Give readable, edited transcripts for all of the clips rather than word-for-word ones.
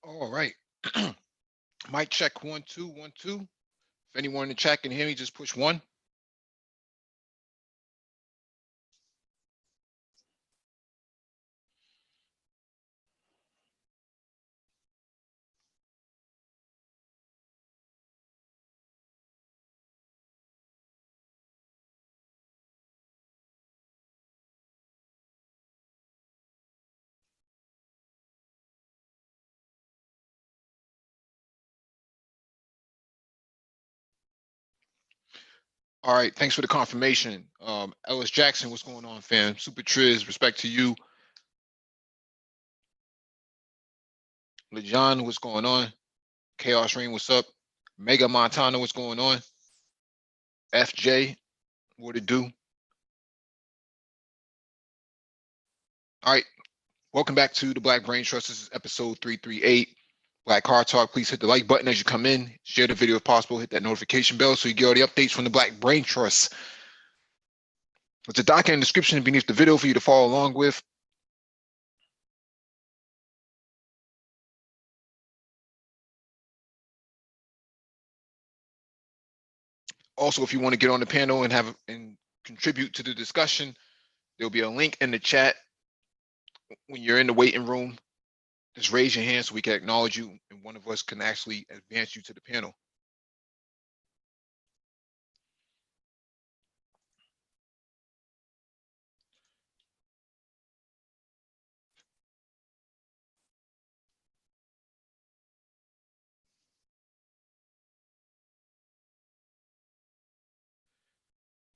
All right. Mic check 1 2 1 2. If anyone in the chat can hear me, just push one. All right. Thanks for the confirmation. Ellis Jackson, what's going on, fam? Super Triz, respect to you. LeJohn, what's going on? Chaos Rain, what's up? Mega Montana, what's going on? FJ, what it do? All right. Welcome back to the Black Brain Trust. This is episode 338. Black Car Talk. Please hit the like button as you come in. Share the video if possible. Hit that notification bell so you get all the updates from the Black Brain Trust. There's a document in the description beneath the video for you to follow along with. Also, if you want to get on the panel and contribute to the discussion, there'll be a link in the chat when you're in the waiting room. Just raise your hand so we can acknowledge you, and one of us can actually advance you to the panel.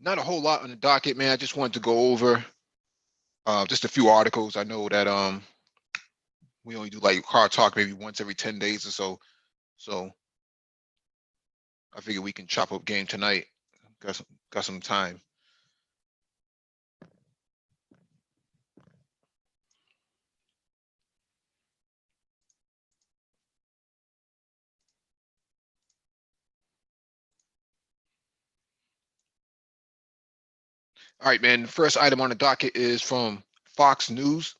Not a whole lot on the docket, man. I just wanted to go over just a few articles. I know that we only do like car talk maybe once every 10 days or so. So I figure we can chop up game tonight. Got some time. All right, man. The first item on the docket is from Fox News.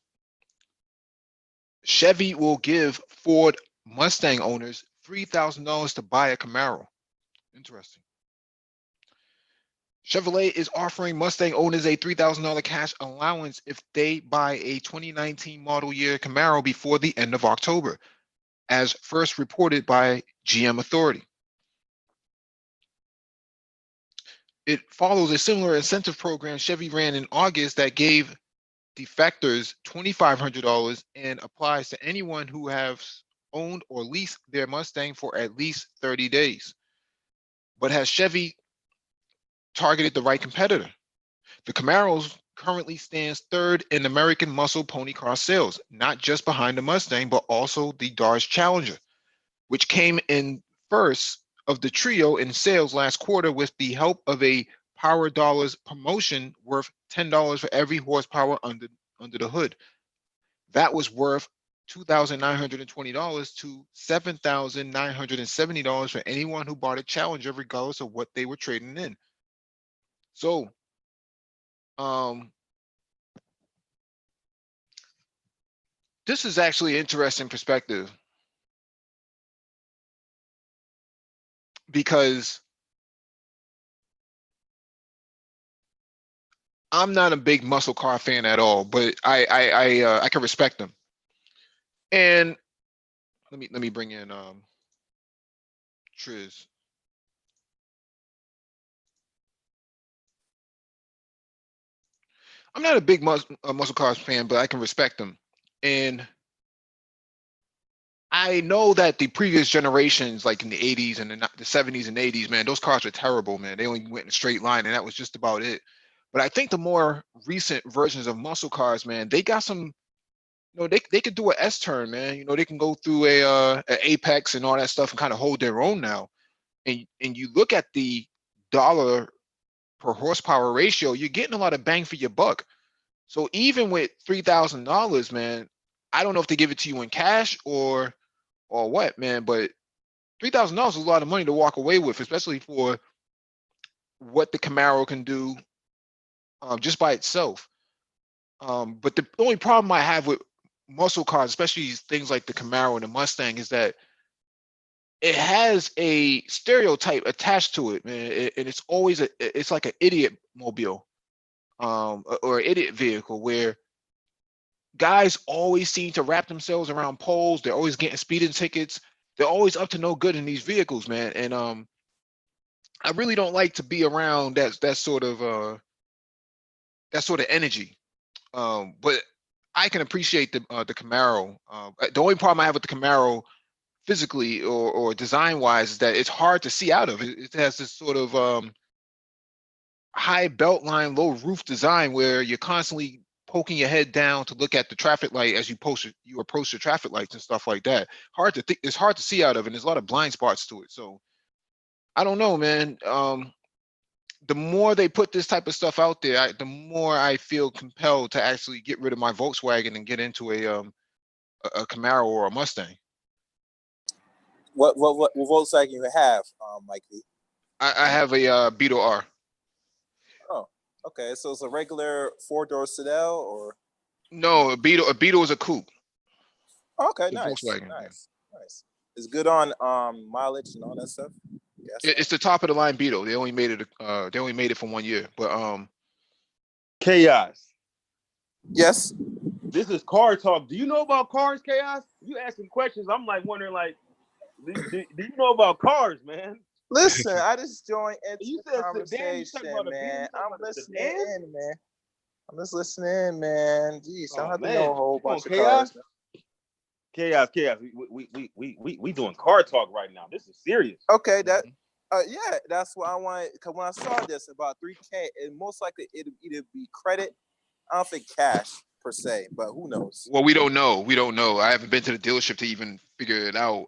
Chevy will give Ford Mustang owners $3,000 to buy a Camaro. Interesting. Chevrolet is offering Mustang owners a $3,000 cash allowance if they buy a 2019 model year Camaro before the end of October, as first reported by GM Authority. It follows a similar incentive program Chevy ran in August that gave defectors $2,500 and applies to anyone who has owned or leased their Mustang for at least 30 days. But has Chevy targeted the right competitor? The Camaro currently stands third in American muscle pony car sales, not just behind the Mustang, but also the Dodge Challenger, which came in first of the trio in sales last quarter with the help of a Power Dollars promotion worth $10 for every horsepower under the hood. That was worth $2,920 to $7,970 for anyone who bought a Challenger, regardless of what they were trading in. So, this is actually an interesting perspective because I'm not a big muscle car fan at all, but I can respect them. And let me bring in Triz. I'm not a big muscle cars fan, but I can respect them. And I know that the previous generations, like in the 80s and the 70s and 80s, man, those cars were terrible, man. They only went in a straight line, and that was just about it. But I think the more recent versions of muscle cars, man, they got some, they could do an S turn, man. They can go through a apex and all that stuff and kind of hold their own now. And you look at the dollar per horsepower ratio, you're getting a lot of bang for your buck. So even with $3,000, man, I don't know if they give it to you in cash or what, man, but $3,000 is a lot of money to walk away with, especially for what the Camaro can do just by itself. But the only problem I have with muscle cars, especially things like the Camaro and the Mustang, is that it has a stereotype attached to it, man, and it's always it's like an idiot mobile, or idiot vehicle where guys always seem to wrap themselves around poles. They're always getting speeding tickets. They're always up to no good in these vehicles, man. And I really don't like to be around that sort of energy. But I can appreciate the Camaro. The only problem I have with the Camaro physically or design wise is that it's hard to see out of. It has this sort of high belt line, low roof design where you're constantly poking your head down to look at the traffic light as you approach the traffic lights and stuff like that. It's hard to see out of, and there's a lot of blind spots to it. So I don't know, man. The more they put this type of stuff out there, the more I feel compelled to actually get rid of my Volkswagen and get into a Camaro or a Mustang. What Volkswagen you have, Mike V? I have a Beetle R. Oh, okay. So it's a regular 4-door sedan, or No, a Beetle is a coupe. okay, The nice, Volkswagen, nice. It's good on mileage and all that stuff. Yes. It's the top of the line Beetle. They only made it for 1 year. But Chaos. Yes. This is car talk. Do you know about cars, Chaos? You asking questions. I'm like wondering, like, do you know about cars, man? Listen, I just joined into You the said conversation, sedan, you man. I'm about a listening sedan? in, man. I'm just listening in, man. Jeez, I don't Oh, have to man. know a whole Come bunch on, of cars. Chaos. We doing car talk right now. This is serious. Okay, yeah, that's what I wanted. Because when I saw this about 3K, it most likely it'll either be credit. I don't think cash per se, but who knows? well, we don't know. We don't know. I haven't been to the dealership to even figure it out.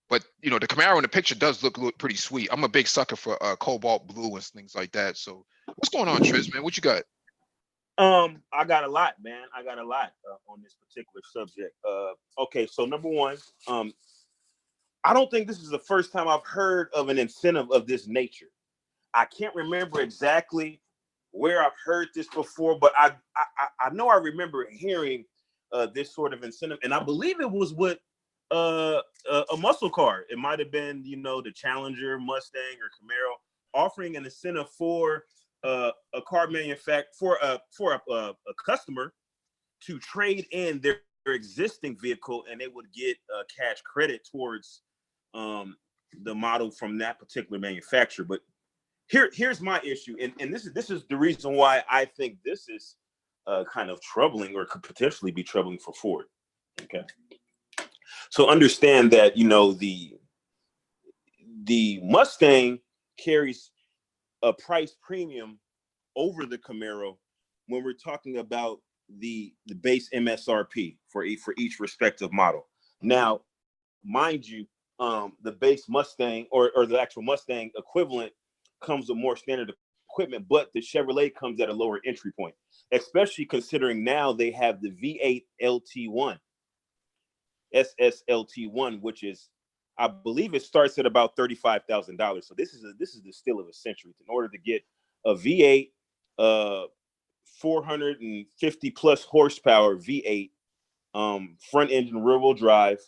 But the Camaro in the picture does look pretty sweet. I'm a big sucker for cobalt blue and things like that. So what's going on, Triz, man? What you got? I got a lot, man. I got a lot on this particular subject. Okay, so number one, I don't think this is the first time I've heard of an incentive of this nature. I can't remember exactly where I've heard this before, but I know I remember hearing this sort of incentive, and I believe it was with a muscle car. It might have been, the Challenger, Mustang, or Camaro, offering an incentive for a car manufacturer for a customer to trade in their existing vehicle, and they would get cash credit towards the model from that particular manufacturer. But here's my issue, and this is the reason why I think this is kind of troubling, or could potentially be troubling for Ford. Okay, so understand that the Mustang carries a price premium over the Camaro when we're talking about the base MSRP for each respective model. Now, mind you, the base Mustang or the actual Mustang equivalent comes with more standard equipment, but the Chevrolet comes at a lower entry point, especially considering now they have the V8 LT1, SSLT1, which is, I believe it starts at about $35,000. So this is the steal of a century. In order to get a V8, 450 plus horsepower V8, front engine rear wheel drive,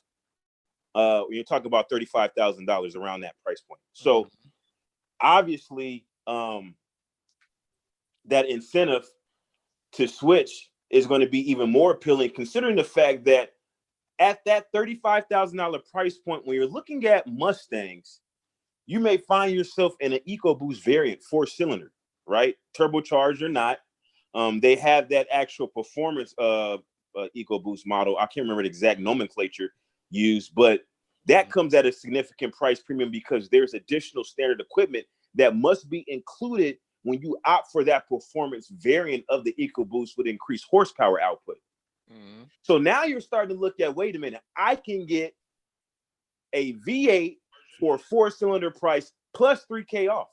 you're talking about $35,000 around that price point. So obviously, that incentive to switch is going to be even more appealing, considering the fact that at that $35,000 price point, when you're looking at Mustangs, you may find yourself in an EcoBoost variant, 4-cylinder, right? Turbocharged or not. They have that actual performance EcoBoost model. I can't remember the exact nomenclature used, but that comes at a significant price premium because there's additional standard equipment that must be included when you opt for that performance variant of the EcoBoost with increased horsepower output. Mm-hmm. So now you're starting to look at, wait a minute, I can get a V8 for a 4-cylinder price plus $3K off.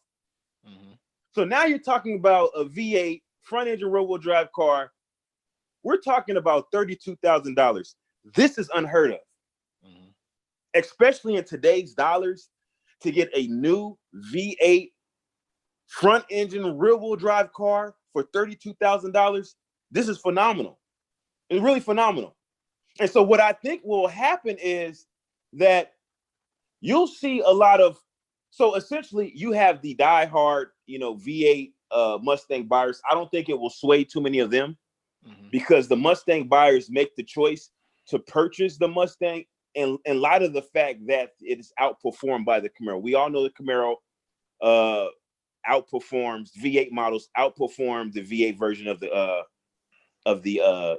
Mm-hmm. So now you're talking about a V8 front engine rear wheel drive car. We're talking about $32,000. This is unheard of, mm-hmm. especially in today's dollars. To get a new V8 front engine rear wheel drive car for $32,000, this is phenomenal. It's really phenomenal. And so what I think will happen is that you'll see a lot of, so essentially you have the diehard, V8 Mustang buyers. I don't think it will sway too many of them because the Mustang buyers make the choice to purchase the Mustang in light of the fact that it is outperformed by the Camaro. We all know the Camaro outperforms V8 models, outperform the V8 version of the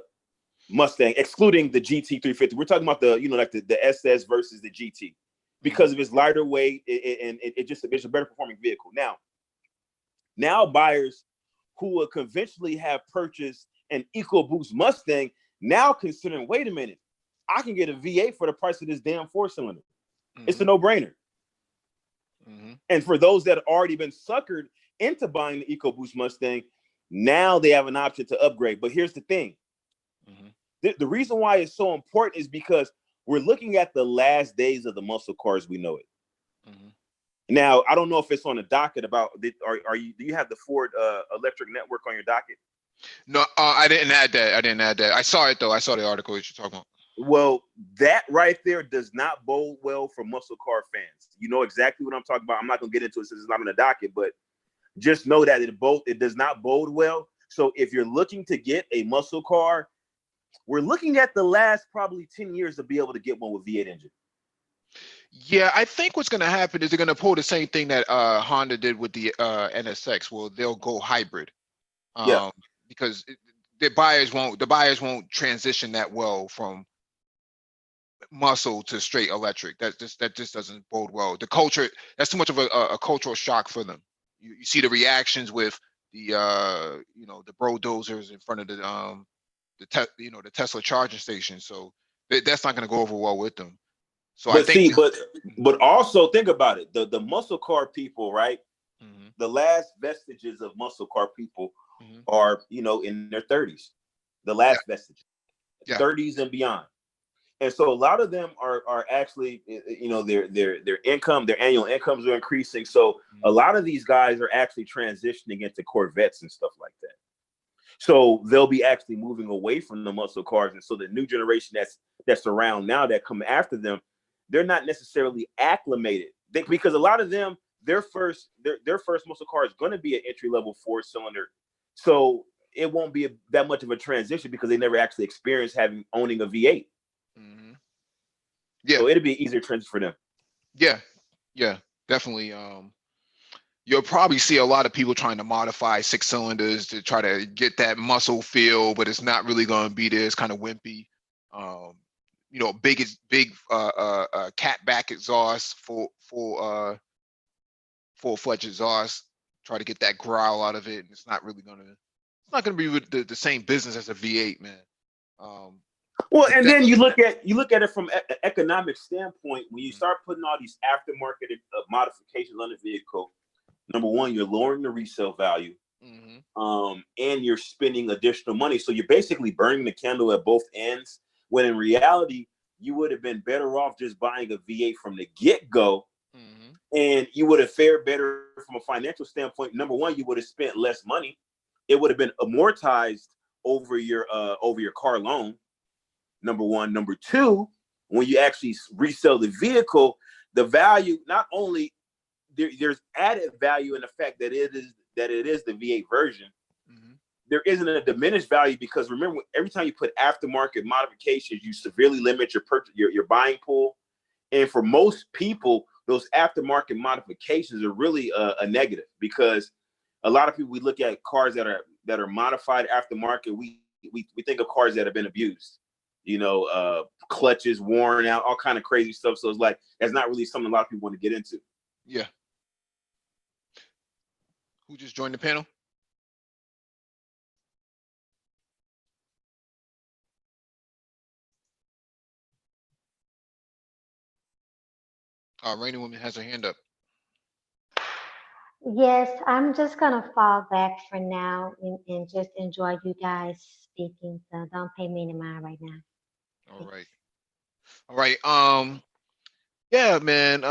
Mustang, excluding the GT350. We're talking about the SS versus the GT because of its lighter weight and it's a better performing vehicle. Now buyers who will conventionally have purchased an EcoBoost Mustang now considering, wait a minute, I can get a V8 for the price of this damn 4-cylinder. It's a no-brainer. And for those that have already been suckered into buying the EcoBoost Mustang, now they have an option to upgrade. But here's the thing. The reason why it's so important is because we're looking at the last days of the muscle cars we know it. Now, I don't know if it's on the docket about, do you have the Ford electric network on your docket? No, I didn't add that. I saw it though. I saw the article that you're talking about. Well, that right there does not bode well for muscle car fans. You know exactly what I'm talking about. I'm not gonna get into it since it's not on the docket, but just know that it does not bode well. So if you're looking to get a muscle car, we're looking at the last probably 10 years to be able to get one with V8 engine. Yeah, I think what's going to happen is they're going to pull the same thing that Honda did with the NSX. Well, they'll go hybrid. Because the buyers won't transition that well from muscle to straight electric. That just doesn't bode well. The culture, that's too much of a cultural shock for them. You see the reactions with the the bulldozers in front of the Tesla charging station. So that's not going to go over well with them. So but but also think about it. The muscle car people, right? The last vestiges of muscle car people are in their 30s. The last vestige, 30s and beyond. And so a lot of them are actually, their income, their annual incomes are increasing. So a lot of these guys are actually transitioning into Corvettes and stuff like that. So they'll be actually moving away from the muscle cars. And so the new generation that's around now that come after them, they're not necessarily acclimated because a lot of them, their first muscle car is going to be an entry-level 4-cylinder. So it won't be that much of a transition because they never actually experienced owning a V8. Yeah. So it'll be an easier transition for them. Yeah, definitely. You'll probably see a lot of people trying to modify 6 cylinders to try to get that muscle feel, but it's not really going to be there. It's kind of wimpy. Big cat back exhaust, full-fledged exhaust. Try to get that growl out of it, and it's not going to be the same business as a V8, man. Well, and then you look at it from an economic standpoint. When you start putting all these aftermarket modifications on the vehicle, number one, you're lowering the resale value, and you're spending additional money. So you're basically burning the candle at both ends. When in reality, you would have been better off just buying a V8 from the get-go, and you would have fared better from a financial standpoint. Number one, you would have spent less money. It would have been amortized over your car loan. Number one. Number two, when you actually resell the vehicle, the value, not only there's added value in the fact that it is the V8 version. There isn't a diminished value because remember, every time you put aftermarket modifications, you severely limit your buying pool. And for most people, those aftermarket modifications are really a negative because a lot of people, we look at cars that are modified aftermarket. We think of cars that have been abused, clutches worn out, all kind of crazy stuff. So it's like, that's not really something a lot of people want to get into. Yeah. Who just joined the panel? Rainy Woman has her hand up. Yes, I'm just gonna fall back for now and just enjoy you guys speaking. So don't pay me any mind right now. All right. Yeah, man.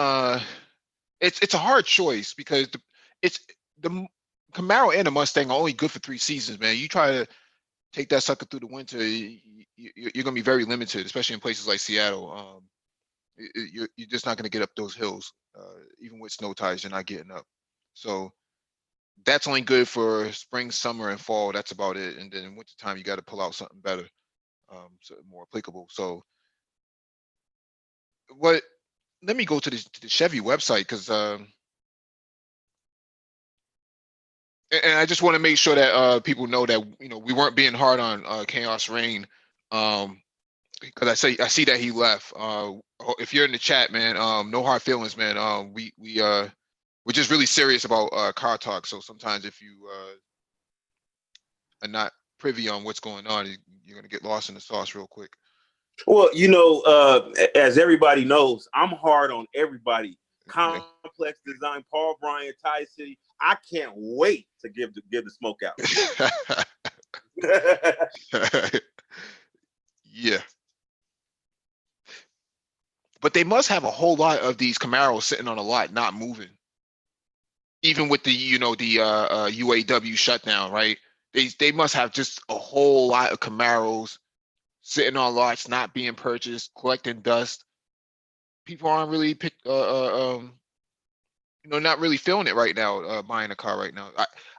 It's a hard choice because the Camaro and the Mustang are only good for 3 seasons, man. You try to take that sucker through the winter, you're gonna be very limited, especially in places like Seattle. You're just not gonna get up those hills. Even with snow tires, you're not getting up. So that's only good for spring, summer, and fall. That's about it. And then in wintertime, you got to pull out something better, so more applicable. So what? Let me go to the Chevy website because and I just want to make sure that people know that we weren't being hard on Chaos Rain, because I see that he left. If you're in the chat, man, no hard feelings, man. We're just really serious about car talk. So sometimes if you are not privy on what's going on, you're gonna get lost in the sauce real quick. Well, as everybody knows, I'm hard on everybody. Complex Design, Paul Bryant, Ty City. I can't wait to give the smoke out. Yeah. But they must have a whole lot of these Camaros sitting on a lot, not moving. Even with the UAW shutdown, right? They must have just a whole lot of Camaros sitting on lots, not being purchased, collecting dust. People aren't really not really feeling it right now, buying a car right now.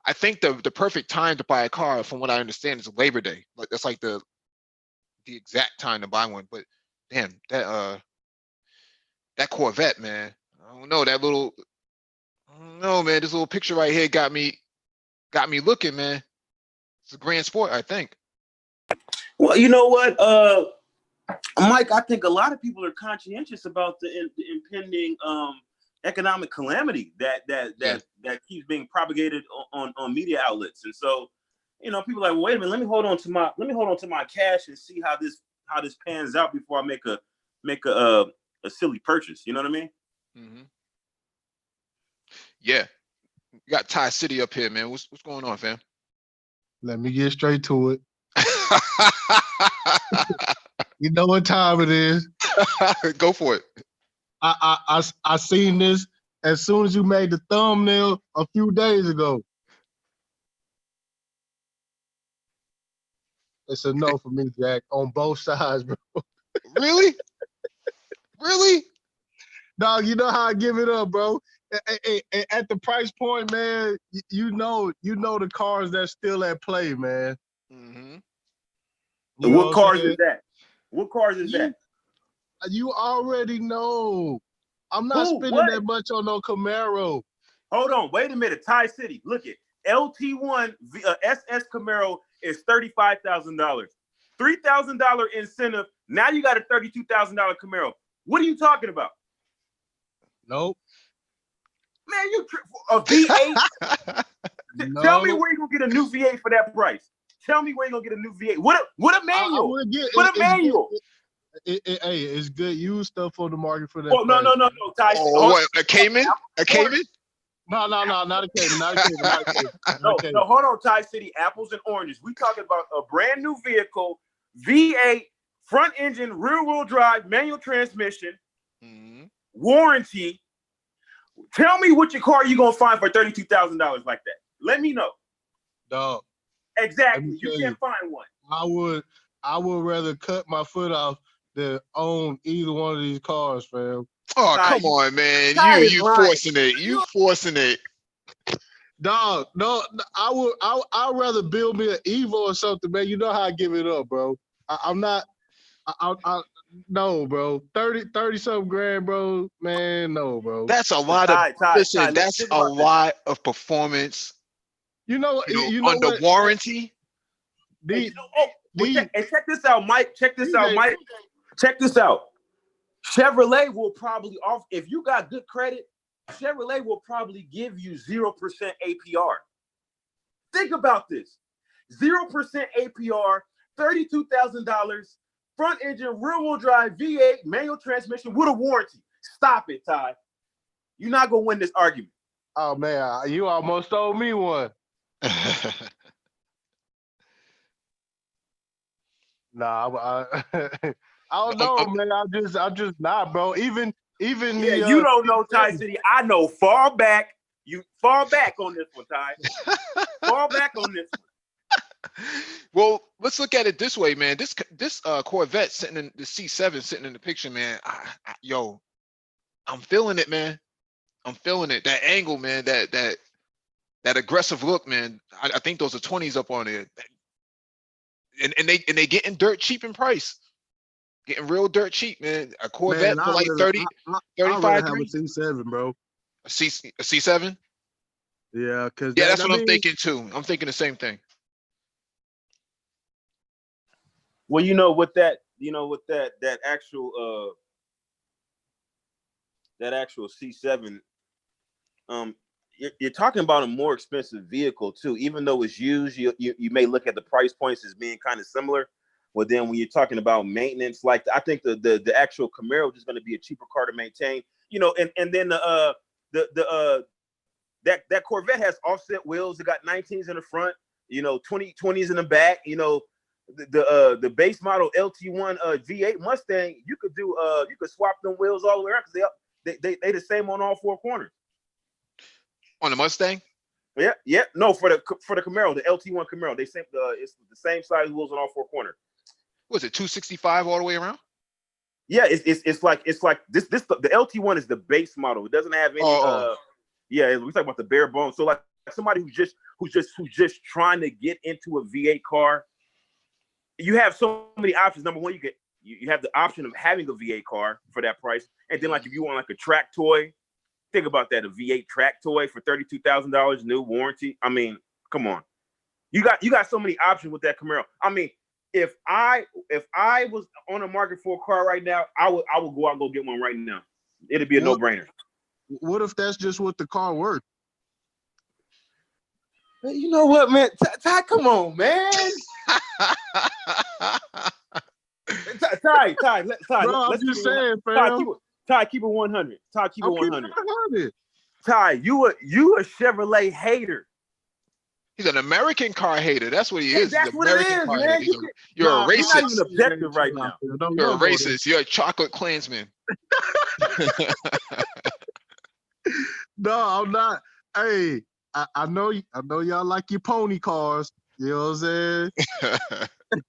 I think the perfect time to buy a car, from what I understand, is Labor Day. Like that's like the exact time to buy one. But damn, that Corvette, man. I don't know, man. This little picture right here got me looking, man. It's a grand sport, I think. Well, you know what, Mike, I think a lot of people are conscientious about the impending economic calamity that keeps being propagated on media outlets. And so, people are like, well, wait a minute, let me hold on to my cash and see how this pans out before I make a silly purchase. You know what I mean? Mm-hmm. Yeah. You got Ty City up here, man. What's going on, fam? Let me get straight to it. You know what time it is. Go for it. I seen this as soon as you made the thumbnail a few days ago. It's a no for me, Jack, on both sides, bro. Really? Really? Dog, you know how I give it up, bro. At the price point, man, you know the cars that's still at play, man. Mm-hmm. And what cars is that? What cars is that? You already know. I'm not spending that much on no Camaro. Hold on, wait a minute. Ty City, look it. LT1 SS Camaro is $35,000. $3,000 incentive. Now you got a $32,000 Camaro. What are you talking about? Nope. Man, you a V8? No. Tell me where you gonna get a new V8 for that price. Tell me where you gonna get a new V8. What a manual. What a manual. Hey, it's good used stuff on the market for that. Oh, no, Ty. Oh, what, a Cayman? A Cayman? No, not a Cayman. Not a Cayman. No, hold on, Ty City. Apples and oranges. We talking about a brand new vehicle, V8, front engine, rear wheel drive, manual transmission, warranty. Tell me what your car you gonna find for $32,000 like that. Let me know. Dog. Exactly. You can't find one. I would rather cut my foot off than own either one of these cars, fam. Oh, come on, man. You forcing it. You forcing it. Dog, no, I'd rather build me an Evo or something, man. You know how I give it up, bro. No, bro. 30 something grand, bro. Man, no, bro. That's a lot that's a lot of performance. You know under what? warranty. Check this out, Mike. Check this out. Chevrolet will probably offer, if you got good credit, Chevrolet will probably give you 0% APR. Think about this. 0% APR, $32,000, front engine, rear wheel drive, V8, manual transmission with a warranty. Stop it, Ty. You're not going to win this argument. Oh, man, you almost stole me one. Nah, I don't know, man. I'm just not, bro. Even you don't know, Ty City. I know. Fall back. You fall back on this one, Ty. Fall back on this one. Well, let's look at it this way, man. This Corvette sitting in the C7 sitting in the picture, man. Yo, I'm feeling it, man. I'm feeling it. That angle, man. That aggressive look, man. I think those are 20s up on there. And they getting dirt cheap in price. Getting real dirt cheap, man. A Corvette Man, for like 30, I'd rather 35 have a grand. C7, bro. A C7? Yeah, because Yeah, that, that's I what I'm mean, thinking too. I'm thinking the same thing. Well, with that actual C7, you're talking about a more expensive vehicle too. Even though it's used, you may look at the price points as being kind of similar. But then when you're talking about maintenance, like I think the actual Camaro is going to be a cheaper car to maintain. And then that Corvette has offset wheels. It got 19s in the front, 20s in the back. The base model LT1 V8 Mustang, you could swap them wheels all the way around because they the same on all four corners. On the Mustang? Yeah. No, for the Camaro, the LT1 Camaro, it's the same size wheels on all four corners. Was it 265 all the way around? Yeah, it's like this the LT1 is the base model. It doesn't have any yeah, we talk about the bare bones. So like somebody who's just trying to get into a V8 car, you have so many options. Number one, you have the option of having a V8 car for that price. And then like if you want like a track toy, think about that, a V8 track toy for $32,000, new warranty. I mean, come on. You got so many options with that Camaro. I mean, if I was on the market for a car right now, I would go out and go get one right now. It'd be a no-brainer. What if that's just what the car worth? You know what, man? Ty, come on, man. Ty, Bro, I'm just saying, fam. Ty, keep it 100. Ty, keep it 100. 100. Ty, you a Chevrolet hater. He's an American car hater. That's what he is. That's what it is, man. You're a racist. You're not even objective right now. You're a racist. You're a chocolate Klansman. No, I'm not. Hey, I know y'all like your pony cars. You know what I'm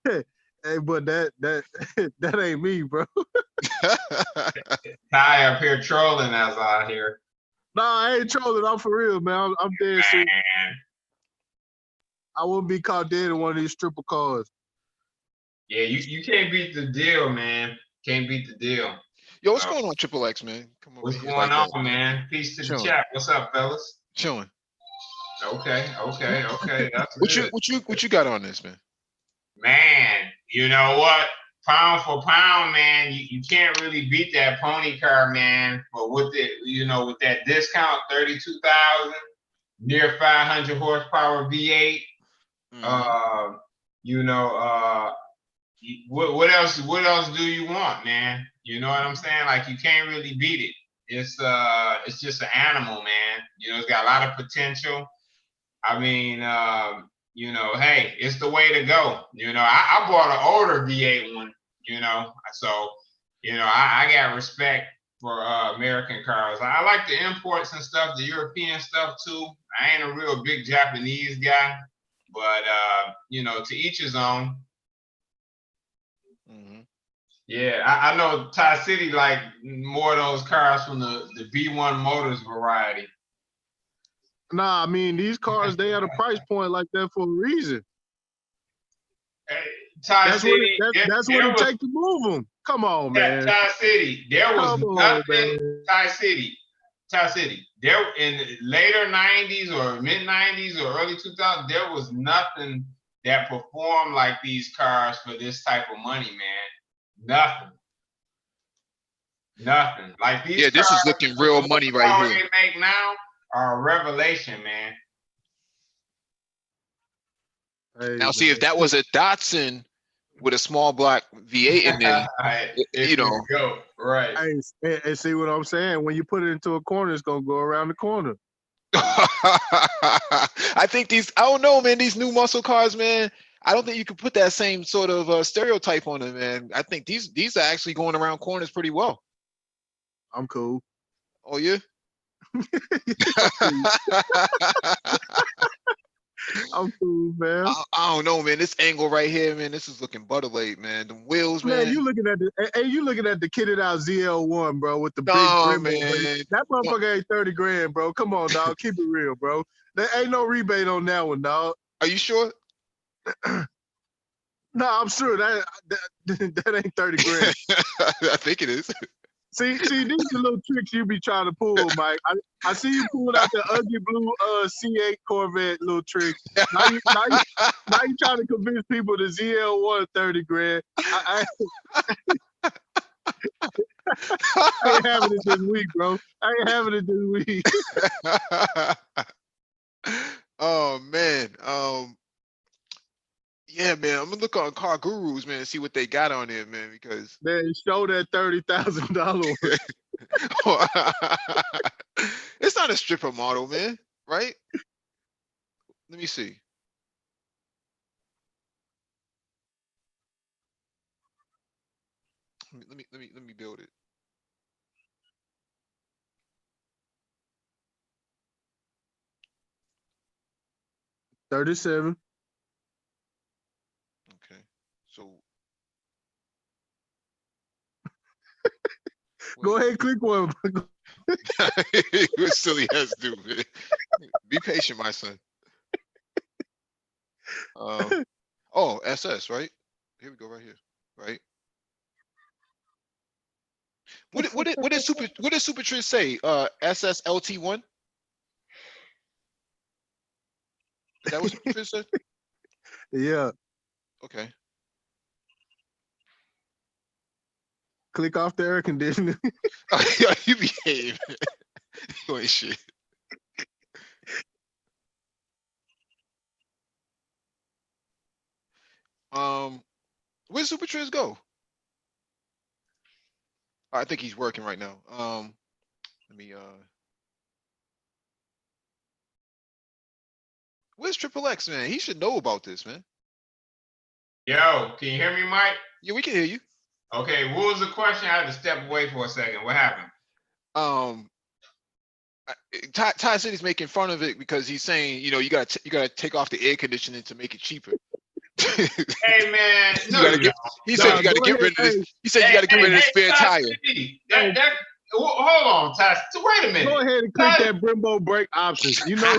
saying? Hey, but that ain't me, bro. Ty up here trolling us out here. No, I ain't trolling. I'm for real, man. I'm dead serious. I wouldn't be caught dead in one of these stripper cars. Yeah, you can't beat the deal, man. Can't beat the deal. Yo, what's going on, Triple X, man? Come on. What's going on, man? Peace to the chat. What's up, fellas? Chilling. Okay. That's what you got on this, man? Man, you know what? Pound for pound, man, you can't really beat that pony car, man. But with with that discount, 32,000, near 500 horsepower V8. What else do you want, man? You know what I'm saying? Like you can't really beat it. It's just an animal, man. It's got a lot of potential. I mean, hey, it's the way to go. I bought an older V8 one, so, I got respect for American cars. I like the imports and stuff, the European stuff too. I ain't a real big Japanese guy, but, to each his own. Mm-hmm. Yeah, I know Thai City like more of those cars from the B1 Motors variety. Nah, I mean, these cars, they at a price point like that for a reason. That's what it takes to move them. Come on, man. Thai City, there was nothing. Thai City. There in the later 90s or mid 90s or early 2000s, there was nothing that performed like these cars for this type of money, man. Nothing. Like these. Yeah, this is looking real money right here. They make now are a revelation, man. Hey, now, see, if that was a Datsun with a small block V8 in there, go right. Hey, see what I'm saying? When you put it into a corner, it's gonna go around the corner. I think I don't know, man. These new muscle cars, man. I don't think you could put that same sort of stereotype on them, man. I think these are actually going around corners pretty well. I'm cool. Oh yeah. I'm cool, man. I don't know, man. This angle right here, man. This is looking butter late, man. The wheels, Man, man. you looking at you looking at the kitted out ZL1, bro, with the big No, Brembo, bro. man. That No. motherfucker ain't 30 grand, bro. Come on, dog. Keep it real, bro. There ain't no rebate on that one, dog. Are you sure? No, I'm sure that ain't 30 grand. I think it is. See, these are the little tricks you be trying to pull, Mike. I see you pulling out the ugly blue C8 Corvette little trick. Now you trying to convince people the ZL1 30 grand. I ain't having it this week, bro. I ain't having it this week. Oh man. Yeah, man. I'm gonna look on Car Gurus, man, and see what they got on there, man, because Man, show that $30,000. it's not a stripper model, man, right? Let me see. Let me build it. $37. Okay. So Go ahead, click one. you silly ass dude, man. Be patient, my son. Oh, SS, right? Here we go, right here, right? What did Super Triz say? SS LT1? Is that what Super Triz said? Yeah. Okay. Click off the air conditioner. You behave. You ain't shit. Where's Super Triz go? I think he's working right now. Let me where's Triple X, man? He should know about this, man. Yo, can you hear me, Mike? Yeah, we can hear you. Okay, what was the question? I had to step away for a second. What happened? Ty City's making fun of it because he's saying, you know, you gotta take off the air conditioning to make it cheaper. Hey man, he said you gotta get rid of this. He said you gotta get rid of the spare tire. Hold on, Ty. So wait a minute. Go ahead and click that Brembo brake option. You know.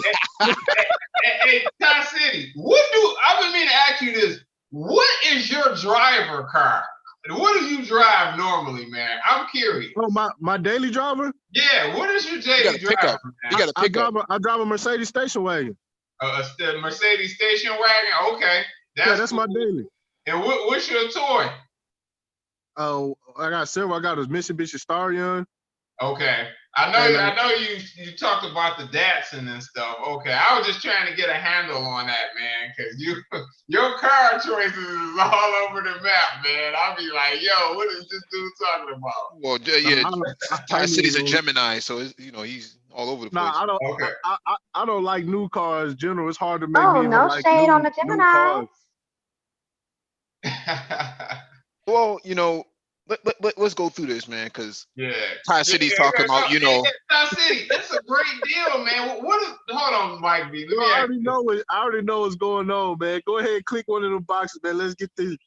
Hey, Ty City, I would mean to ask you this? What is your driver car? What do you drive normally, man? I'm curious. Oh, my daily driver? Yeah, what is your daily driver? You got a pickup. I drive a Mercedes station wagon. A Mercedes station wagon? Okay. That's cool. my daily. And what's your toy? Oh, I got several. I got a Mitsubishi Starion. Okay. I know you talked about the Datsun and stuff. Okay. I was just trying to get a handle on that, man, because your car choices is all over the map, man. I'll be like, yo, what is this dude talking about? Well, yeah, Ty City's a Gemini, so he's all over the place. I don't. Okay. I don't like new cars in general. It's hard to make Oh, me no like shade on the new Gemini. cars. Well, you know, let's go through this, man, because yeah, Ty City's talking about, you know. Ty City, it's a great deal, man. Hold on, Mike B. I already know what's going on, man. Go ahead and click one of them boxes, man. Let's get this.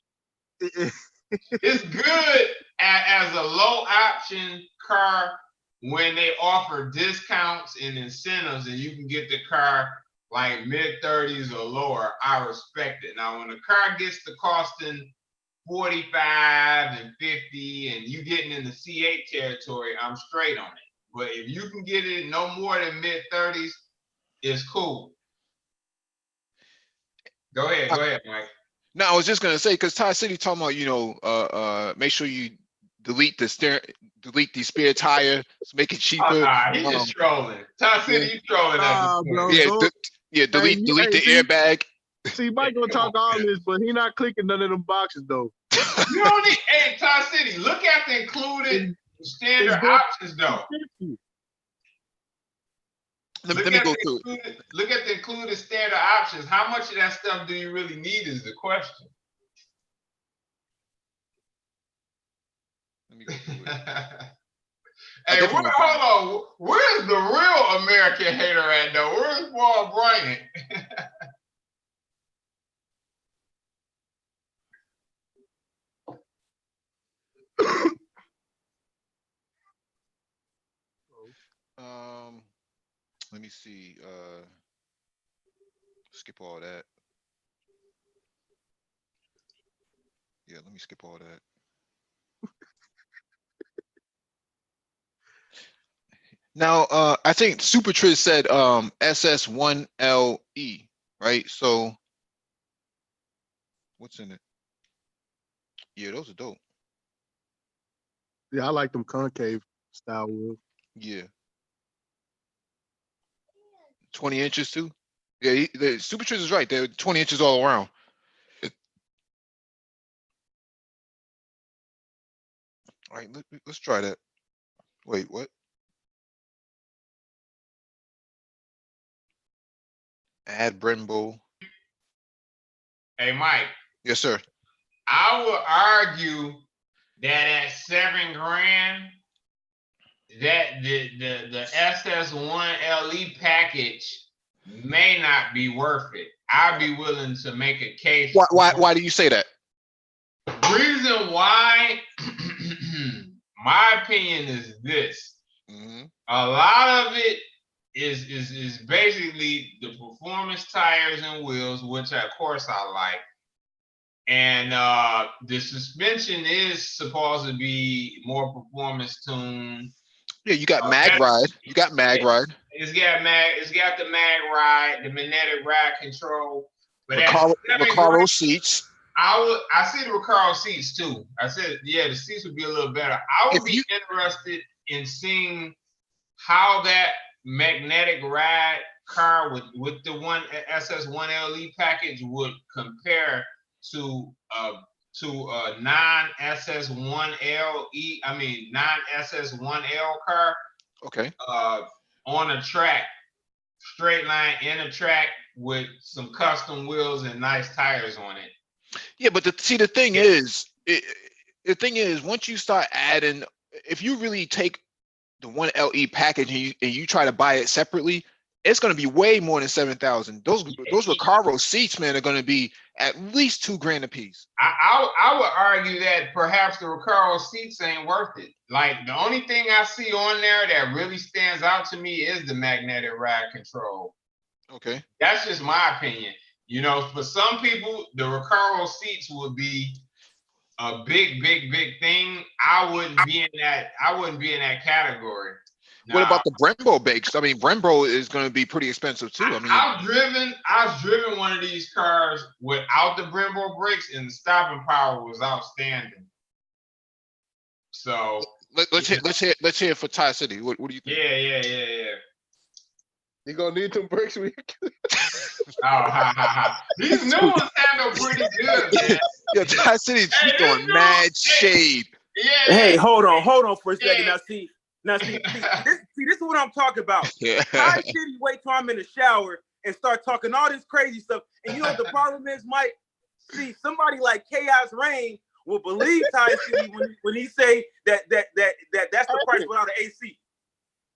It's good as a low option car when they offer discounts and incentives, and you can get the car like mid-30s or lower. I respect it. Now, when the car gets to costing 45 and 50 and you getting in the C8 territory, I'm straight on it. But if you can get it no more than mid-30s, it's cool. Go ahead, Mike. No, I was just gonna say, because Ty City talking about, you know, make sure you delete the spare tire, make it cheaper. Oh, nah, he's just trolling. Ty City, you trolling at this point. Delete the airbag. See, Mike gonna talk all this, but he not clicking none of them boxes though. You don't need. Hey, Ty City, look at the included standard options though. Let me go through it. Look at the included standard options. How much of that stuff do you really need is the question. Let me go through it. Hey, hold on. Where's the real American hater at though? Where's Paul Bryant? Let me see. Skip all that. Yeah, let me skip all that. Now, I think Super Triz said SS1LE, right? So what's in it? Yeah, those are dope. Yeah, I like them concave style wheels. Yeah. 20 inches too. Yeah, the Super Triz is right. They're 20 inches all around. All right, let's try that. Wait, what? Add Brembo. Hey, Mike. Yes, sir. I would argue that at $7,000, that the SS1LE package may not be worth it. I'd be willing to make a case. Why do you say that? Reason why, my opinion is this. A lot of it is basically the performance tires and wheels, which of course I like. And the suspension is supposed to be more performance tuned. Yeah, you got mag ride. You got mag ride. It's got the mag ride, the magnetic ride control. But Recaro seats. I see the Recaro seats too. I said, yeah, the seats would be a little better. I would be interested in seeing how that magnetic ride car with the one SS1LE package would compare to non-SS1LE. I mean non-SS1L car. Okay. On a track, straight line in a track with some custom wheels and nice tires on it. Yeah, but the thing is, once you start adding, if you really take the 1LE package and you try to buy it separately, it's going to be way more than 7,000. Those Recaro seats, man, are going to be at least $2,000 a piece. I would argue that perhaps the Recaro seats ain't worth it. Like the only thing I see on there that really stands out to me is the magnetic ride control. Okay. That's just my opinion. You know, for some people, the Recaro seats would be a big thing. I wouldn't be in that category. What about the Brembo bakes? I mean, Brembo is going to be pretty expensive too. I mean, I've driven one of these cars without the Brembo brakes, and the stopping power was outstanding. So let's hear it for Tie City. What do you think? Yeah. You gonna need them brakes? These new ones handle pretty good, man. Yeah, Tie City's throwing mad shade. Yeah. Hey, hold on for a second. Now see, this is what I'm talking about. Yeah. Tie City, wait till I'm in the shower and start talking all this crazy stuff. And you know what the problem is, Mike? See, somebody like Chaos Rain will believe Tie City when he say that's the price without an AC.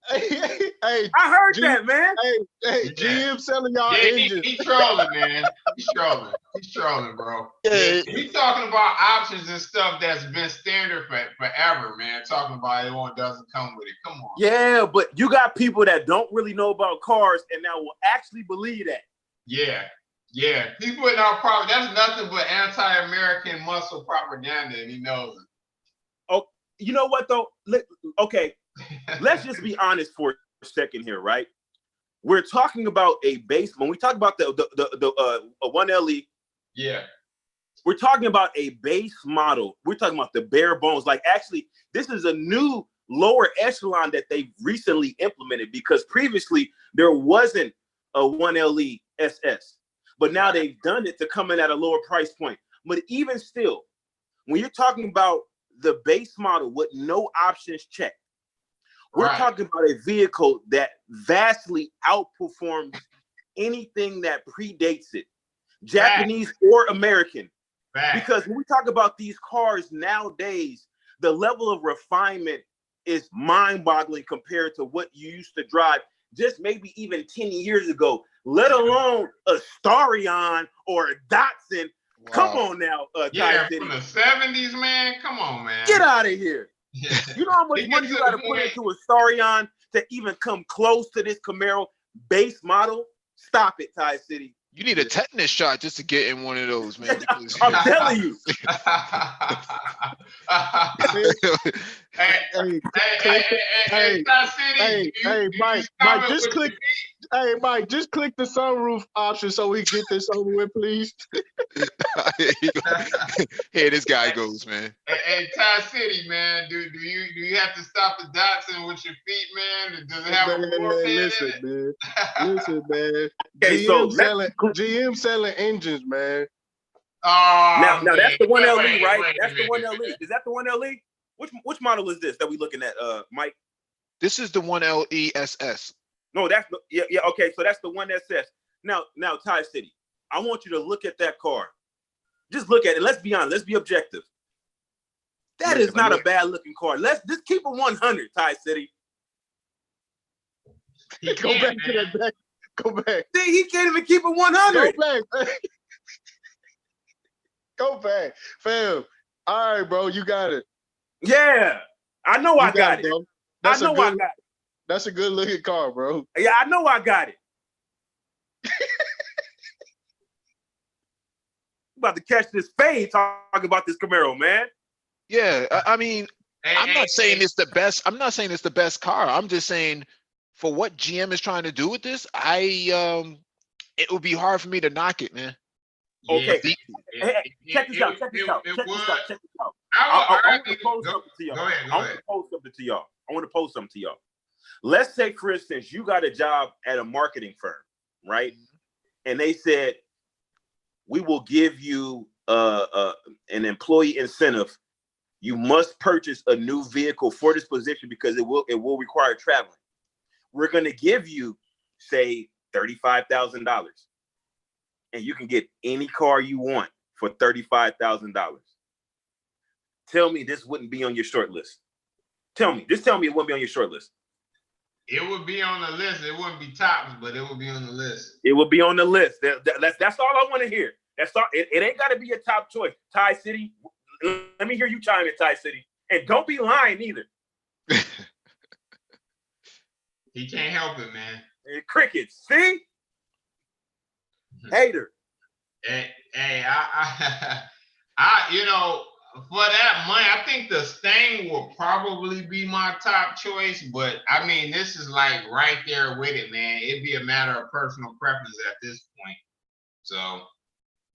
Hey, I heard that, man. Hey, GM selling y'all engines. He's trolling, man. He's trolling, bro. Yeah. He's talking about options and stuff that's been standard forever, man. Talking about it doesn't come with it. Come on. Yeah, but you got people that don't really know about cars and that will actually believe that. Yeah. People in our problem, that's nothing but anti-American muscle propaganda, and he knows it. Oh, you know what though? Okay. Let's just be honest for a second here, right? We're talking about a base. When we talk about the 1LE, yeah, we're talking about a base model. We're talking about the bare bones. Like, actually, this is a new lower echelon that they've recently implemented, because previously there wasn't a 1LE SS, but now they've done it to come in at a lower price point. But even still, when you're talking about the base model with no options checked, we're talking about a vehicle that vastly outperforms anything that predates it, Japanese or American. Because when we talk about these cars nowadays, the level of refinement is mind-boggling compared to what you used to drive just maybe even 10 years ago, let alone a Starion or a Datsun. Wow. Come on now, from the 70s, man. Come on, man. Get out of here. Yeah. You know how much money you got to put into a Starion to even come close to this Camaro base model, stop it, Ty City. You need a tetanus shot just to get in one of those, man. Because, I'm telling you. Hey, Mike, just click the sunroof option so we get this over with, please. Here this guy goes, man. Hey, Ty City, man. Do you have to stop the Datsun with your feet, man? Does it have a floor pan in it? Listen, man. Okay, GM selling engines, man. Oh, now that's the one LE, wait, right? wait a That's the one minute, LE. man. Is that the one LE? Which model is this that we looking at, Mike? This is the 1LESS. No, that's the yeah. Okay, so that's the one that says now, Ty City. I want you to look at that car. Just look at it. Let's be honest. Let's be objective. That is not a bad looking car. Let's just keep it 100, Ty City. Go back to that back. Go back. See, he can't even keep it 100. Go back. Go back, fam. All right, bro, you got it. Yeah, I know I got it. Bro. I know I got it. That's a good looking car, bro. Yeah, I know I got it. About to catch this fade talking about this Camaro, man. Yeah, I mean, I'm not saying it's the best. I'm not saying it's the best car. I'm just saying for what GM is trying to do with this, it would be hard for me to knock it, man. Okay. Check this out. I want to pose something to y'all. Go ahead. I want to pose something to y'all. Let's say, for instance, you got a job at a marketing firm, right? And they said, we will give you an employee incentive. You must purchase a new vehicle for this position because it will require traveling. We're going to give you, say, $35,000. And you can get any car you want for $35,000. Tell me this wouldn't be on your short list. Tell me it wouldn't be on your short list. It would be on the list. It wouldn't be tops, but it would be on the list. It would be on the list. That's all I want to hear. That's all. It ain't got to be a top choice. Ty City, let me hear you chime in, Ty City. And don't be lying either. He can't help it, man. Crickets, see? Hater. Hey, I for that money, I think the Mustang will probably be my top choice. But I mean, this is like right there with it, man. It'd be a matter of personal preference at this point. So,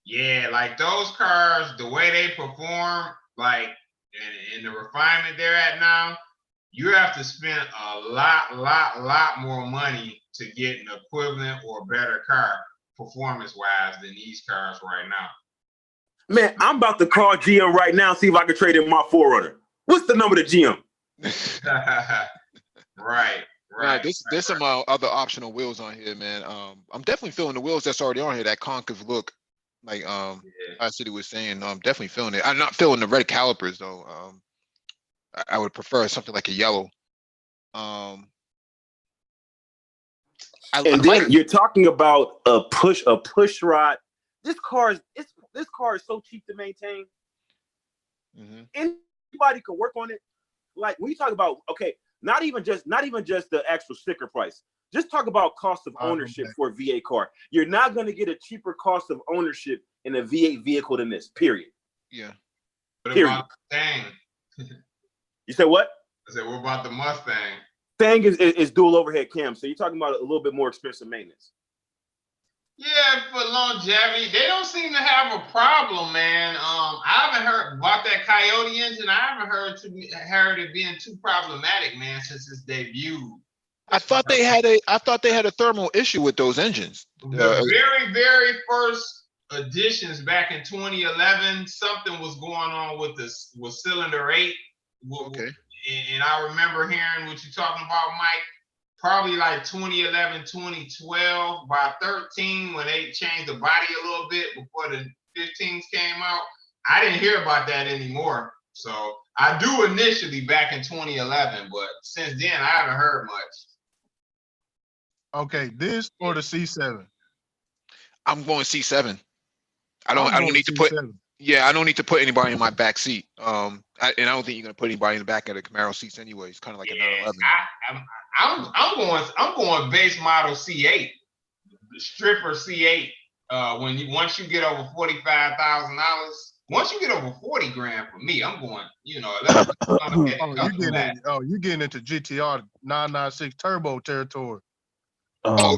yeah, like those cars, the way they perform, like in the refinement they're at now, you have to spend a lot more money to get an equivalent or better car performance-wise than these cars right now. Man, I'm about to call GM right now, see if I can trade in my 4Runner. What's the number to GM? Right. There's some other optional wheels on here, man. I'm definitely feeling the wheels that's already on here, that concave look, like I City was saying. I'm definitely feeling it. I'm not feeling the red calipers though. I would prefer something like a yellow. You're talking about a push rod. This car is so cheap to maintain. Mm-hmm. Anybody can work on it. Like when you talk about, okay, not even just the actual sticker price. Just talk about cost of ownership for a V8 car. You're not going to get a cheaper cost of ownership in a V8 vehicle than this. Period. Yeah. What about the Mustang? You said what? I said, what about the Mustang? Mustang is dual overhead cam, so you're talking about a little bit more expensive maintenance. Yeah, for longevity, they don't seem to have a problem, man. I haven't heard about that Coyote engine. I haven't heard it being too problematic, man, since its debut. I thought they had a thermal issue with those engines. The very first editions back in 2011, something was going on with cylinder 8. Okay. And I remember hearing what you're talking about, Mike. Probably like 2011, 2012, by 13, when they changed the body a little bit before the 15s came out. I didn't hear about that anymore. So I do initially back in 2011, but since then I haven't heard much. Okay, this or the C7? I'm going C7. I don't need to put Yeah, I don't need to put anybody in my back seat. And I don't think you're gonna put anybody in the back of the Camaro seats anyway. It's kind of like a Yeah, 911. I'm going base model C8, stripper C8. Once you get over $45,000, once you get over 40 grand for me, I'm going. Let's go ahead and couple that. You getting into GTR 996 turbo territory.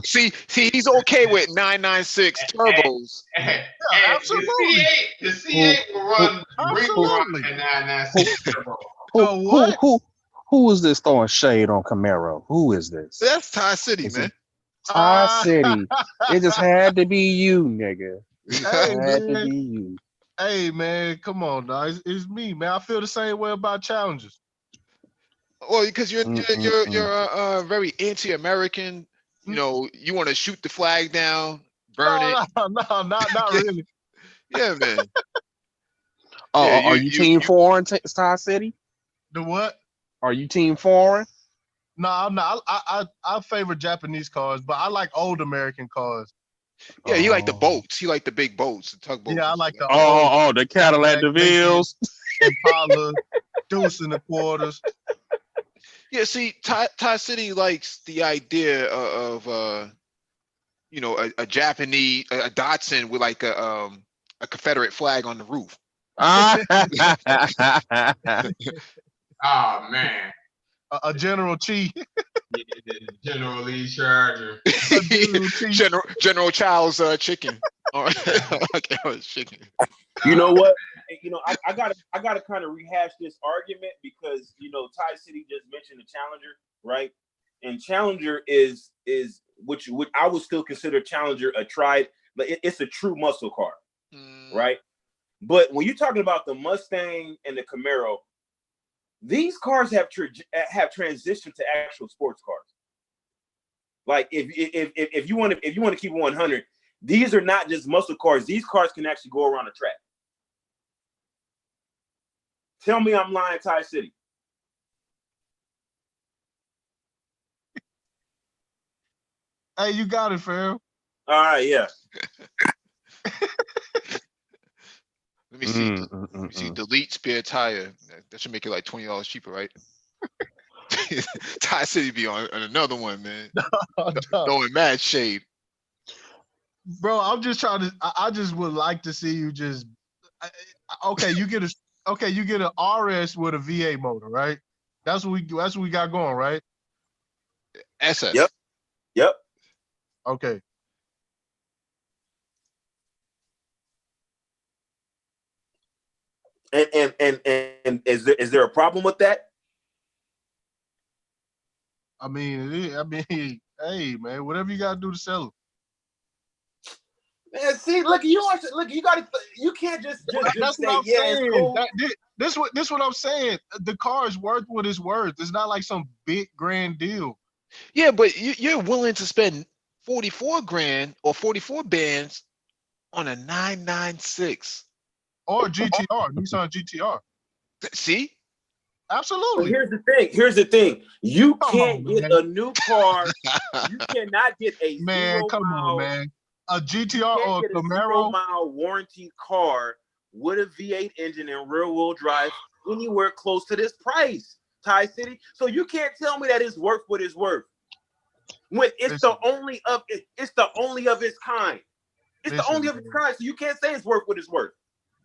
See, he's okay with 996 turbos. Hey, absolutely. The C8 will run Absolutely. at 996 turbo. Who is this throwing shade on Camaro? Who is this? That's Ty City, man. Ty City. It just had to be you, nigga. It Hey, had to man. be you. Hey, man, come on, dog. It's me, man. I feel the same way about challenges. Well, because you're very anti-American. You want to shoot the flag down, burn it. No, not really. Yeah, man. Are you team foreign, Ty City? The what? Are you team foreign? No, I'm not. I favor Japanese cars, but I like old American cars. Yeah, he like the boats. He like the big boats, the tugboats. Yeah, I like the the Cadillac DeVille's, Impala, Deuce in the quarters. Yeah, see, Ty City likes the idea of a Japanese a Datsun with like a Confederate flag on the roof. Oh man. A General Chi. General Lee Charger. General Chow's chicken. Chicken. You know what? I gotta kind of rehash this argument because Ty City just mentioned the Challenger, right? And Challenger is which I would still consider Challenger a tried, but it's a true muscle car, right? But when you're talking about the Mustang and the Camaro, these cars have transitioned to actual sports cars. Like if you want to keep 100, these are not just muscle cars. These cars can actually go around the track. Tell me I'm lying, Ty City. Hey, you got it, fam. All right, yeah. Let me see. Let me see. Delete spare tire. That should make it like $20 cheaper, right? Ty City be on another one, man. No. Throwing mad shade. Bro, I'm just trying to. I just would like to see you just. Okay, you get an RS with a V8 motor, right? That's what we got going, right? SS. Yep. Okay. And is there a problem with that? I mean, hey man, whatever you gotta do to sell them. Man, see, look, you can't just That's say, what I'm yeah, saying. it's cool. This what I'm saying. The car is worth what it's worth. It's not like some big grand deal. Yeah, but you're willing to spend 44 grand or 44 bands on a 996 or GTR, Nissan GTR. See? Absolutely. But here's the thing. You can't get a new car. You cannot get a come on, man. A GTR or a Camaro 0-mile warranty car with a V8 engine and rear-wheel drive anywhere close to this price, Ty City. So you can't tell me that it's worth what it's worth. When it's the only of its kind. It's the only of its kind. So you can't say it's worth what it's worth.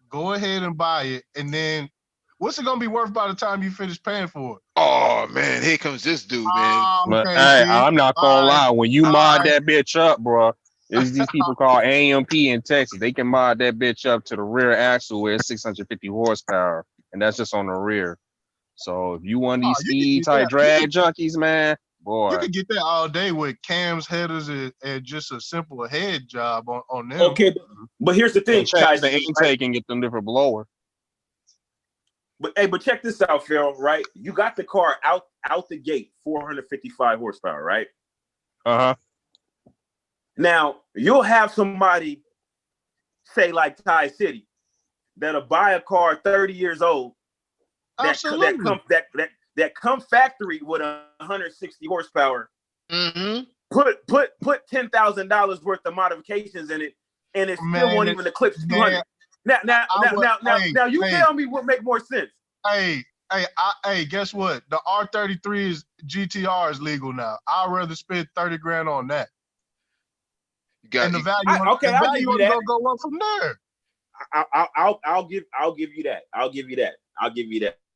Go ahead and buy it, and then what's it gonna be worth by the time you finish paying for it? Oh man, here comes this dude, man. But hey, I'm not gonna lie. When you mod that bitch up, bro, there's these people called AMP in Texas. They can mod that bitch up to the rear axle where it's 650 horsepower, and that's just on the rear. So if you want these speed type drag junkies, man, boy, you can get that all day with cams, headers, and just a simple head job on them. Okay, but here's the thing, change the intake and get them different blower. But check this out, Phil. Right, you got the car out the gate, 455 horsepower, right? Now you'll have somebody say like Ty City that'll buy a car 30 years old that come factory with 160 horsepower. Mm-hmm. Put $10,000 worth of modifications in it, and it still won't even eclipse 200. Now, you tell me what make more sense. Hey, guess what? The R33 is GTR is legal now. I'd rather spend 30 grand on that. And the value, I'll give you that. Gonna go up from there. I'll give you that.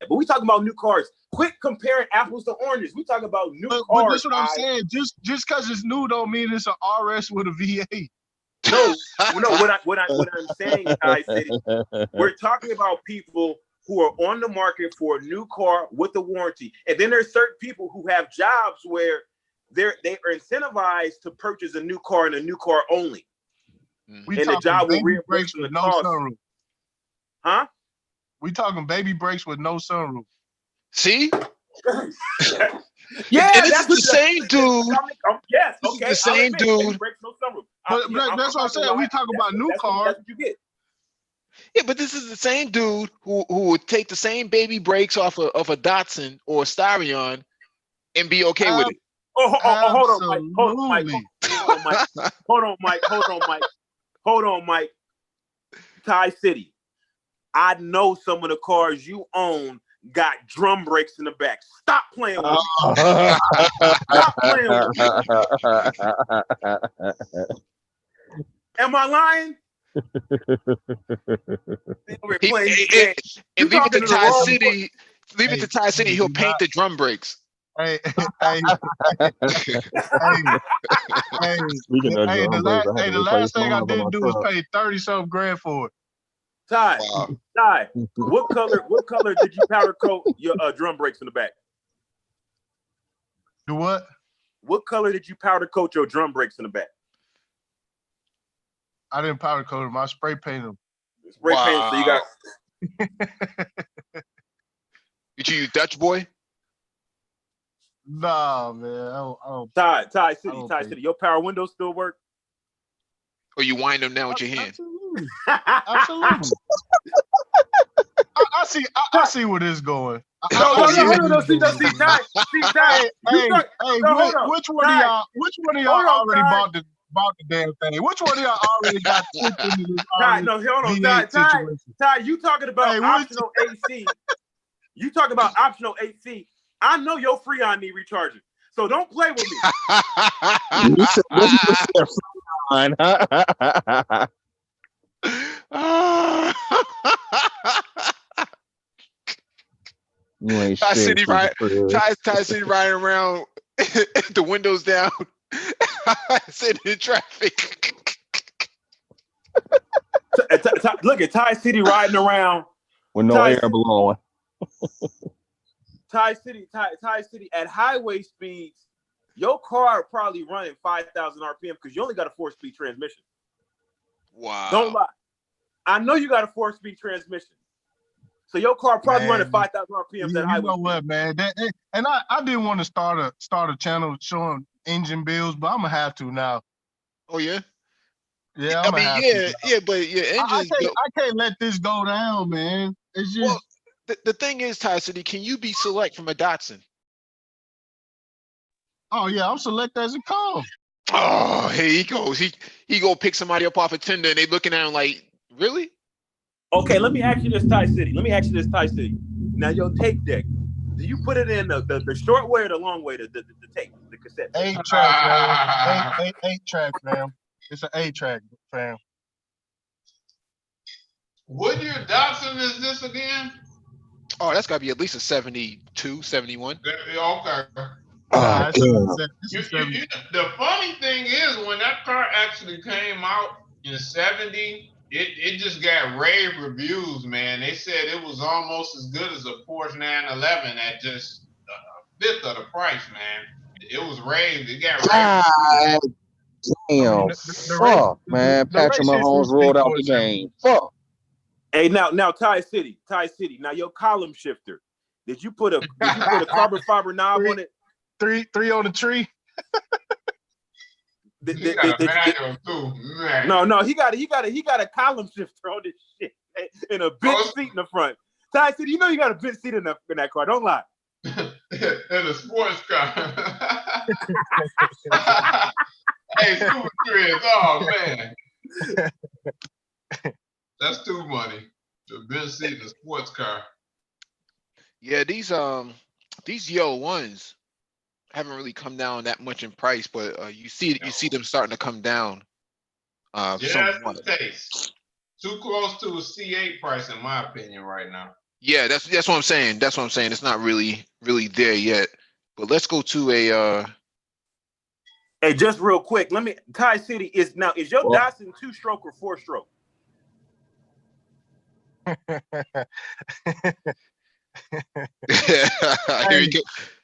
But we talking about new cars. Quit comparing apples to oranges. We talking about new cars. But that's what I'm saying. Just because it's new don't mean it's an RS with a V8. No. What I'm saying, Ty City, we're talking about people who are on the market for a new car with a warranty, and then there's certain people who have jobs where they are incentivized to purchase a new car and a new car only. We and the job will baby brakes with no sunroof. Huh? We talking baby brakes with no sunroof. See? Yeah, and this is the same dude. Yes, this okay. Is the same dude. Brakes, no sunroof. But that's what I'm saying. We talk about new cars. That's what you get. Yeah, but this is the same dude who would take the same baby brakes off of a Datsun or a Starion and be okay with it. Hold on, Mike. Ty City. I know some of the cars you own got drum brakes in the back. Stop playing with me. Stop playing with me. Am I lying? And leave it to Ty City. Leave it to Ty City. He'll paint the drum brakes. The last thing I did do was pay 30-something grand for it. Ty, what color did you powder coat your drum brakes in the back? Do what? What color did you powder coat your drum brakes in the back? I didn't powder coat them. I spray painted them. Spray paint, so you got. Did you use Dutch boy? Nah, man. Ty City, your power windows still work? Or you wind them down with your hand? Absolutely. I see where this is going. No, see, Ty. Which one of y'all already bought the damn thing? Which one of y'all already got into this? Ty, you talking about optional AC? You talking about optional AC? I know your Freon need recharging, so don't play with me. Ty City riding around the windows down, sitting in traffic. Look at Ty City riding around with no air blowing. Ty City at highway speeds, your car probably running 5,000 RPM because you only got a 4-speed transmission. Wow. Don't lie. I know you got a 4-speed transmission. So your car probably running 5,000 RPM at highway. You know what, man? I didn't want to start a channel showing engine builds, but I'm gonna have to now. Oh yeah. Yeah, but your engine. I can't let this go down, man. It's just. Well, the thing is, Ty City, can you be select from a Datsun? Oh yeah, I'm select as it comes. Oh, here he goes. He go pick somebody up off a Tinder, and they looking at him like, really? Okay, let me ask you this, Ty City. Now, your tape deck, do you put it in the short way or the long way, the tape, the cassette? 8-track, fam. 8-track, fam. It's an 8-track, fam. What year Datsun is this again? Oh, that's got to be at least a 72, 71. Okay. The funny thing is, when that car actually came out in 70, it just got rave reviews, man. They said it was almost as good as a Porsche 911 at just a fifth of the price, man. It was raved. It got raved. Damn. Fuck, man. Patrick Mahomes rolled out the game. Fuck. Hey, now, Ty City. Now, your column shifter. Did you put a carbon fiber knob on it? Three on the tree. No, he got a column shifter on this shit and a bench seat in the front. Ty City, you know you got a bench seat in that car. Don't lie. In a sports car. Hey, Super Chris. Oh man. That's too money. The bench seat in a sports car. Yeah, these Yo ones haven't really come down that much in price, but you see them starting to come down. Yeah, Somewhat. that's the taste. Too close to a C8 price, in my opinion, right now. Yeah, that's what I'm saying. That's what I'm saying. It's not really there yet. But let's go to a Hey, just real quick, let me. Ty City is your Datsun 2-stroke or 4-stroke? Here we go.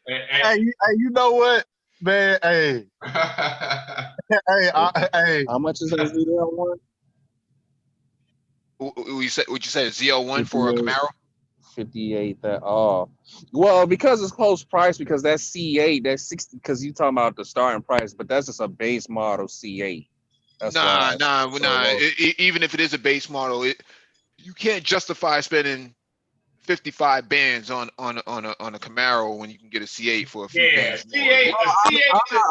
Hey, you know what, man? Hey, hey. How much is that ZL1? What you said? ZL1 for a 58. Camaro? 58. Well, because it's close price, because that's C8, that's 60. Because you talking about the starting price, but that's just a base model C8. That's Nah. why. Even if it is a base model, you can't justify spending 55 bands on a Camaro when you can get a C8 for a few bands more. C8.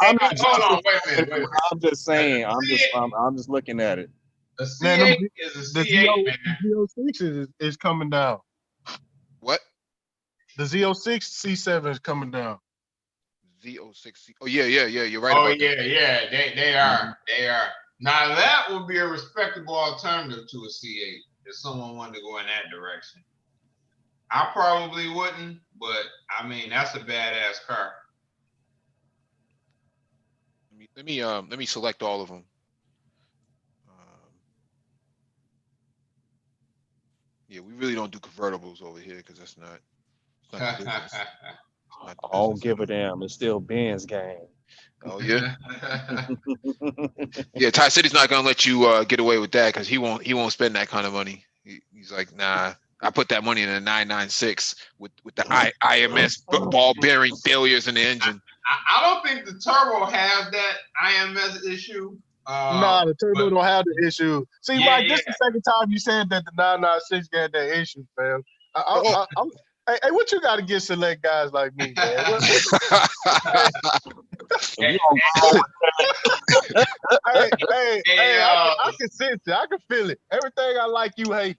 I'm not Hold on, wait a minute. I'm just saying. I'm just looking at it. A C8 is a C8, man. The Z06 is coming down. What? The Z06 C7 is coming down. Z06. Oh yeah. You're right. Oh about yeah, that. yeah. They are. They are. Now that would be a respectable alternative to a C8 if someone wanted to go in that direction. I probably wouldn't, but I mean that's a badass car. Let me select all of them. Yeah, we really don't do convertibles over here because that's not the business. I don't give a damn. It's still Ben's game. Oh yeah. Yeah, Ty City's not gonna let you get away with that because he won't spend that kind of money. He's like, nah. I put that money in a 996 with the IMS ball bearing failures in the engine. I don't think the turbo has that IMS issue. Nah, the turbo don't have the issue. See, yeah, Mike, this is the second time you said that the 996 got that issue, fam. Hey, what you got to get select guys like me, man? I can sense it. I can feel it. Everything I like, you hate.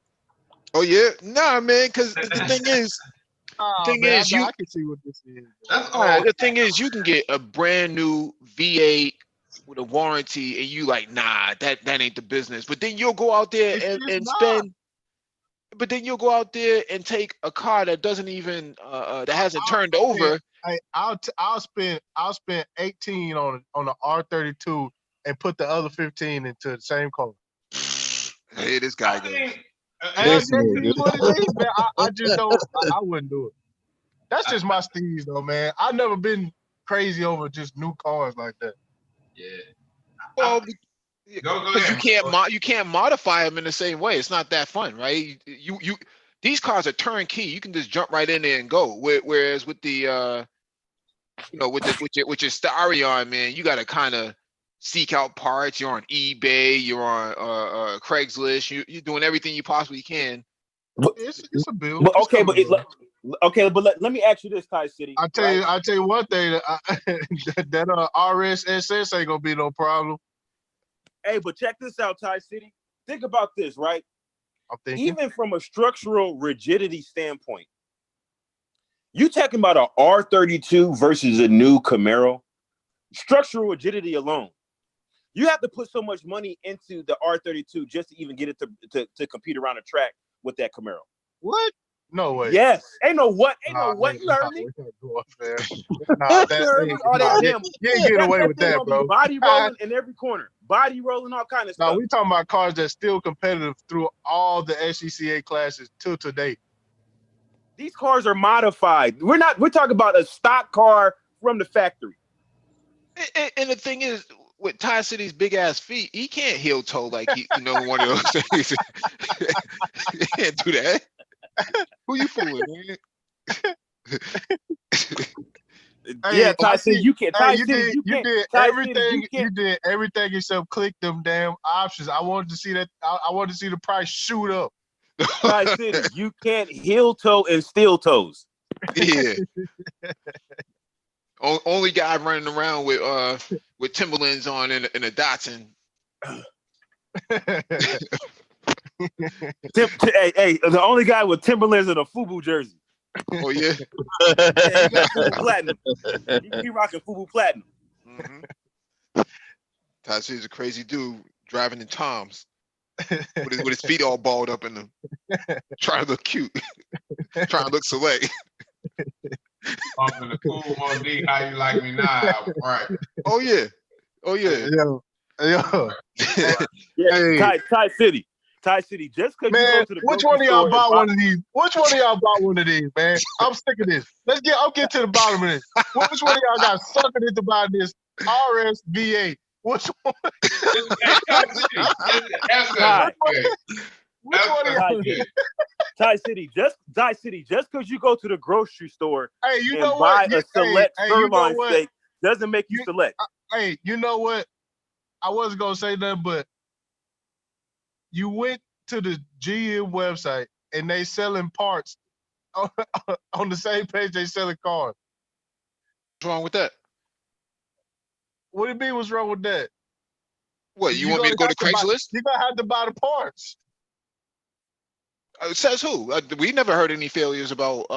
Oh yeah, nah, man. Because the thing is, I can see what this is. The thing is, you can get a brand new V8 with a warranty, and you like, nah, that ain't the business. But then you'll go out there and spend. But then you'll go out there and take a car that doesn't even that hasn't turned over. I'll spend 18 on the R32 and put the other 15 into the same car. Hey, this guy goes. I just don't. I wouldn't do it. That's just my steez, though, man. I've never been crazy over just new cars like that. Yeah. Well, because you can't modify them in the same way. It's not that fun, right? You these cars are turnkey. You can just jump right in there and go. Whereas with the with your Starion, man, you got to kind of seek out parts. You're on eBay. You're on Craigslist. You're doing everything you possibly can. It's a bill. But let me ask you this, Ty City. I tell you one thing. That RSSS ain't gonna be no problem. Hey, but check this out, Ty City. Think about this, right? I'm thinking. Even from a structural rigidity standpoint, you talking about an R32 versus a new Camaro. Structural rigidity alone, you have to put so much money into the R32 just to even get it to compete around the track with that Camaro. What? No way. Yes. Ain't no what. You heard me. You ain't getting away with that, bro. Body rolling in every corner. Body rolling, all kind of stuff. No, we talking about cars that's still competitive through all the SCCA classes till today. These cars are modified. We're talking about a stock car from the factory. And the thing is, with Ty City's big ass feet, he can't heel toe like one of those things. He can't do that. Who you fooling, man? Yeah, Ty City, you can't. You did everything except click them damn options. I wanted to see that. I wanted to see the price shoot up. Ty City, you can't heel toe and steel toes. Yeah. Only guy running around with Timberlands on in a Datsun. Hey, the only guy with Timberlands and a FUBU jersey. Oh yeah. Yeah, he got FUBU Platinum. He rocking FUBU Platinum. Mm-hmm. Ty City's a crazy dude driving in Toms with his feet all balled up in them, trying to look cute, trying to look select. Bumping the cool Modi, how you like me now? Right. Oh yeah. Oh yeah. Yo. Yeah, Hey. Ty City. Just because you go to the which one of grocery y'all store bought and one of these? Which one of y'all bought one of these, man? I'm sick of this. I'll get to the bottom of this. Which one of y'all got suckered into buying this RSVA? Which one? Which one of y'all? Ty City, just because you go to the grocery store Hey, you and know buy what? a select Hey, you know sirloin what? steak doesn't make you select. Hey, you know what? I wasn't gonna say nothing, but you went to the GM website and they selling parts on the same page they selling cars. What's wrong with that? What do you mean? What's wrong with that? What, you want me to go to Craigslist? You're gonna have to buy the parts. Says who? We never heard any failures about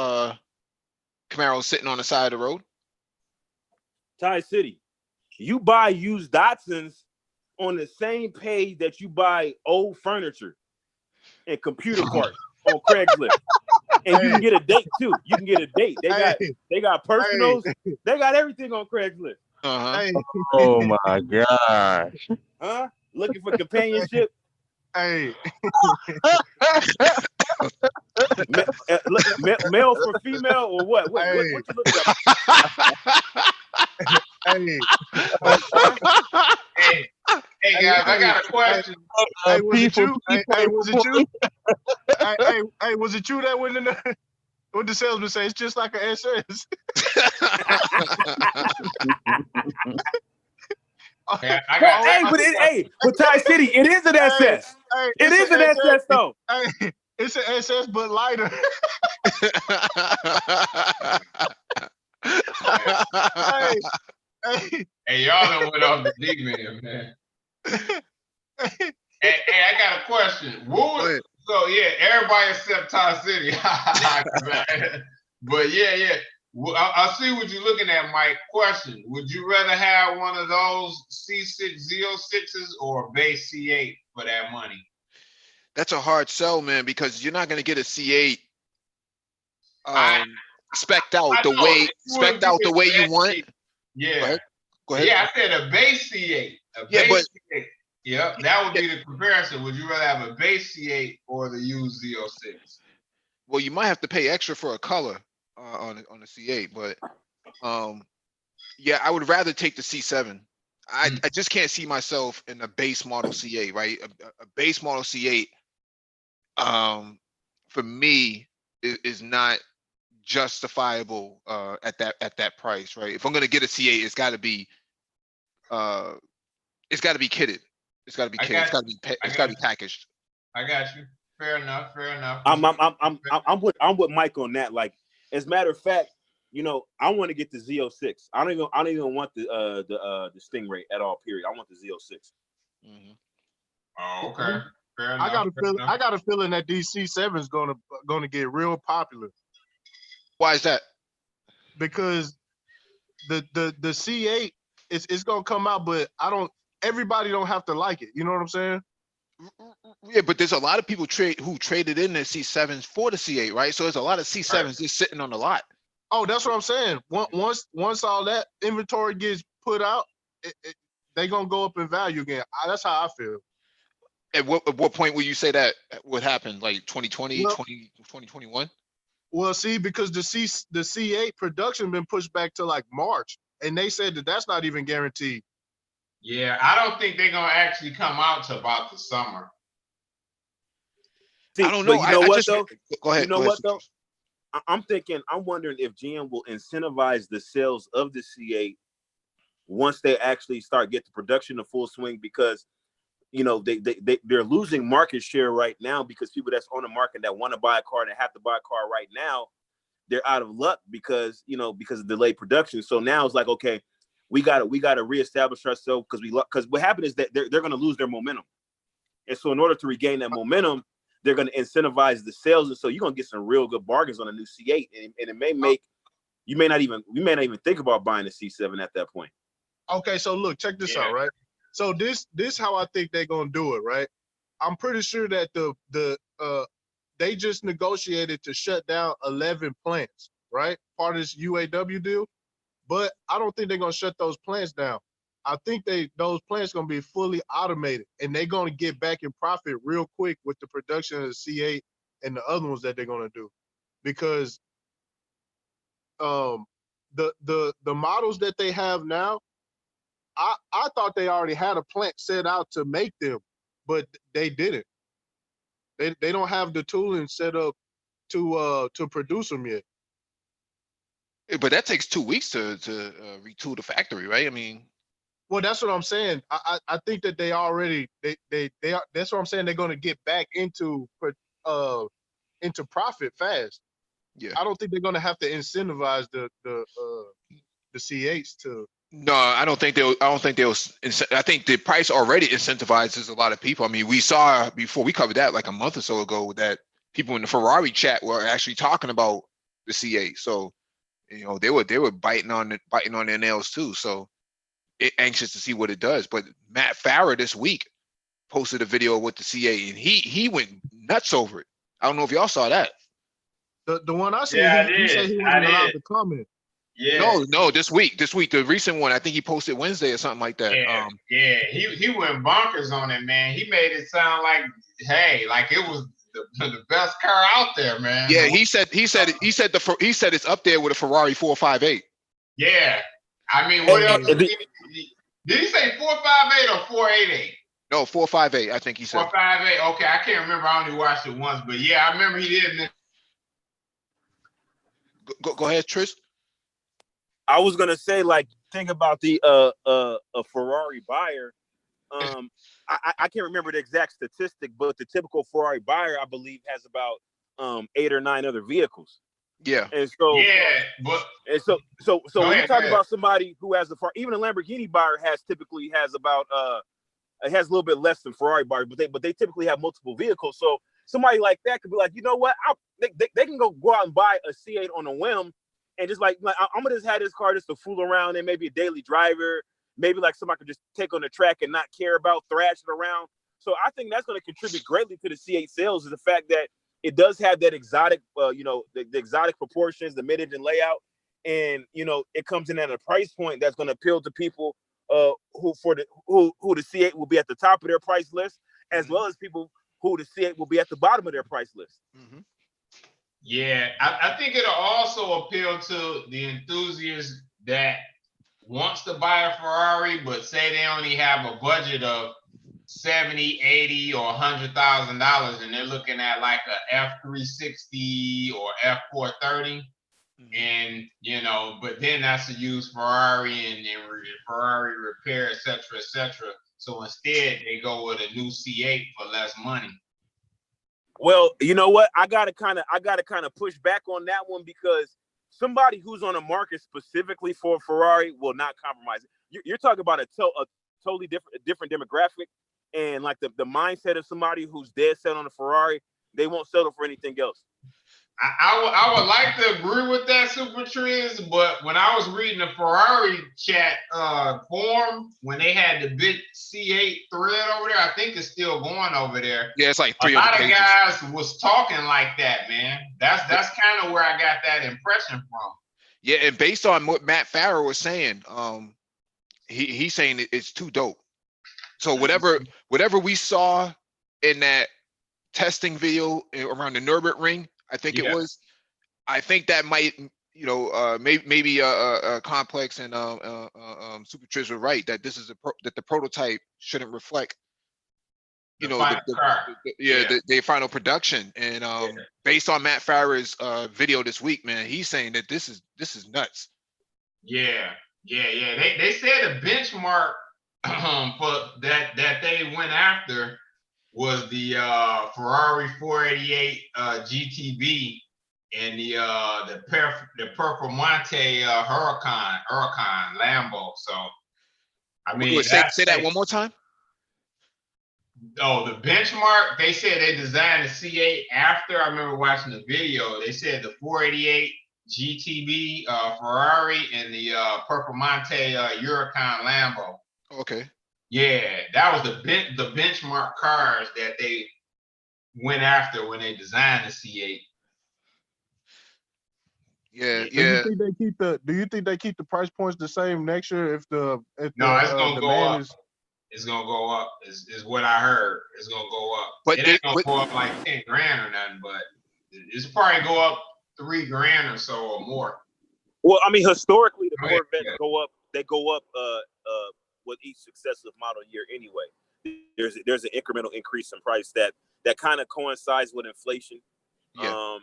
Camaro sitting on the side of the road. Ty City, you buy used Datsuns on the same page that you buy old furniture and computer parts on Craigslist. And you can get a date too. You can get a date. They got personals. They got everything on Craigslist. Uh-huh. Oh my gosh. Huh? Looking for companionship? Hey. Male for female or what? What you looking at? Hey guys, I got a question. Hey, was it you? Hey, was it you? Hey, was it you that went in there? What the salesman say? It's just like an SS. But Ty City, it is an SS. It is an SS though. Hey, it's an SS but lighter. Hey, y'all done went off the deep end, man. Hey, I got a question. So yeah, everybody except Ty City. But yeah. I see what you're looking at, Mike. Question: would you rather have one of those C6 Z06s or a base C8 for that money? That's a hard sell, man, because you're not going to get a C8 spec'd out the way you want. Yeah. Go ahead. Yeah, I said a base C8. C8. Yep, that would be the comparison. Would you rather have a base C8 or the used Z06? Well, you might have to pay extra for a color on the C8, but yeah, I would rather take the C7. I just can't see myself in a base model C8, right? A base model C8, for me, is not justifiable at that price, right? If I'm gonna get a C8, it's got to be kitted. It's got to be kitted. It's got to be packaged. I got you. Fair enough. I'm with Mike on that. Like, as a matter of fact, I want to get the Z06. I don't even want the Stingray at all. Period. I want the Z06. Mm-hmm. Oh, okay. Fair enough. I got a feeling that these C7 is gonna get real popular. Why is that? Because the C8 it's gonna come out, but everybody don't have to like it. You know what I'm saying? Yeah, but there's a lot of people who traded in their C7s for the C8, right? So there's a lot of C7s just sitting on the lot. Oh, that's what I'm saying. Once all that inventory gets put out, they gonna go up in value again. That's how I feel. At what point will you say that would happen? Like 2020, 2021? Well, see, because the C8 production been pushed back to like March, and they said that's not even guaranteed. Yeah, I don't think they're gonna actually come out to about the summer. See, I don't know. You know what though? Go ahead. You know what though? I'm wondering if GM will incentivize the sales of the C8 once they actually get the production in full swing, because they're losing market share right now because people that's on the market that want to buy a car and have to buy a car right now, they're out of luck because of delayed production. So now it's like, okay, we got to reestablish ourselves because what happened is that they're going to lose their momentum. And so in order to regain that momentum, they're going to incentivize the sales, and so you're going to get some real good bargains on a new C8, and it may make we may not even think about buying a C7 at that point. Okay, so look, check this out, right? So this how I think they're gonna do it, right? I'm pretty sure that they just negotiated to shut down 11 plants, right? Part of this UAW deal, but I don't think they're gonna shut those plants down. I think those plants gonna be fully automated, and they're gonna get back in profit real quick with the production of the C8 and the other ones that they're gonna do, because the models that they have now, I thought they already had a plant set out to make them, but they didn't. They don't have the tooling set up to produce them yet. But that takes 2 weeks to retool the factory, right? I mean, well, that's what I'm saying. I think that they already they are. That's what I'm saying. They're going to get back into profit fast. Yeah. I don't think they're going to have to incentivize the C8s to. No, I don't think they'll. I think the price already incentivizes a lot of people. I mean, we saw before, we covered that like a month or so ago, that people in the Ferrari chat were actually talking about the C8. So, they were biting on their nails too. So, anxious to see what it does. But Matt Farah this week posted a video with the C8, and he went nuts over it. I don't know if y'all saw that. The one I seen, Yeah, he said he wasn't allowed to comment. Yeah. No, this week, the recent one, I think he posted Wednesday or something like that. Yeah, he went bonkers on it, man. He made it sound like, hey, like it was the best car out there, man. Yeah, he said it's up there with a Ferrari 458. Yeah, I mean, what else? Did he say 458 or 488? No, 458. I think he said 458. Okay, I can't remember. I only watched it once, but yeah, I remember he did. Go ahead, Tris. I was gonna say, like, think about a Ferrari buyer. I can't remember the exact statistic, but the typical Ferrari buyer, I believe, has about 8 or 9 other vehicles. Yeah. And so so when you talk about somebody who has even a Lamborghini buyer typically has about it has a little bit less than Ferrari buyer, but they typically have multiple vehicles. So somebody like that could be like, you know what, they can go out and buy a C8 on a whim. And just like I'm gonna just have this car just to fool around and maybe a daily driver, maybe like somebody could just take on the track and not care about thrashing around. So I think that's going to contribute greatly to the C8 sales, is the fact that it does have that exotic, the exotic proportions, the mid-engine layout, and it comes in at a price point that's going to appeal to people who the C8 will be at the top of their price list, as well as people who the C8 will be at the bottom of their price list. Mm-hmm. Yeah, I think it'll also appeal to the enthusiast that wants to buy a Ferrari, but say they only have a budget of $70,000, $80,000, or $100,000, and they're looking at like a F360 or F430, and but then that's a used Ferrari and Ferrari repair, etc. So instead, they go with a new C8 for less money. Well, you know what? I gotta kind of push back on that one, because somebody who's on a market specifically for a Ferrari will not compromise it. You're talking about a totally different demographic, and like the mindset of somebody who's dead set on a Ferrari, they won't settle for anything else. I would like to agree with that, Super Triz, but when I was reading the Ferrari chat forum, when they had the big C8 thread over there, I think it's still going over there. Yeah, it's like 300 A lot of pages. guys was talking like that, man. That's kind of where I got that impression from. Yeah, and based on what Matt Farah was saying, he's saying it's too dope. So whatever we saw in that testing video around the Nürburgring, I think it was. I think that might, maybe a Complex and Super Triz were right, that this is that the prototype shouldn't reflect, the final production. And based on Matt Farah's video this week, man, he's saying that this is nuts. Yeah. They said the benchmark for that they went after was the Ferrari 488 GTB and the Performante Huracan Lambo. So I mean, say that one more time. Oh, the benchmark. They said they designed the C8 after. I remember watching the video. They said the 488 GTB Ferrari and the Performante Huracan Lambo. Okay. Yeah, that was the benchmark cars that they went after when they designed the C8. Yeah, Do you yeah. think they keep the? Do you think they keep the price points the same next year if the No, it's gonna go demand up. is? It's gonna go up. Is what I heard. It's gonna go up. But It they, ain't gonna go up like 10 grand or nothing, but it's probably go up 3 grand or so or more. Well, I mean, historically, the Oh, yeah. Corvettes go up. They go up with each successive model year anyway. There's an incremental increase in price that kind of coincides with inflation. Yeah.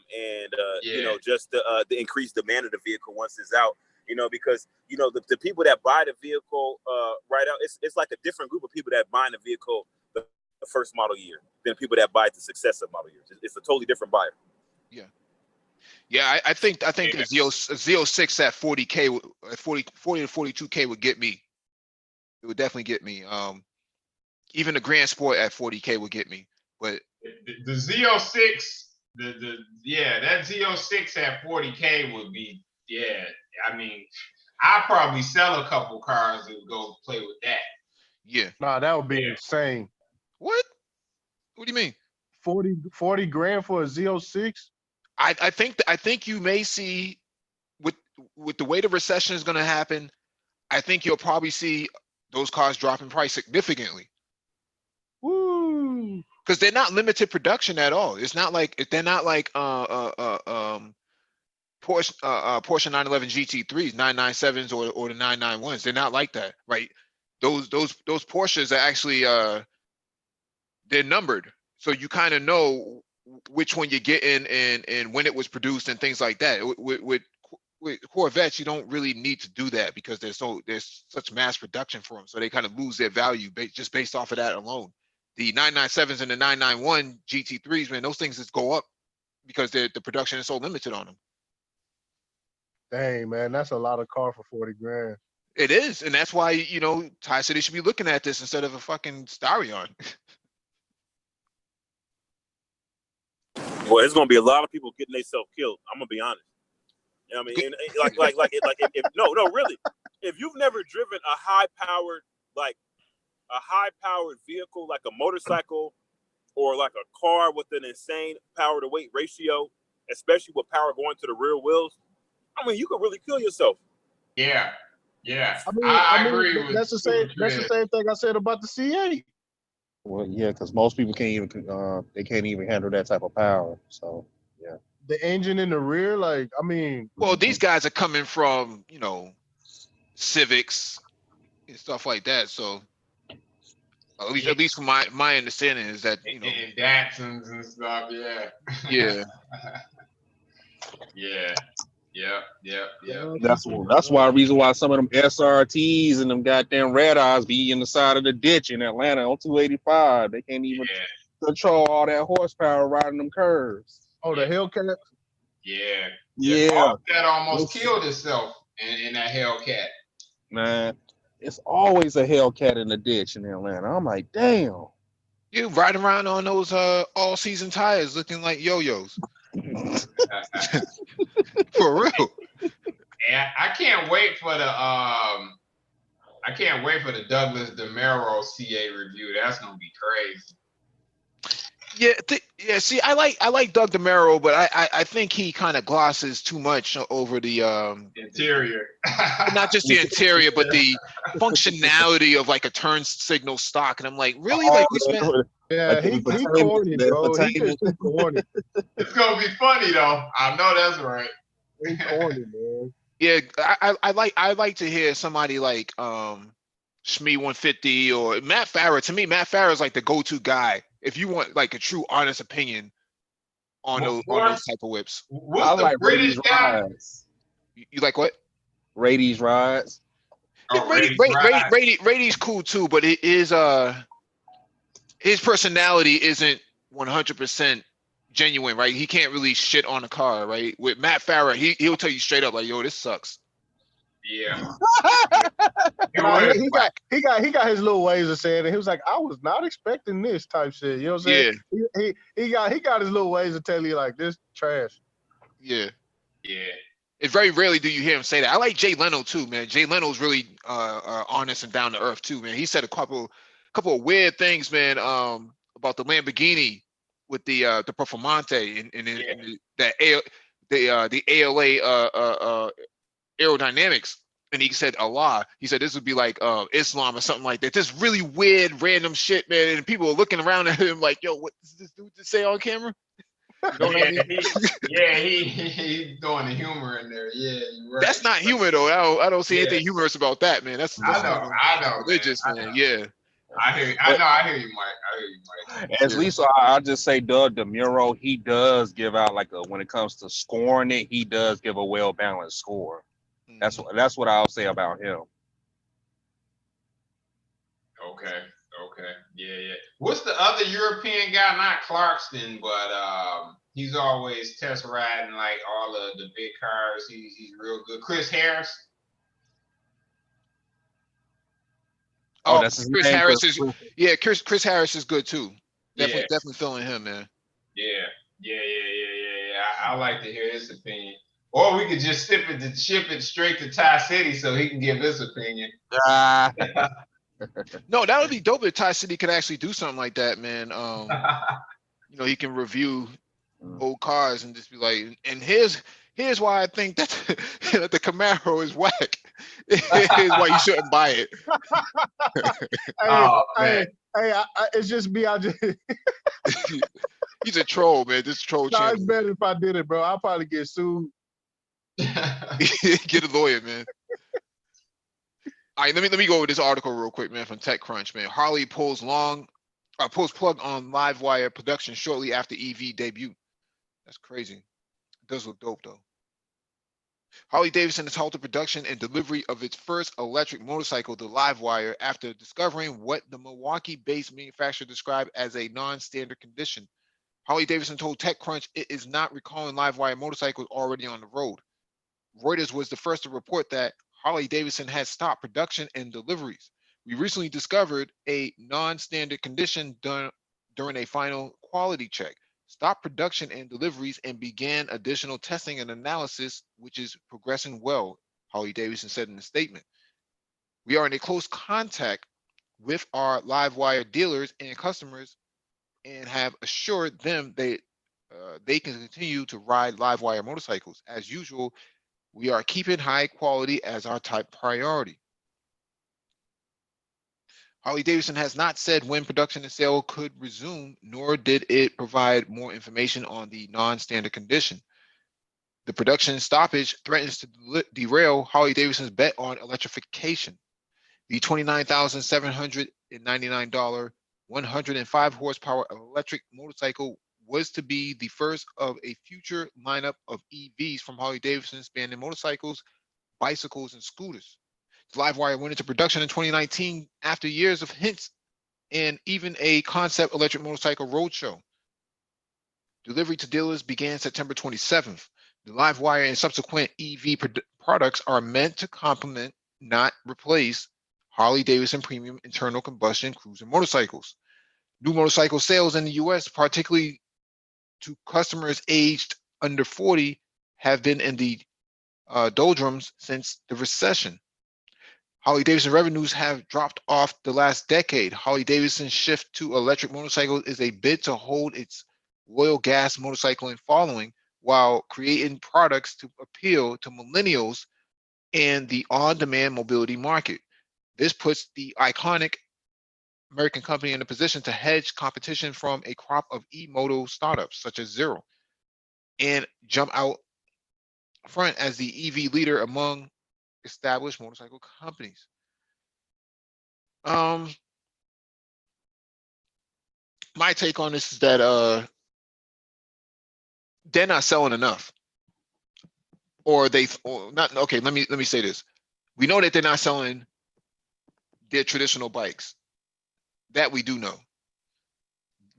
You know, just the increased demand of the vehicle once it's out. You know, because you know the people that buy the vehicle right out, it's like a different group of people that buy the vehicle the first model year than people that buy it the successive model years. It's a totally different buyer. Yeah. Yeah, I think the Z06 at 40K, at 40 to 42K would get me. It would definitely get me. Even the Grand Sport at 40K would get me. But the Z06, that Z06 at 40K would be, I mean, I'd probably sell a couple cars and go play with that. Yeah. Nah, that would be insane. What? What do you mean? 40 grand for a Z06? I think you may see with the way the recession is going to happen, I think you'll probably see those cars drop in price significantly. Woo! Because they're not limited production at all. It's not like they're not like Porsche 911 GT3s, 997s or the 991s. They're not like that, right? Those Porsches are actually they're numbered, so you kind of know which one you're getting and when it was produced and things like that. With Corvettes, you don't really need to do that because there's such mass production for them, so they kind of lose their value just based off of that alone. The 997s and the 991 GT3s, man, those things just go up because the production is so limited on them. Dang, man, that's a lot of car for 40 grand. It is, and that's why, you know, Thai City should be looking at this instead of a fucking Starion. Well, there's gonna be a lot of people getting themselves killed. I'm gonna be honest. You know what I mean? If no, really. If you've never driven a high-powered vehicle like a motorcycle or like a car with an insane power to weight ratio, especially with power going to the rear wheels, I mean, you could really kill yourself. Yeah. I agree with that's the same thing I said about the C8. Well, yeah, because most people can't even handle that type of power. So yeah. The engine in the rear, like, I mean, Well, these guys are coming from, you know, Civics and stuff like that. So at least from my understanding is that, you know, and Datsuns and stuff. Yeah. Yeah. Yeah. That's why reason why some of them SRTs and them goddamn red eyes be in the side of the ditch in Atlanta on 285. They can't even control all that horsepower riding them curves. Oh, the Hellcat? Yeah. That almost killed itself in that Hellcat. Man, it's always a Hellcat in the ditch in Atlanta. I'm like, damn. You riding around on those all season tires looking like yo-yos. For real. And I can't wait for the Douglas DeMero CA review. That's gonna be crazy. Yeah, see, I like Doug DeMero, but I think he kind of glosses too much over the interior. Not just the interior, but the functionality of like a turn signal stock. And I'm like, really? Like we spent. Yeah, he corny, bro. He just too corny. It's gonna be funny though. I know that's right. He corny, man. Yeah, I like to hear somebody like Shmee 150 or Matt Farah. To me, Matt Farah is like the go-to guy if you want like a true honest opinion on those type of whips. What's the British guy? You like what? Rady's rides. Rady's cool too, but his personality isn't 100% genuine, right? He can't really shit on a car, right? With Matt Farah, he'll tell you straight up, like, yo, this sucks. Yeah. nah, word. he got his little ways of saying it. He was like, I was not expecting this type shit. You know what I'm saying? Yeah, He got his little ways of telling you like this trash. yeah. Yeah. It's very rarely do you hear him say that. I like Jay Leno too, man. Jay Leno's really honest and down to earth too, man. He said a couple of weird things, man. About the Lamborghini with the Performante and the ALA aerodynamics. And he said Allah. He said this would be like Islam or something like that. Just really weird, random shit, man. And people are looking around at him like, yo, what does this dude just say on camera? You know what I mean? He's throwing the humor in there. Yeah, you're right. That's not humor though. I don't see Yeah. anything humorous about that, man. That's I know, religious, man. Yeah. I hear you. I hear you, Mike. At Yeah. least I'll just say Doug DeMuro, he does give out like when it comes to scoring it, he does give a well balanced score. That's what I'll say about him. Okay. Yeah. What's the other European guy? Not Clarkston, but he's always test riding like all of the big cars. He's real good. Chris Harris. Oh, that's his Chris name. Harris is Chris Harris is good too. Yeah. Definitely feeling him, man. Yeah. I like to hear his opinion. Or we could just ship it straight to Ty City so he can give his opinion. No, that would be dope if Ty City could actually do something like that, man. You know, he can review old cars and just be like, and here's why I think that the Camaro is whack. Here's why you shouldn't buy it. It's just me. He's a troll, man. This troll No, channel. it's better if I did it, bro. I'll probably get sued. Get a lawyer, man. All right, let me go over this article real quick, man, from TechCrunch, man. Harley pulls plug on Livewire production shortly after EV debut. That's crazy. It does look dope though. Harley Davidson has halted production and delivery of its first electric motorcycle, the Livewire, after discovering what the Milwaukee-based manufacturer described as a non-standard condition. Harley Davidson told TechCrunch it is not recalling Livewire motorcycles already on the road. Reuters was the first to report that Harley Davidson has stopped production and deliveries. We recently discovered a non-standard condition during a final quality check, stopped production and deliveries, and began additional testing and analysis, which is progressing well, Harley Davidson said in a statement. We are in a close contact with our Livewire dealers and customers and have assured them that they can continue to ride Livewire motorcycles. As usual, we are keeping high quality as our top priority. Harley Davidson has not said when production and sale could resume, nor did it provide more information on the non-standard condition. The production stoppage threatens to derail Harley Davidson's bet on electrification. The $29,799 105 horsepower electric motorcycle was to be the first of a future lineup of EVs from Harley Davidson spanning motorcycles, bicycles, and scooters. The Livewire went into production in 2019 after years of hints and even a concept electric motorcycle roadshow. Delivery to dealers began September 27th. The Livewire and subsequent EV products are meant to complement, not replace, Harley Davidson premium internal combustion cruiser motorcycles. New motorcycle sales in the US, particularly to customers aged under 40, have been in the doldrums since the recession. Harley Davidson revenues have dropped off the last decade. Harley Davidson's shift to electric motorcycles is a bid to hold its loyal gas motorcycling following while creating products to appeal to millennials and the on-demand mobility market. This puts the iconic American company in a position to hedge competition from a crop of e-moto startups such as Zero and jump out front as the EV leader among established motorcycle companies. My take on this is that they're not selling enough, or not. Okay, let me say this: we know that they're not selling their traditional bikes. That we do know.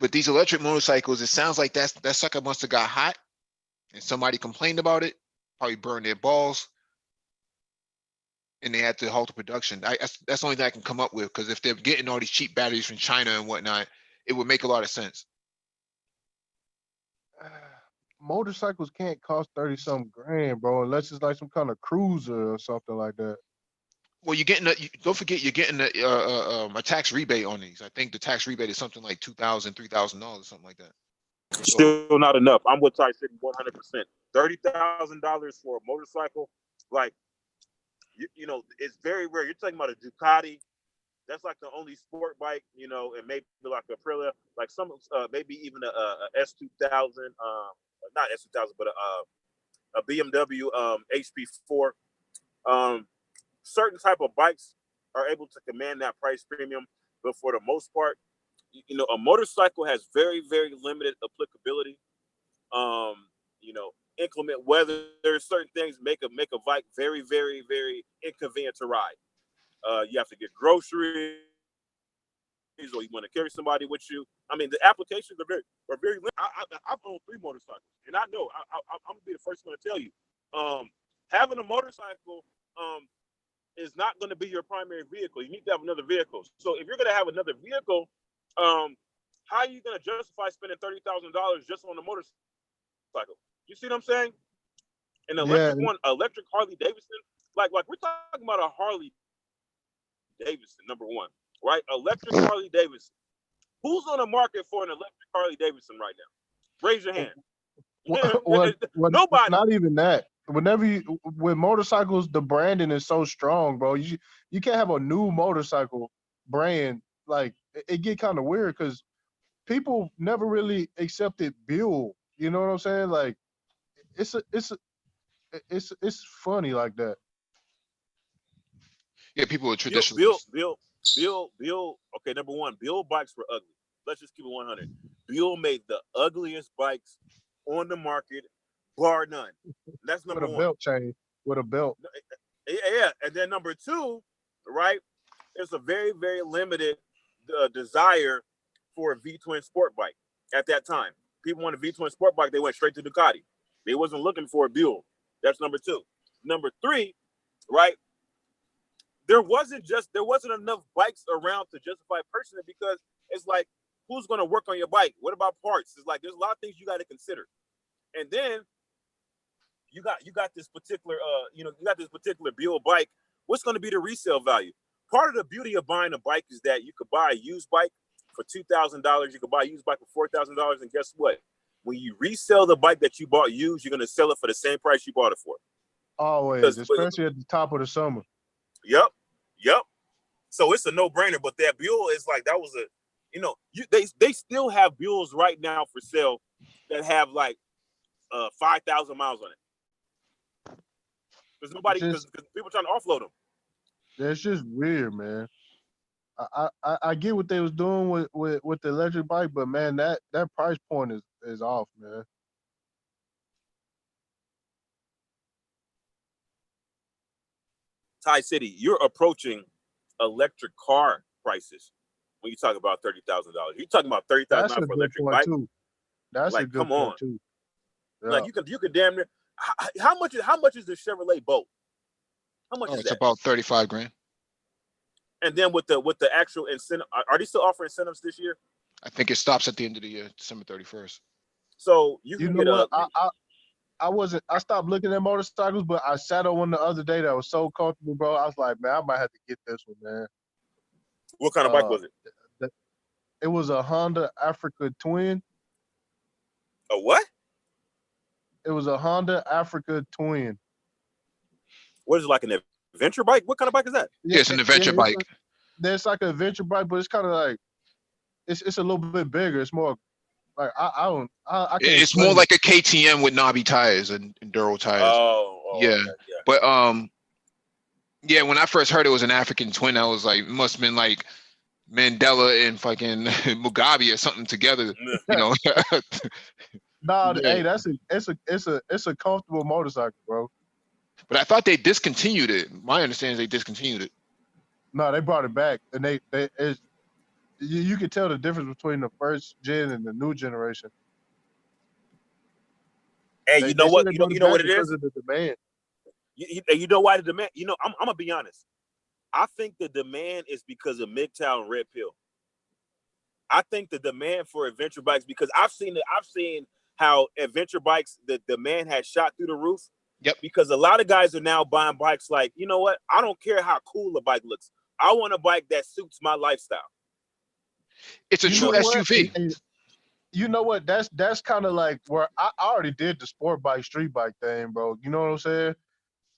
But these electric motorcycles, it sounds like that sucker must have got hot, and somebody complained about it, probably burned their balls, and they had to halt the production. That's the only thing I can come up with, because if they're getting all these cheap batteries from China and whatnot, it would make a lot of sense. Motorcycles can't cost 30-something grand, bro, unless it's like some kind of cruiser or something like that. Well, don't forget you're getting a tax rebate on these. I think the tax rebate is something like $2,000, $3,000, something like that. So, Still not enough. I'm with Ty City 100%. $30,000 for a motorcycle, like you know, it's very rare. You're talking about a Ducati. That's like the only sport bike, you know, and maybe like a Aprilia, like some maybe even a S2000, not S2000, but a BMW HP4. Certain type of bikes are able to command that price premium, but for the most part, you know, a motorcycle has very, very limited applicability. You know, inclement weather, certain things make a bike very, very, very inconvenient to ride. You have to get groceries, or you want to carry somebody with you. I mean, the applications are very limited. I've owned 3 motorcycles, and I know I'm gonna be the first one to tell you, having a motorcycle is not going to be your primary vehicle. You need to have another vehicle. So if you're going to have another vehicle, how are you going to justify spending $30,000 just on a motorcycle? You see what I'm saying? An electric Harley Davidson, like we're talking about a Harley Davidson, number one, right? Electric Harley Davidson. Who's on the market for an electric Harley Davidson right now? Raise your hand. Nobody. Not even that. With motorcycles, the branding is so strong, bro. You can't have a new motorcycle brand. Like, it get kind of weird because people never really accepted Buell. You know what I'm saying? Like, it's funny like that. Yeah, people are traditionalists. Bill. Okay, number one, Bill bikes were ugly. Let's just keep it 100. Bill made the ugliest bikes on the market, bar none. That's number one. With a belt chain, with a belt. Yeah, and then number two, right? There's a very, very limited desire for a V-twin sport bike at that time. People want a V-twin sport bike, they went straight to Ducati. They wasn't looking for a Buell. That's number two. Number three, right? There wasn't enough bikes around to justify purchasing it, because it's like, who's going to work on your bike? What about parts? It's like, there's a lot of things you got to consider. And then you got this particular Buell bike. What's going to be the resale value? Part of the beauty of buying a bike is that you could buy a used bike for $2,000. You could buy a used bike for $4,000, and guess what? When you resell the bike that you bought used, you're going to sell it for the same price you bought it for. Always, especially at the top of the summer. Yep. So it's a no-brainer. But that Buell is like, that was a, you know, they still have Buells right now for sale that have like 5,000 miles on it. Because people are trying to offload them. That's just weird, man. I get what they was doing with the electric bike, but man, that price point is off, man. Ty City, you're approaching electric car prices when you talk about $30,000. You're talking about $30,000 for electric bike. Too. That's like, a good come point on. too. Yeah. Like you could damn near. How much is the Chevrolet Bolt? How much is It's that? about 35 grand. And then with the actual incentive, are they still offering incentives this year? I think it stops at the end of the year, December 31st. So you can get what? I stopped looking at motorcycles, but I sat on one the other day that was so comfortable, bro. I was like, man, I might have to get this one, man. What kind of bike was it? It was a Honda Africa Twin. A what? It was a Honda Africa Twin. What is it, like an adventure bike? What kind of bike is that? Yeah, it's an adventure bike. It's like an adventure bike, but it's kind of like it's a little bit bigger. It's more like I can't. It's more like a KTM with knobby tires and enduro tires. Oh yeah. Okay, yeah. But yeah, when I first heard it was an African Twin, I was like, it must have been like Mandela and fucking Mugabe or something together, you know. Nah, Yeah. hey, it's a comfortable motorcycle, bro. But I thought they discontinued it. My understanding is they discontinued it. No, they brought it back, and you can tell the difference between the first gen and the new generation. Hey, you know what? You know what it is? Because of the demand. You know why the demand? You know, I'm gonna be honest. I think the demand is because of MGTOW and Red Pill. I think the demand for adventure bikes, because I've seen how adventure bikes, the demand has shot through the roof. Yep. Because a lot of guys are now buying bikes like, you know what? I don't care how cool a bike looks. I want a bike that suits my lifestyle. It's a You true know what? SUV. You know what? That's kind of like where I already did the sport bike, street bike thing, bro. You know what I'm saying?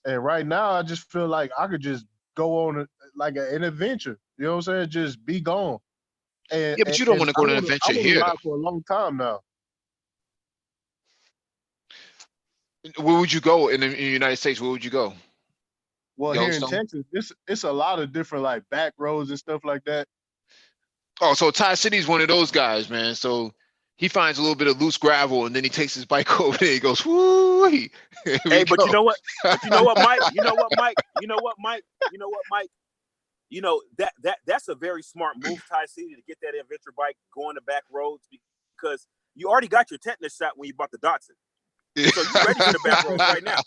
And right now, I just feel like I could just go on an adventure. You know what I'm saying? Just be gone. And Yeah, but you don't want to I go on an want adventure to here, ride though. for a long time now. Where would you go in the United States? Where would you go? Well, here in Yellowstone? Texas, it's a lot of different like back roads and stuff like that. Oh, so Ty City's one of those guys, man. So he finds a little bit of loose gravel and then he takes his bike over there. He goes, woo! Here we But go. you know what? But you know what, Mike? You know what, Mike? You know what, Mike? You know what, Mike? You know, that's a very smart move, Ty City, to get that adventure bike going the back roads, because you already got your tetanus shot when you bought the Datsun. So you're ready for the back roads right now.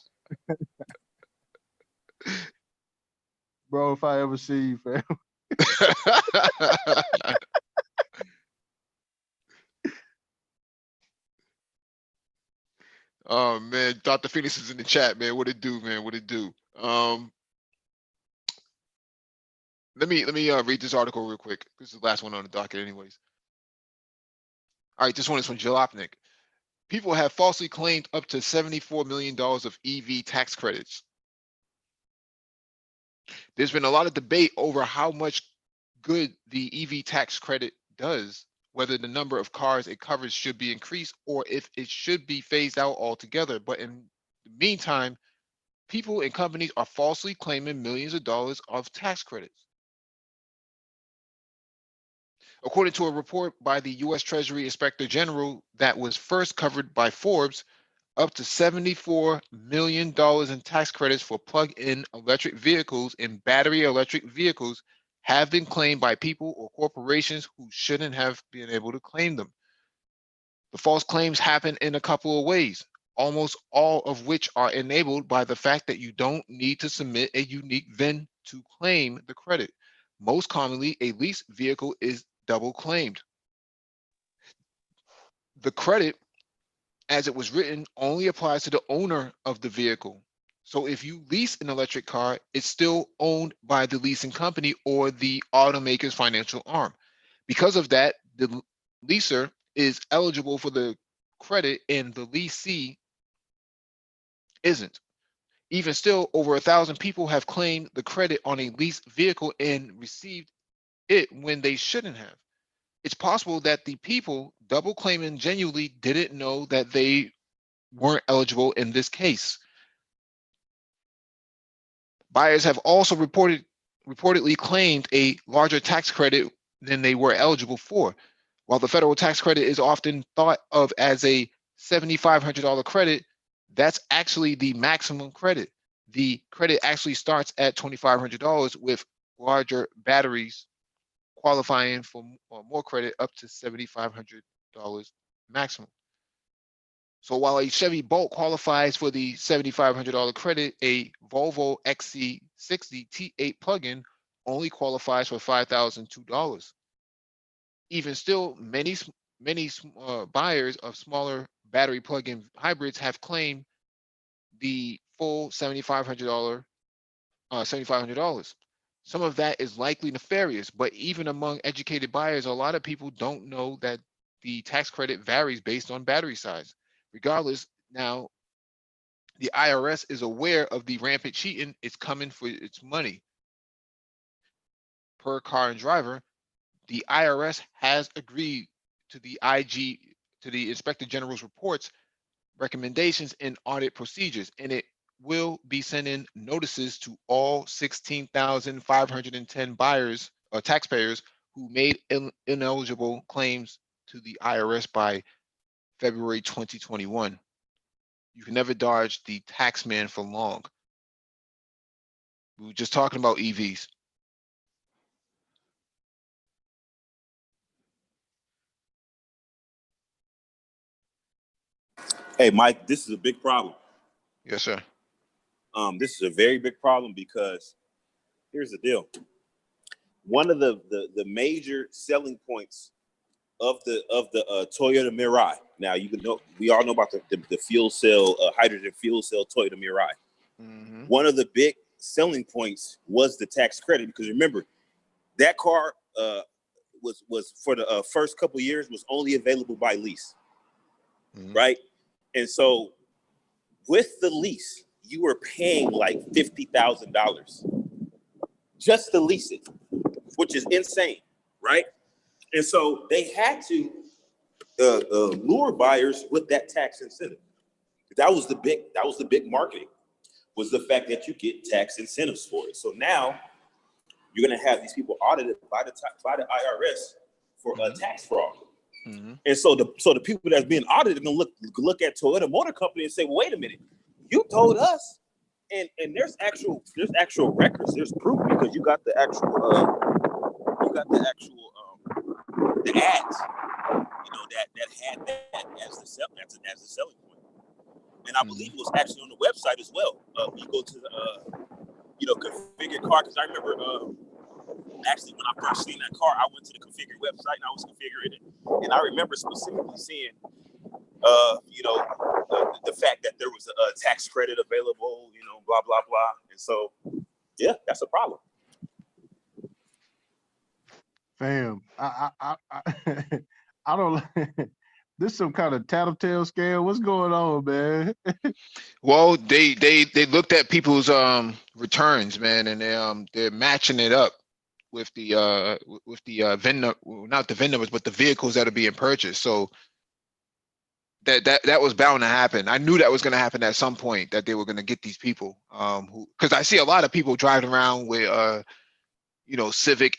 Bro, if I ever see you, fam. Oh man, Dr. Phoenix is in the chat, man. What it do, man? What it do? Let me read this article real quick. This is the last one on the docket, anyways. All right, this one is from Jalopnik. People have falsely claimed up to $74 million of EV tax credits. There's been a lot of debate over how much good the EV tax credit does, whether the number of cars it covers should be increased or if it should be phased out altogether. But in the meantime, people and companies are falsely claiming millions of dollars of tax credits. According to a report by the U.S. Treasury Inspector General that was first covered by Forbes, up to $74 million in tax credits for plug-in electric vehicles and battery electric vehicles have been claimed by people or corporations who shouldn't have been able to claim them. The false claims happen in a couple of ways, almost all of which are enabled by the fact that you don't need to submit a unique VIN to claim the credit. Most commonly, a leased vehicle is double claimed. The credit, as it was written, only applies to the owner of the vehicle. So if you lease an electric car, it's still owned by the leasing company or the automaker's financial arm. Because of that, the leaser is eligible for the credit and the leasee isn't. Even still, over 1,000 people have claimed the credit on a leased vehicle and received it when they shouldn't have. It's possible that the people double claiming genuinely didn't know that they weren't eligible in this case. Buyers have also reportedly claimed a larger tax credit than they were eligible for. While the federal tax credit is often thought of as a $7,500 credit, that's actually the maximum credit. The credit actually starts at $2,500 with larger batteries qualifying for more credit up to $7,500 maximum. So while a Chevy Bolt qualifies for the $7,500 credit, a Volvo XC60 T8 plug-in only qualifies for $5,002. Even still, many buyers of smaller battery plug-in hybrids have claimed the full $7,500. Some of that is likely nefarious, but even among educated buyers, a lot of people don't know that the tax credit varies based on battery size. Regardless, now the IRS is aware of the rampant cheating. It's coming for its money. Per Car and Driver, the IRS has agreed to the Inspector General's reports, recommendations, and audit procedures, and it will be sending notices to all 16,510 buyers or taxpayers who made ineligible claims to the IRS by February 2021. You can never dodge the tax man for long. We were just talking about EVs. Hey, Mike, this is a big problem. Yes, sir. This is a very big problem because here's the deal. One of the major selling points of the Toyota Mirai. Now we all know about the fuel cell, hydrogen fuel cell Toyota Mirai. Mm-hmm. One of the big selling points was the tax credit, because remember that car was for the first couple of years was only available by lease, right? And so with the lease, you were paying like $50,000 just to lease it, which is insane, right? And so they had to lure buyers with that tax incentive. That was the big marketing, was the fact that you get tax incentives for it. So now you're gonna have these people audited by the IRS for tax fraud. Mm-hmm. And so the people that's being audited are gonna look at Toyota Motor Company and say, well, wait a minute, you told us, and there's actual records, there's proof, because you got the actual the ads, that had that as the selling point. And I believe it was actually on the website as well. You go to the configure car, because I remember actually when I first seen that car, I went to the configure website and I was configuring it, and I remember specifically seeing the fact that there was a tax credit available, blah blah blah. And so yeah, that's a problem. Fam, I don't. This some kind of tattletale scale. What's going on, man? Well, they looked at people's returns, man, and they're matching it up with the VIN, not the VIN numbers, but the vehicles that are being purchased. So that was bound to happen. I knew that was going to happen at some point, that they were going to get these people who, because I see a lot of people driving around with Civic,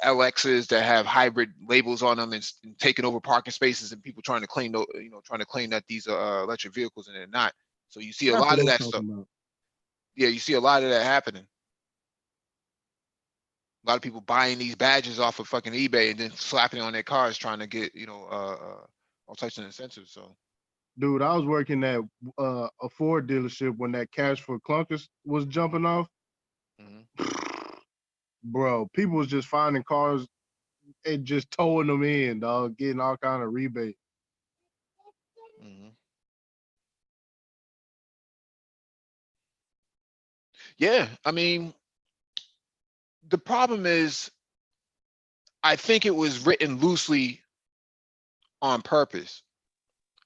LXs that have hybrid labels on them and taking over parking spaces, and people trying to claim that these are electric vehicles, and they're not. So you see a lot of that stuff. Yeah, you see a lot of that happening. A lot of people buying these badges off of fucking eBay and then slapping it on their cars, trying to get all types of incentives. So, dude, I was working at a Ford dealership when that cash for clunkers was jumping off. Bro, people was just finding cars and just towing them in, dog, getting all kind of rebate. Yeah, I mean, the problem is, I think it was written loosely on purpose.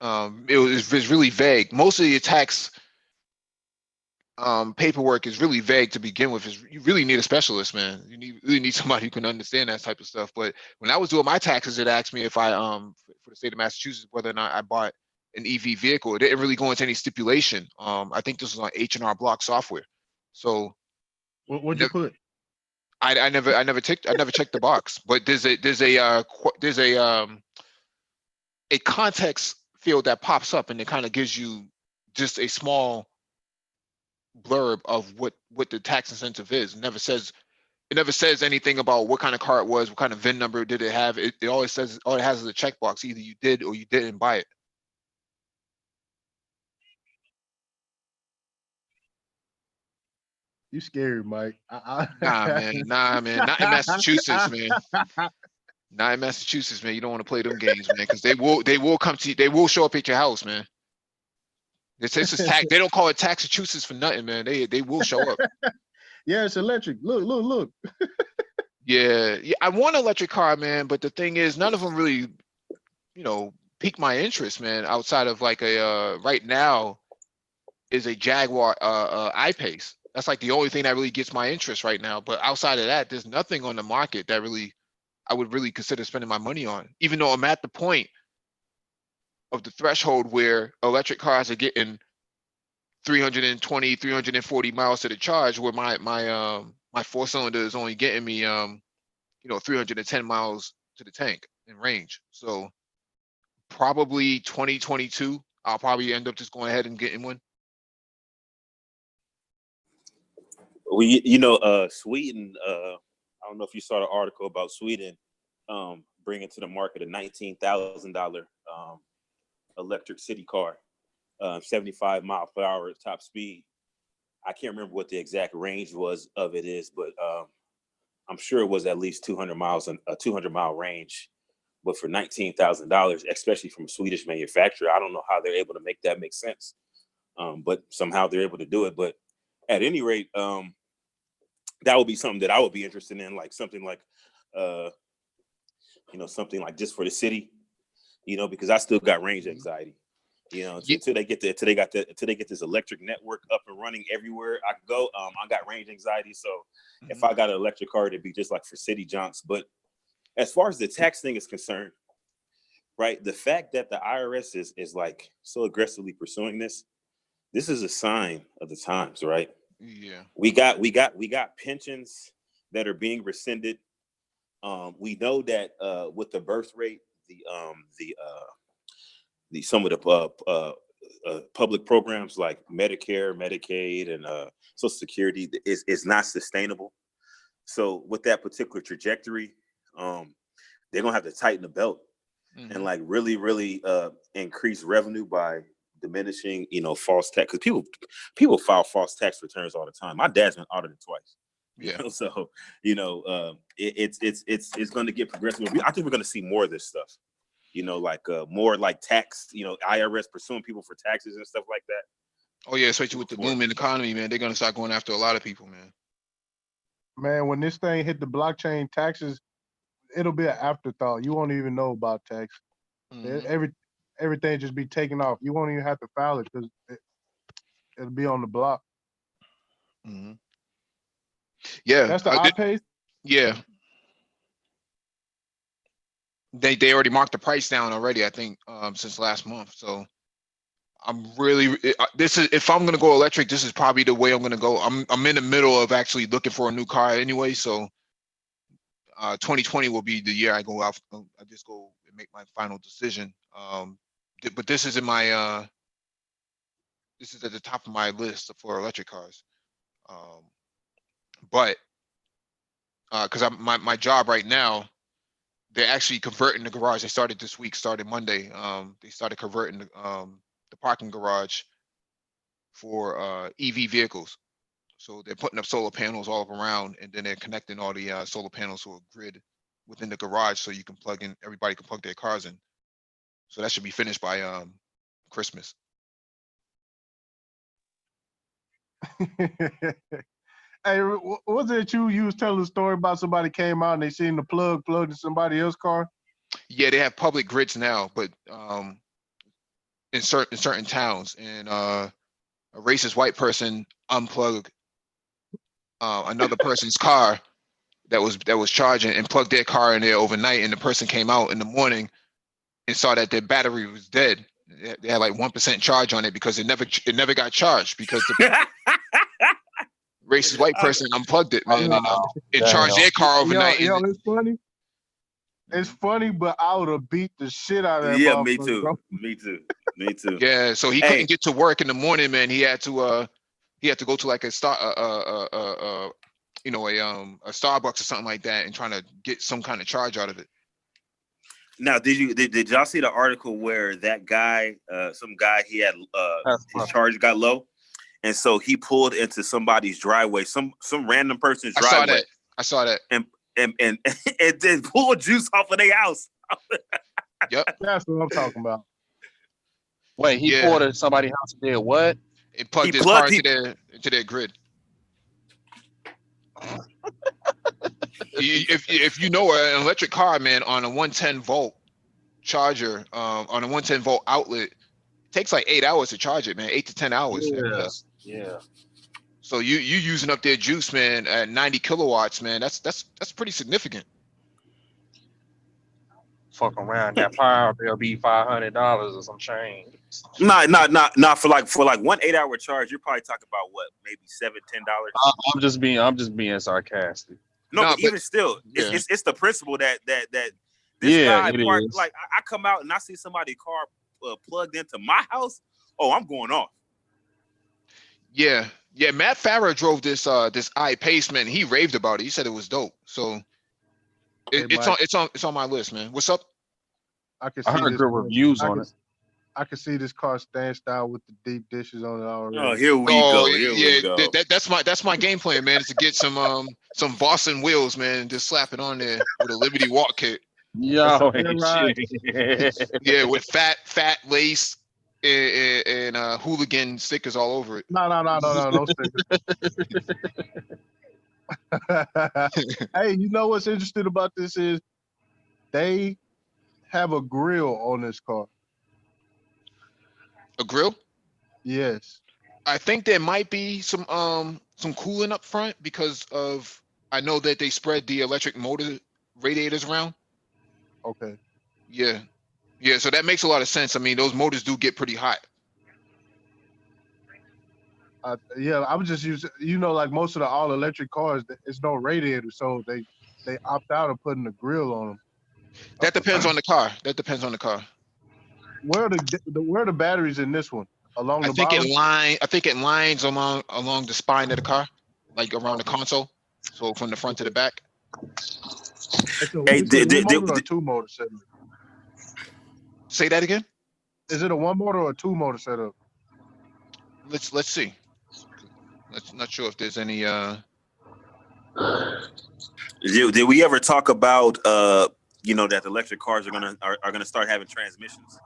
It was really vague. Most of the tax paperwork is really vague to begin with. You really need a specialist, man. You really need somebody who can understand that type of stuff. But when I was doing my taxes, it asked me if I for the state of Massachusetts, whether or not I bought an EV vehicle. It didn't really go into any stipulation. I think this was on H&R Block software. So what'd you put? I never checked the box. But there's a context field that pops up, and it kind of gives you just a small blurb of what the tax incentive is. It never says anything about what kind of car it was, what kind of VIN number did it have. It always says, all it has is a checkbox. Either you did or you didn't buy it. You scary, Mike. Nah, man. Not in Massachusetts, man. Not in Massachusetts, man. You don't want to play them games, man, because they will come to you. They will show up at your house, man. This is tax. They don't call it Taxachusetts for nothing, man. They will show up. Yeah, it's electric. Look. Yeah. I want an electric car, man, but the thing is, none of them really, pique my interest, man. Outside of like a right now is a Jaguar I-Pace. That's like the only thing that really gets my interest right now. But outside of that, there's nothing on the market that I would really consider spending my money on. Even though I'm at the point of the threshold where electric cars are getting 320, 340 miles to the charge, where my four-cylinder is only getting me 310 miles to the tank in range. So probably 2022, I'll probably end up just going ahead and getting one. Sweden, I don't know if you saw the article about Sweden bringing to the market a $19,000 electric city car. 75 mile per hour top speed. I can't remember what the exact range was of it is, but I'm sure it was at least 200 miles and a 200-mile range. But for $19,000, especially from a Swedish manufacturer, I don't know how they're able to make that make sense. But somehow they're able to do it. But at any rate, that would be something that I would be interested in, like something like, something like just for the city, because I still got range anxiety. Until they get this electric network up and running everywhere I go. I got range anxiety, so if I got an electric car, it'd be just like for city jaunts. But as far as the tax thing is concerned, right, the fact that the IRS is like so aggressively pursuing this is a sign of the times, right? Yeah, we got pensions that are being rescinded. We know that with the birth rate, some of the public programs like Medicare, Medicaid, and Social Security is not sustainable. So with that particular trajectory, they're gonna have to tighten the belt and like really, really increase revenue by diminishing, false tax. Because people file false tax returns all the time. My dad's been audited twice. Yeah. So it's going to get progressive. I think we're going to see more of this stuff. More like tax. IRS pursuing people for taxes and stuff like that. Oh yeah, especially with the booming economy, man. They're gonna start going after a lot of people, man. Man, when this thing hit the blockchain taxes, it'll be an afterthought. You won't even know about tax. Everything just be taken off. You won't even have to file it because it'll be on the block. Yeah, that's the iPay. Yeah, they already marked the price down already. I think since last month. So I'm really this is if I'm gonna go electric, this is probably the way I'm gonna go. I'm in the middle of actually looking for a new car anyway. So 2020 will be the year I go out. I just go and make my final decision. But this is in my this is at the top of my list for electric cars. But because my job right now, they're actually converting the garage. They started this week, started Monday. They started converting the parking garage for EV vehicles. So they're putting up solar panels all around, and then they're connecting all the solar panels to a grid within the garage, so you can plug in. Everybody can plug their cars in. So that should be finished by Christmas. Hey, was it you was telling a story about somebody came out and they seen the plug plugged in somebody else's car? Yeah, they have public grids now, but in certain towns, and a racist white person unplugged another person's car that was charging and plugged their car in there overnight, and the person came out in the morning and saw that their battery was dead. They had like 1% charge on it because it never got charged because the racist white person unplugged it, man, and charged their car overnight. Yo, it's funny. It's funny, but I would have beat the shit out of that. Yeah, me too. Me too. Yeah, so he couldn't get to work in the morning, man. He had to go to like a Starbucks or something like that and trying to get some kind of charge out of it. Now, did y'all see the article where that guy, some guy, he had his charge got low, and so he pulled into somebody's driveway, some random person's driveway. I saw that. And then pulled juice off of their house. Yep, that's what I'm talking about. Wait, he pulled at somebody's house and did what? It plugged his car into their grid. If you know an electric car, man, on a 110 volt charger, on a 110 volt outlet, it takes like 8 hours to charge it, man. 8 to 10 hours. Yeah. So you using up their juice, man, at 90 kilowatts, man. That's pretty significant. Fuck around, that power bill be $500 or some change. Nah. For like 1 8 hour charge, you're probably talking about what, maybe $7-10. I'm just being sarcastic. No, but even still, it's the principle that this guy parked. Like I come out and I see somebody's car plugged into my house. Oh, I'm going off. Yeah. Matt Farah drove this iPace, man. He raved about it. He said it was dope. So it's on my list, man. What's up? I heard good reviews on it. I can see this car stand style with the deep dishes on it already. Oh, here we Oh go. Here we go. that's my game plan, man. Is to get some Boston wheels, man, and just slap it on there with a Liberty Walk kit. Yo, Yeah, right. Yeah, with fat lace and hooligan stickers all over it. No stickers. Hey, you know what's interesting about this is they have a grill on this car. A grill? Yes. I think there might be some cooling up front because of I know that they spread the electric motor radiators around. Okay. Yeah. Yeah, so that makes a lot of sense. I mean, those motors do get pretty hot. Yeah, I was just using, like most of the all electric cars, it's no radiator, so they opt out of putting a grill on them. That depends on the car. That depends on the car. Where are the batteries in this one? Along the bottom? I think it lines along the spine of the car, like around the console. So from the front to the back. Hey, is it a one motor or a two motor setup? Say that again. Is it a one motor or a two motor setup? Let's see. Not sure if there's any. Did we ever talk about that the electric cars are gonna start having transmissions?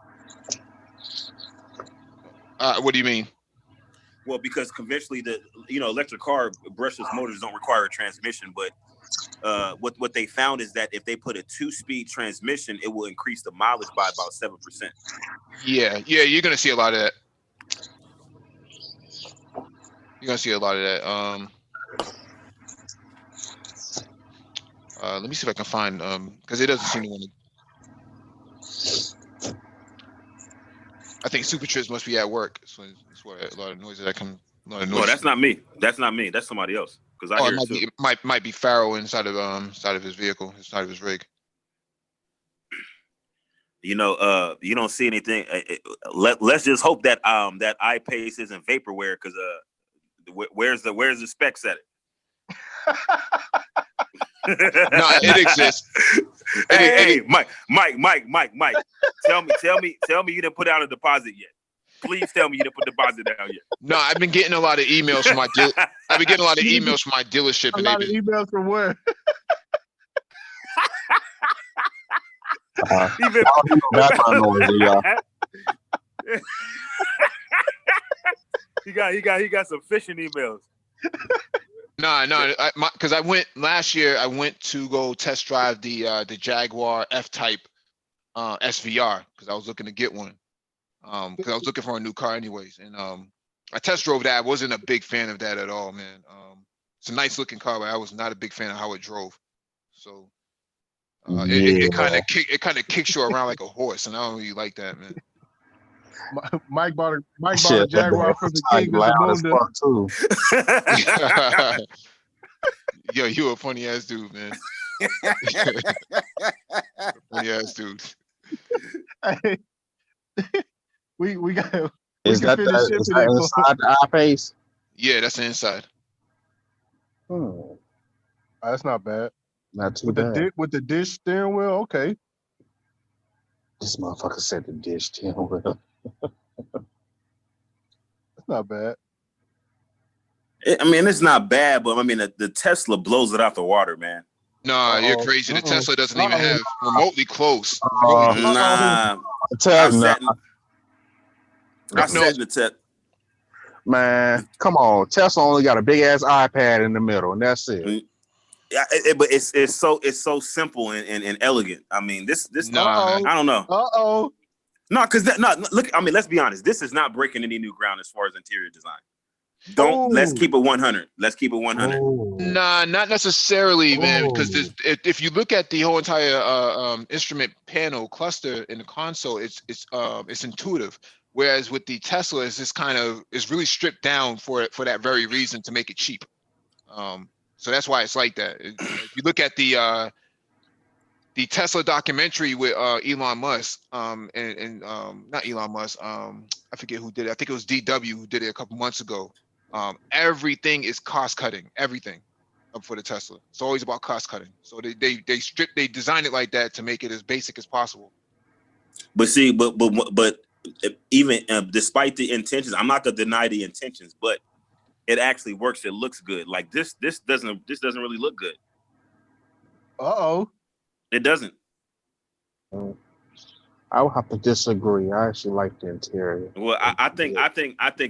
What do you mean? Well, because conventionally the electric car brushless motors don't require a transmission, but what they found is that if they put a 2-speed transmission, it will increase the mileage by about 7%. Yeah, you're gonna see a lot of that. You're gonna see a lot of that. Let me see if I can find because it doesn't seem to want to. I think Super Trips must be at work, so that's why a lot of noises that come. No, that's not me. That's not me. That's somebody else. Because I hear it too. It might be Farrell inside of his vehicle, inside of his rig. You don't see anything. Let's just hope that that iPace isn't vaporware, because where's the specs at it? No, it exists. Hey, Mike. Tell me you didn't put out a deposit yet. Please tell me you didn't put deposit down yet. No, I've been getting a lot of emails from my dealership. A lot of emails from where? Even background noise, y'all. He got some phishing emails. No, because I went last year. I went to go test drive the Jaguar F-Type SVR because I was looking to get one. Because I was looking for a new car anyways, and I test drove that. I wasn't a big fan of that at all, man. It's a nice looking car, but I was not a big fan of how it drove. So it kind of kicks you around like a horse, and I don't really like that, man. Mike bought a Jaguar from the King of the Moon. Yo, you a funny ass dude, man. Funny ass dude. Hey, we got. Is that inside the iPace? Yeah, that's the inside. That's not bad. Not too bad. With the dish steering wheel, okay. This motherfucker said the dish steering wheel. That's not bad. It's not bad, but the Tesla blows it out the water, man. No, you're crazy. The Tesla doesn't even have remotely close. Nah. I said the tip. Man, come on. Tesla only got a big ass iPad in the middle, and that's it. Yeah, but it's so simple and elegant. This I don't know. No, because look. Let's be honest. This is not breaking any new ground as far as interior design. Let's keep it 100. Let's keep it 100. Nah, not necessarily, man. Because if you look at the whole entire instrument panel cluster in the console, it's intuitive. Whereas with the Tesla, it's really stripped down for that very reason, to make it cheap. So that's why it's like that. If you look at the Tesla documentary with Elon Musk, and not Elon Musk, I forget who did it. I think it was DW who did it a couple months ago. Everything is cost cutting, everything for the Tesla. It's always about cost cutting. So they design it like that to make it as basic as possible. But see, but even despite the intentions, I'm not gonna deny the intentions, but it actually works. It looks good. Like this doesn't really look good. It doesn't. I would have to disagree. I actually like the interior. Well, I think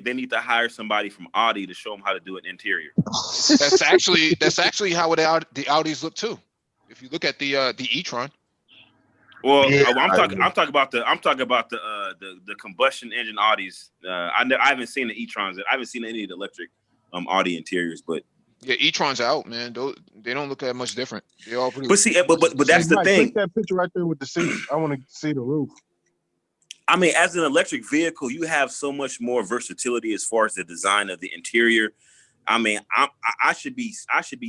they need to hire somebody from Audi to show them how to do an interior. That's actually how the Audis look too. If you look at the e-tron. Well, yeah, I'm talking about the combustion engine Audis. I haven't seen the e-trons. I haven't seen any of the electric Audi interiors, but yeah, e-trons are out, man. They don't look that much different. They all pretty. But see, but that's the thing. Take that picture right there with the seats. I want to see the roof. I mean, as an electric vehicle, you have so much more versatility as far as the design of the interior. I mean, I should be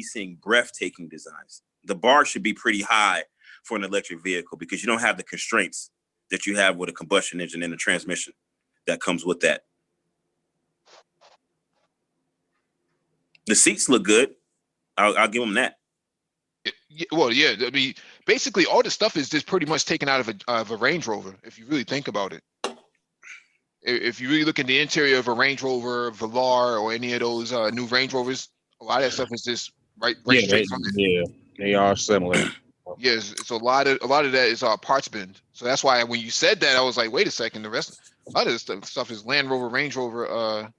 seeing breathtaking designs. The bar should be pretty high for an electric vehicle because you don't have the constraints that you have with a combustion engine and a transmission that comes with that. The seats look good. I'll give them that. Well, yeah. I mean, basically, all the stuff is just pretty much taken out of a Range Rover. If you really think about it, if you really look at the interior of a Range Rover, Velar, or any of those new Range Rovers, a lot of that stuff is just straight from it. Yeah, they are similar. Yes, so a lot of that is parts bin. So that's why when you said that, I was like, wait a second. The rest, a lot of this stuff is Land Rover, Range Rover,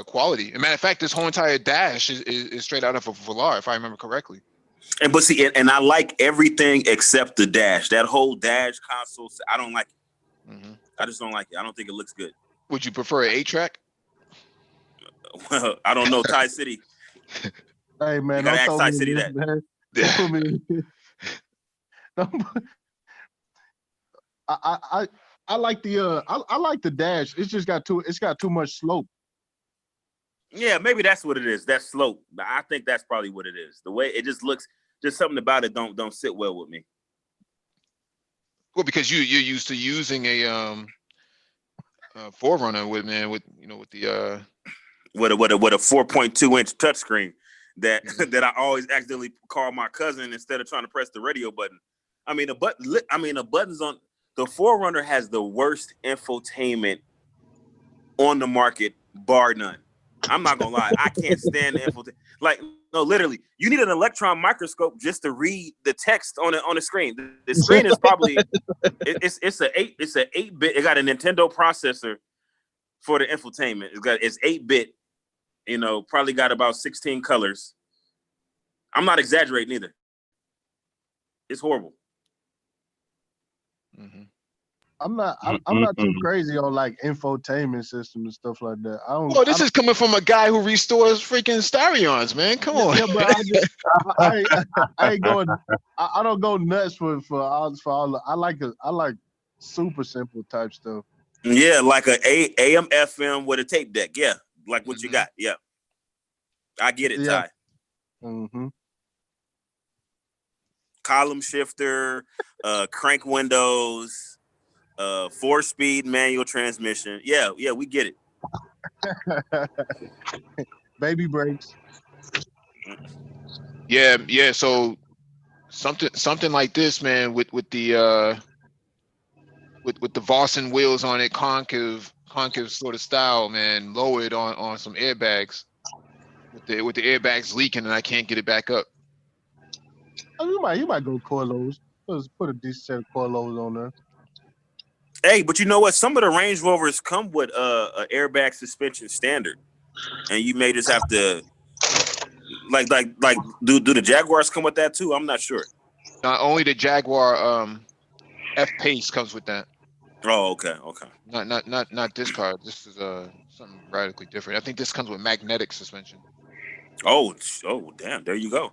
quality. As a matter of fact, this whole entire dash is straight out of a Velar, if I remember correctly. And I like everything except the dash. That whole dash console, I don't like it. Mm-hmm. I just don't like it. I don't think it looks good. Would you prefer an 8-track? Well, I don't know. Tie City. Hey man, you gotta ask Tie City that. Man. I like the I like the dash. It's got too much slope. Yeah, maybe that's what it is. That slope. I think that's probably what it is. The way it just looks, just something about it don't sit well with me. Well, because you're used to using a 4Runner with the with a 4.2-inch touchscreen that I always accidentally call my cousin instead of trying to press the radio button. The buttons on the 4Runner has the worst infotainment on the market, bar none. I'm not gonna lie, I can't stand the infotainment. Like, no, literally, you need an electron microscope just to read the text on the screen. The screen is probably it's an 8-bit. It got a Nintendo processor for the infotainment. It's 8-bit. Probably got about 16 colors. I'm not exaggerating either. It's horrible. Mm-hmm. I'm not too crazy on like infotainment system and stuff like that. Well, this is coming from a guy who restores freaking Styrions, man. Come on. Yeah, but I ain't going. I don't go nuts for all. I like super simple type stuff. Yeah, like a AM FM with a tape deck. Yeah, like what you got. Yeah, I get it, Ty. Mm-hmm. Column shifter, crank windows, 4-speed manual transmission. Yeah, we get it. Baby brakes. Yeah. So something like this, man, with the Vossen wheels on it, concave sort of style, man, lowered on some airbags, with the airbags leaking and I can't get it back up. Oh, you might go coilovers. Put a decent set of coilovers on there. Hey, but you know what? Some of the Range Rovers come with a airbag suspension standard, and you may just have to like do the Jaguars come with that too? I'm not sure. Not only the Jaguar F-Pace comes with that. Oh, okay. Not this car. This is something radically different. I think this comes with magnetic suspension. Oh, damn! There you go.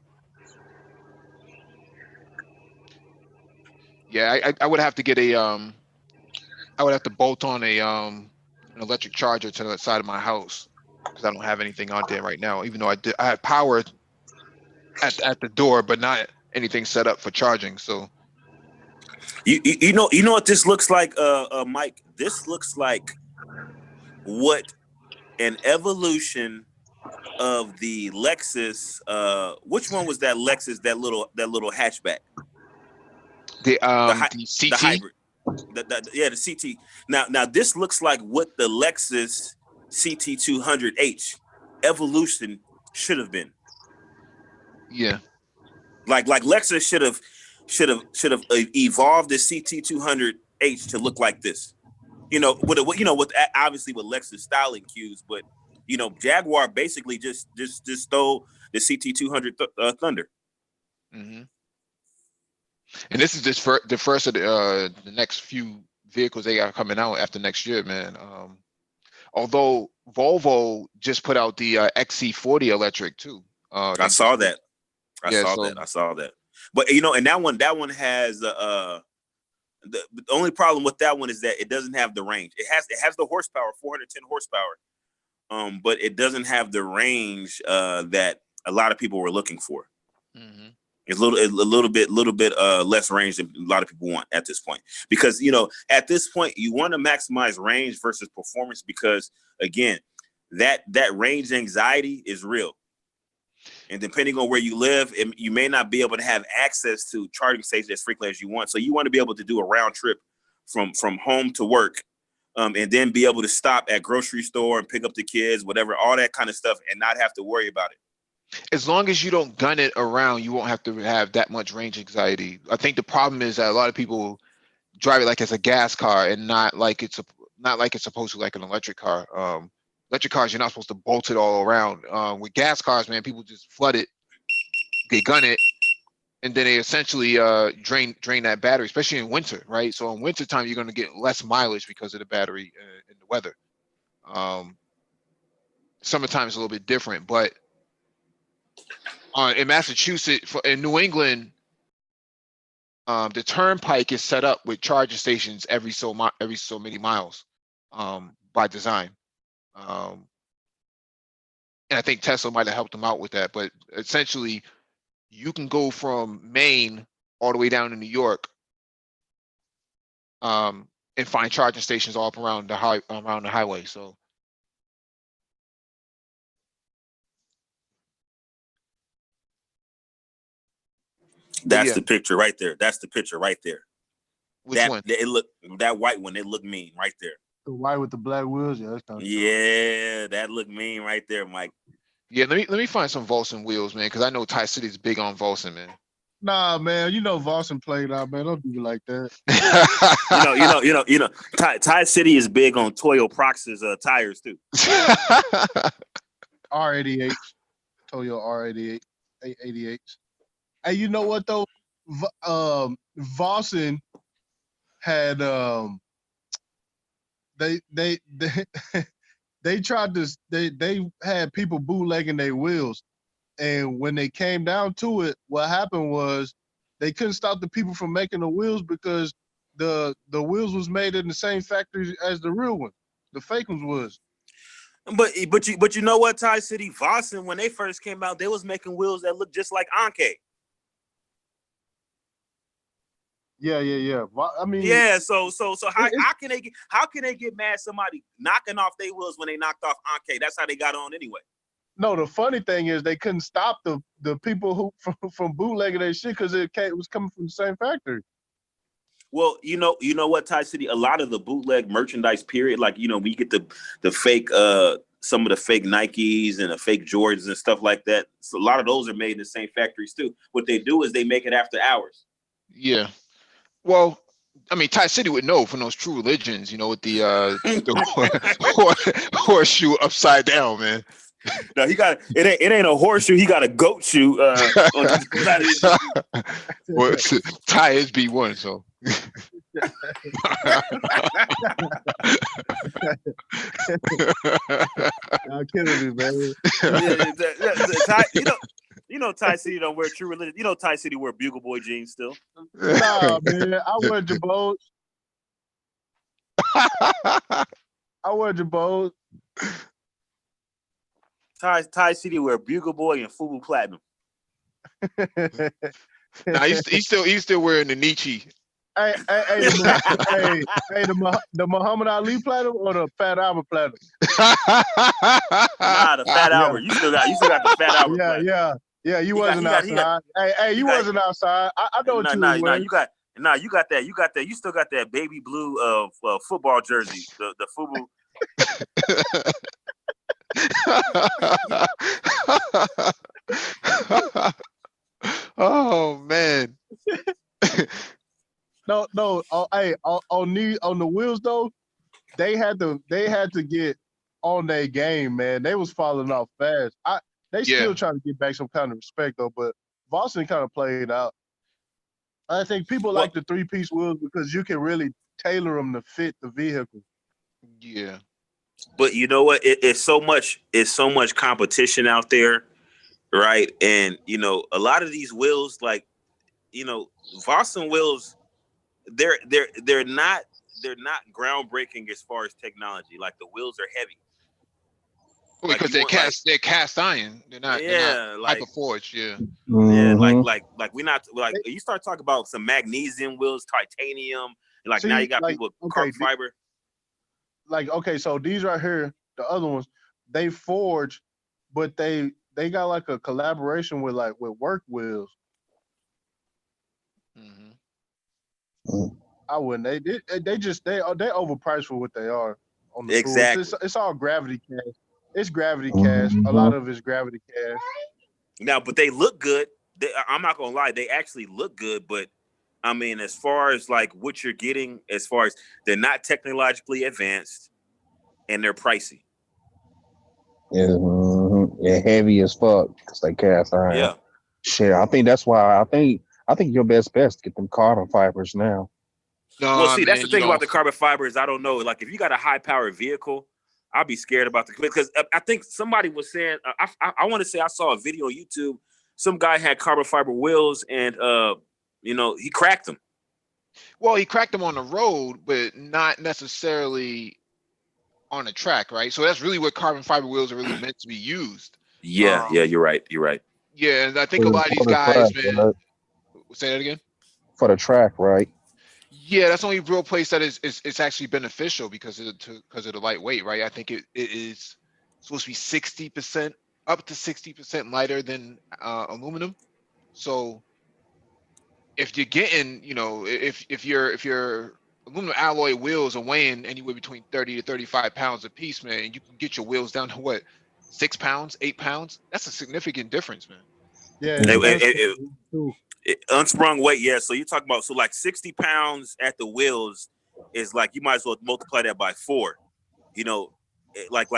Yeah, I would have to get I would have to bolt on an electric charger to the side of my house because I don't have anything on there right now. Even though I have power at the door, but not anything set up for charging. So you know what this looks like, Mike? This looks like what an evolution of the Lexus. Which one was that Lexus? That little hatchback. The CT. The hybrid. The CT. Now this looks like what the Lexus CT200H Evolution should have been. Yeah. Like Lexus should have evolved the CT200H to look like this. With obviously with Lexus styling cues, but Jaguar basically just stole the CT200 Thunder. Mm-hmm. And this is just the first of the next few vehicles they got coming out after next year, man. Although Volvo just put out the XC40 electric too. I saw that. I saw that. But and that one has the only problem with that one is that it doesn't have the range. It has the horsepower, 410 horsepower. But it doesn't have the range that a lot of people were looking for. Mm-hmm. It's a little bit less range than a lot of people want at this point, because at this point you want to maximize range versus performance, because again that range anxiety is real, and depending on where you live, you may not be able to have access to charging stations as frequently as you want. So you want to be able to do a round trip from home to work, and then be able to stop at grocery store and pick up the kids, whatever, all that kind of stuff, and not have to worry about it. As long as you don't gun it around, you won't have to have that much range anxiety. I think the problem is that a lot of people drive it like it's a gas car and not like it's supposed to, like an electric car. Electric cars, you're not supposed to bolt it all around. With gas cars, man, people just flood it, they gun it, and then they essentially drain that battery, especially in winter, right? So in winter time, you're going to get less mileage because of the battery and the weather. Summertime is a little bit different, but in Massachusetts, in New England, the turnpike is set up with charging stations every so many miles by design. And I think Tesla might have helped them out with that. But essentially, you can go from Maine all the way down to New York and find charging stations all up around the highway. So. That's the picture right there. That's the picture right there. Which one? That white one. It looked mean right there. The white with the black wheels. Yeah, that's kind of cool. That looked mean right there, Mike. Yeah, let me find some Volson wheels, man, because I know Tie City's big on Volson, man. Nah, man, Volson played out, man. Don't do it like that. Tie City is big on Toyo Prox's tires too. R88, Toyo R88, 88. Hey, you know what though? Volson had they tried to they had people bootlegging their wheels, and when they came down to it, what happened was they couldn't stop the people from making the wheels because the wheels was made in the same factory as the real ones, the fake ones was. But you know what, Tie City, Volson, when they first came out, they was making wheels that looked just like Anke. Yeah. I mean, yeah. So how can they get mad somebody knocking off their wheels when they knocked off Anke? That's how they got on anyway. No, the funny thing is they couldn't stop the people who from bootlegging their shit because it was coming from the same factory. Well, you know what, Tie City, a lot of the bootleg merchandise period, like we get the fake some of the fake Nikes and the fake Jordans and stuff like that. So a lot of those are made in the same factories too. What they do is they make it after hours. Yeah. Well, I mean, Tie City would know from those True Religions, with the horseshoe upside down, man. No, he got it ain't a horseshoe. He got a goat shoe. On the side of his well, Tie is B1, so. I'm kidding you, man. Tie City don't wear True Religion. Tie City wear Bugle Boy jeans still. Nah, man, I wear Jabos. Tie City wear Bugle Boy and Fubu Platinum. Nah, he's still wearing the Nietzsche. Hey, the Muhammad Ali platinum or the Fat Albert platinum? Nah, the Fat Albert. You still got the Fat Albert. Yeah. You wasn't outside. Hey, you wasn't outside. I know what you were wearing. Nah, you got that. You got that. You still got that baby blue football jersey. The FUBU. Oh man. No. Hey, on the wheels though, they had to get on their game, man. They was falling off fast. They still Yeah. trying to get back some kind of respect though, but Boston kind of played out. I think people like the 3-piece wheels because you can really tailor them to fit the vehicle. Yeah. But you know what? It's so much competition out there, right? And a lot of these wheels, like Boston wheels, they're not groundbreaking as far as technology. Like the wheels are heavy. Well, because they're cast iron. They're not hyper forged. Yeah. Yeah, like we not like you start talking about some magnesium wheels, titanium, like now you got people with carbon fiber. Like so these right here, the other ones, they forge, but they got like a collaboration with work wheels. I wouldn't. They overpriced for what they are on the tools. It's all gravity cast. It's gravity cast. A lot of it's gravity cast. Now, but they look good. I'm not gonna lie, they actually look good. But I mean, as far as like what you're getting, as far as they're not technologically advanced and they're pricey. Yeah, heavy as fuck because they cast iron. Yeah. Shit, I think that's why I think your best bet is to get them carbon fibers now. No, well, see, that's the thing about the carbon fibers. I don't know. Like, if you got a high-powered vehicle, I'll be scared about because I think somebody was saying, I want to say I saw a video on YouTube. Some guy had carbon fiber wheels and, he cracked them. Well, he cracked them on the road, but not necessarily on the track, right? So that's really what carbon fiber wheels are really meant to be used. Yeah, you're right. Yeah, and I think a lot of these guys, man. Right? Say that again. For the track, right? Yeah, that's the only real place that it's actually beneficial because of the lightweight, right? I think it is supposed to be 60%, up to 60% lighter than aluminum. So if you're getting, if your aluminum alloy wheels are weighing anywhere between 30 to 35 pounds a piece, man, and you can get your wheels down to what, 6 pounds, 8 pounds? That's a significant difference, man. Yeah, unsprung weight, yeah. So you're talking about like 60 pounds at the wheels is like you might as well multiply that by 4. Like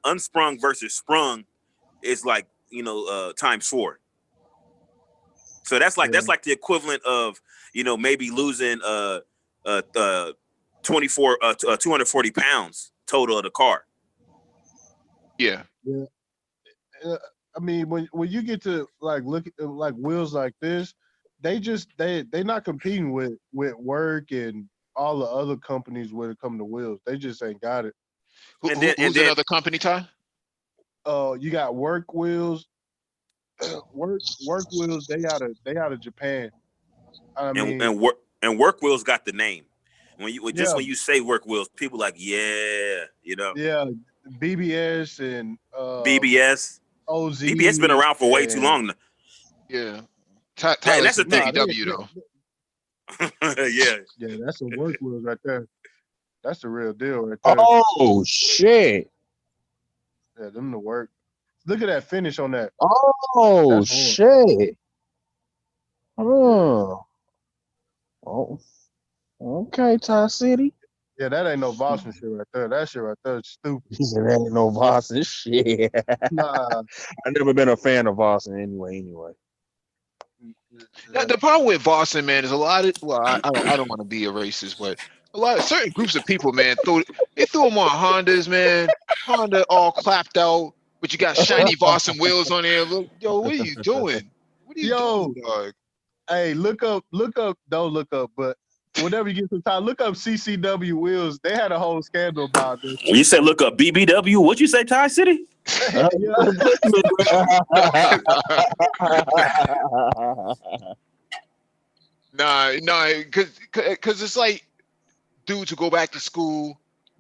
unsprung versus sprung is like times 4. So that's like the equivalent of maybe losing 240 pounds total of the car. Yeah. I mean, when you get to look at like wheels like this, they're not competing with work and all the other companies when it comes to wheels. They just ain't got it. Who's another company, Ty? You got Work Wheels. Work Wheels. They out of Japan. I mean, and Work Wheels got the name. When you say Work Wheels, people like Yeah, BBS and BBS. OZ. BBS been around for way too long. Yeah. And that's the thing. W though. Yeah, that's some Work Wheels right there. That's the real deal right there. Oh shit! Yeah, them the work. Look at that finish on that. Oh shit! Oh, okay, Ty City. Yeah, that ain't no Boston shit right there. That shit right there is stupid. He said that ain't no Boston shit. Nah. I've never been a fan of Boston anyway. The problem with Boston, man, is a lot of I don't want to be a racist, but a lot of certain groups of people, man, threw them on Hondas, man. Honda all clapped out, but you got shiny Boston wheels on there. Look, what are you doing? What are you doing, dog? Hey, look up. Don't look up, but whenever you get some time, look up CCW wheels. They had a whole scandal about this. You said look up BBW. What'd you say, Ty City? Nah, because it's like dudes who go back to school,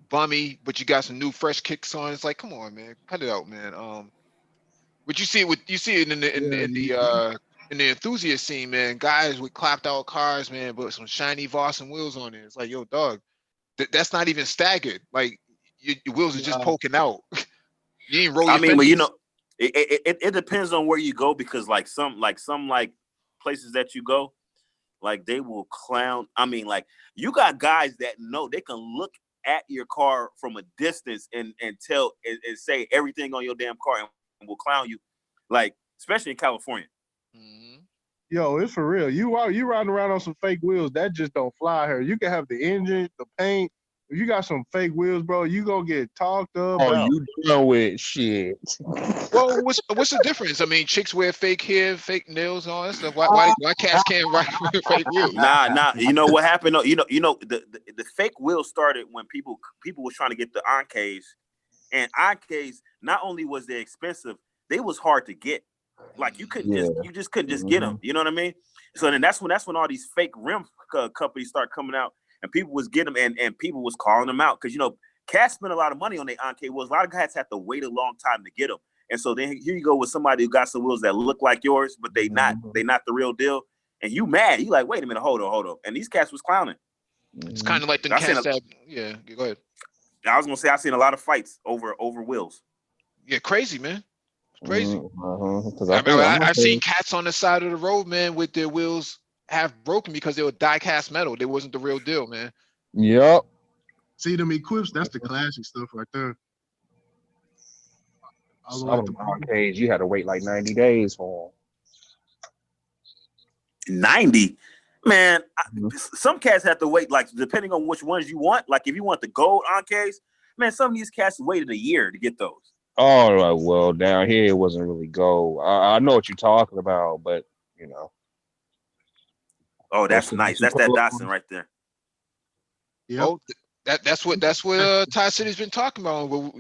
bummy, but you got some new fresh kicks on. It's like, come on, man, cut it out, man. But you see it in in the enthusiast scene, man, guys with clapped out cars, man, but some shiny Vossen wheels on it. It's like, yo, dog, that's not even staggered. Like your wheels are just poking out. You didn't roll your I mean, but fenders. it depends on where you go, because some places that you go, like they will clown. I mean, like you got guys that know they can look at your car from a distance and tell and say everything on your damn car and will clown you, like especially in California. Mhm. Yo, it's for real. You riding around on some fake wheels that just don't fly here. You can have the engine, the paint. If you got some fake wheels, bro, you gonna get talked about. Oh, you done with shit. Well, what's the difference? I mean, chicks wear fake hair, fake nails, and all that stuff. Why cats can't ride with fake wheels? Nah. You know what happened? You know the fake wheels started when people was trying to get the Ancaves, and Ancaves not only was they expensive, they was hard to get. Like you just couldn't just get them. You know what I mean? So then that's when all these fake rim companies start coming out, and people was getting them, and people was calling them out, because cats spend a lot of money on their Ancave wheels. A lot of cats have to wait a long time to get them, and so then here you go with somebody who got some wheels that look like yours, but they not the real deal, and you mad? You like, wait a minute, hold on, and these cats was clowning. It's kind of like the cats that. Yeah, go ahead. I was gonna say I've seen a lot of fights over wheels. Yeah, crazy, man. Crazy. I've seen cats on the side of the road, man, with their wheels half broken because they were die cast metal. They wasn't the real deal, man. Yep. See them equips, that's the classic stuff right there. Some of them arcades, you had to wait like 90 days for 90, man. Some cats have to wait, like depending on which ones you want. Like if you want the gold Ancaves, man, some of these cats waited a year to get those. Oh, right. Well, down here it wasn't really gold. I know what you're talking about, but Oh, that's nice. That's that Datsun right there. Yep. Oh, that's what Tie City's been talking about. Well,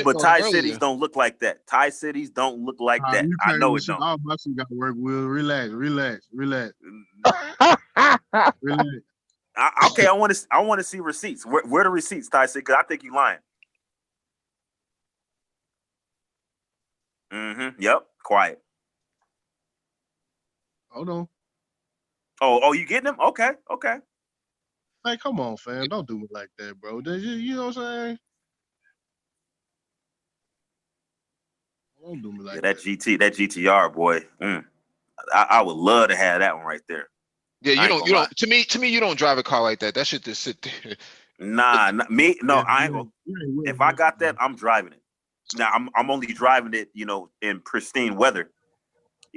but Tie Cities don't look like that. Tie Cities don't look like that. I know it don't. All my shit got work. Will relax. Okay, I want to see receipts. Where the receipts, Ty City? Because I think you lying. Yep. Quiet. Hold on. Oh, you getting them? Okay. Hey, come on, fam. Don't do me like that, bro. You know what I'm saying? Don't do me like that. That GTR, boy. I would love to have that one right there. Yeah, you don't. To me, you don't drive a car like that. That should just sit there. Nah, me. No, I ain't. If I got that, I'm driving it. Now I'm only driving it, in pristine weather.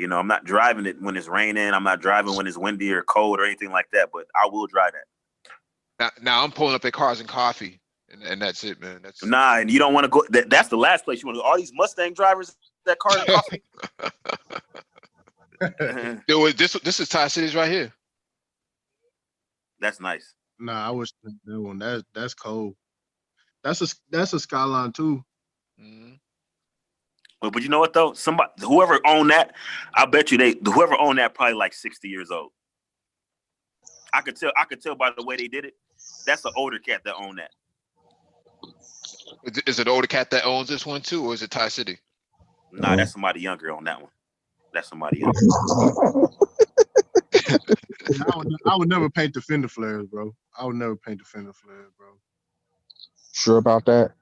I'm not driving it when it's raining. I'm not driving when it's windy or cold or anything like that. But I will drive that. Now I'm pulling up their cars and coffee, and that's it, man. And you don't want to go. That's the last place you want to go. All these Mustang drivers, that car and coffee. This is Tie Cities right here. That's nice. Nah, I wish that one. That's cold. That's a Skyline too. Mm-hmm. But you know what though? Whoever owned that, I bet you whoever owned that probably like 60 years old. I could tell by the way they did it. That's an older cat that owned that. Is it an older cat that owns this one too, or is it Tie City? Nah, that's somebody younger on that one. That's somebody younger. I would never paint the fender flares, bro. I would never paint the fender flares, bro. Sure about that?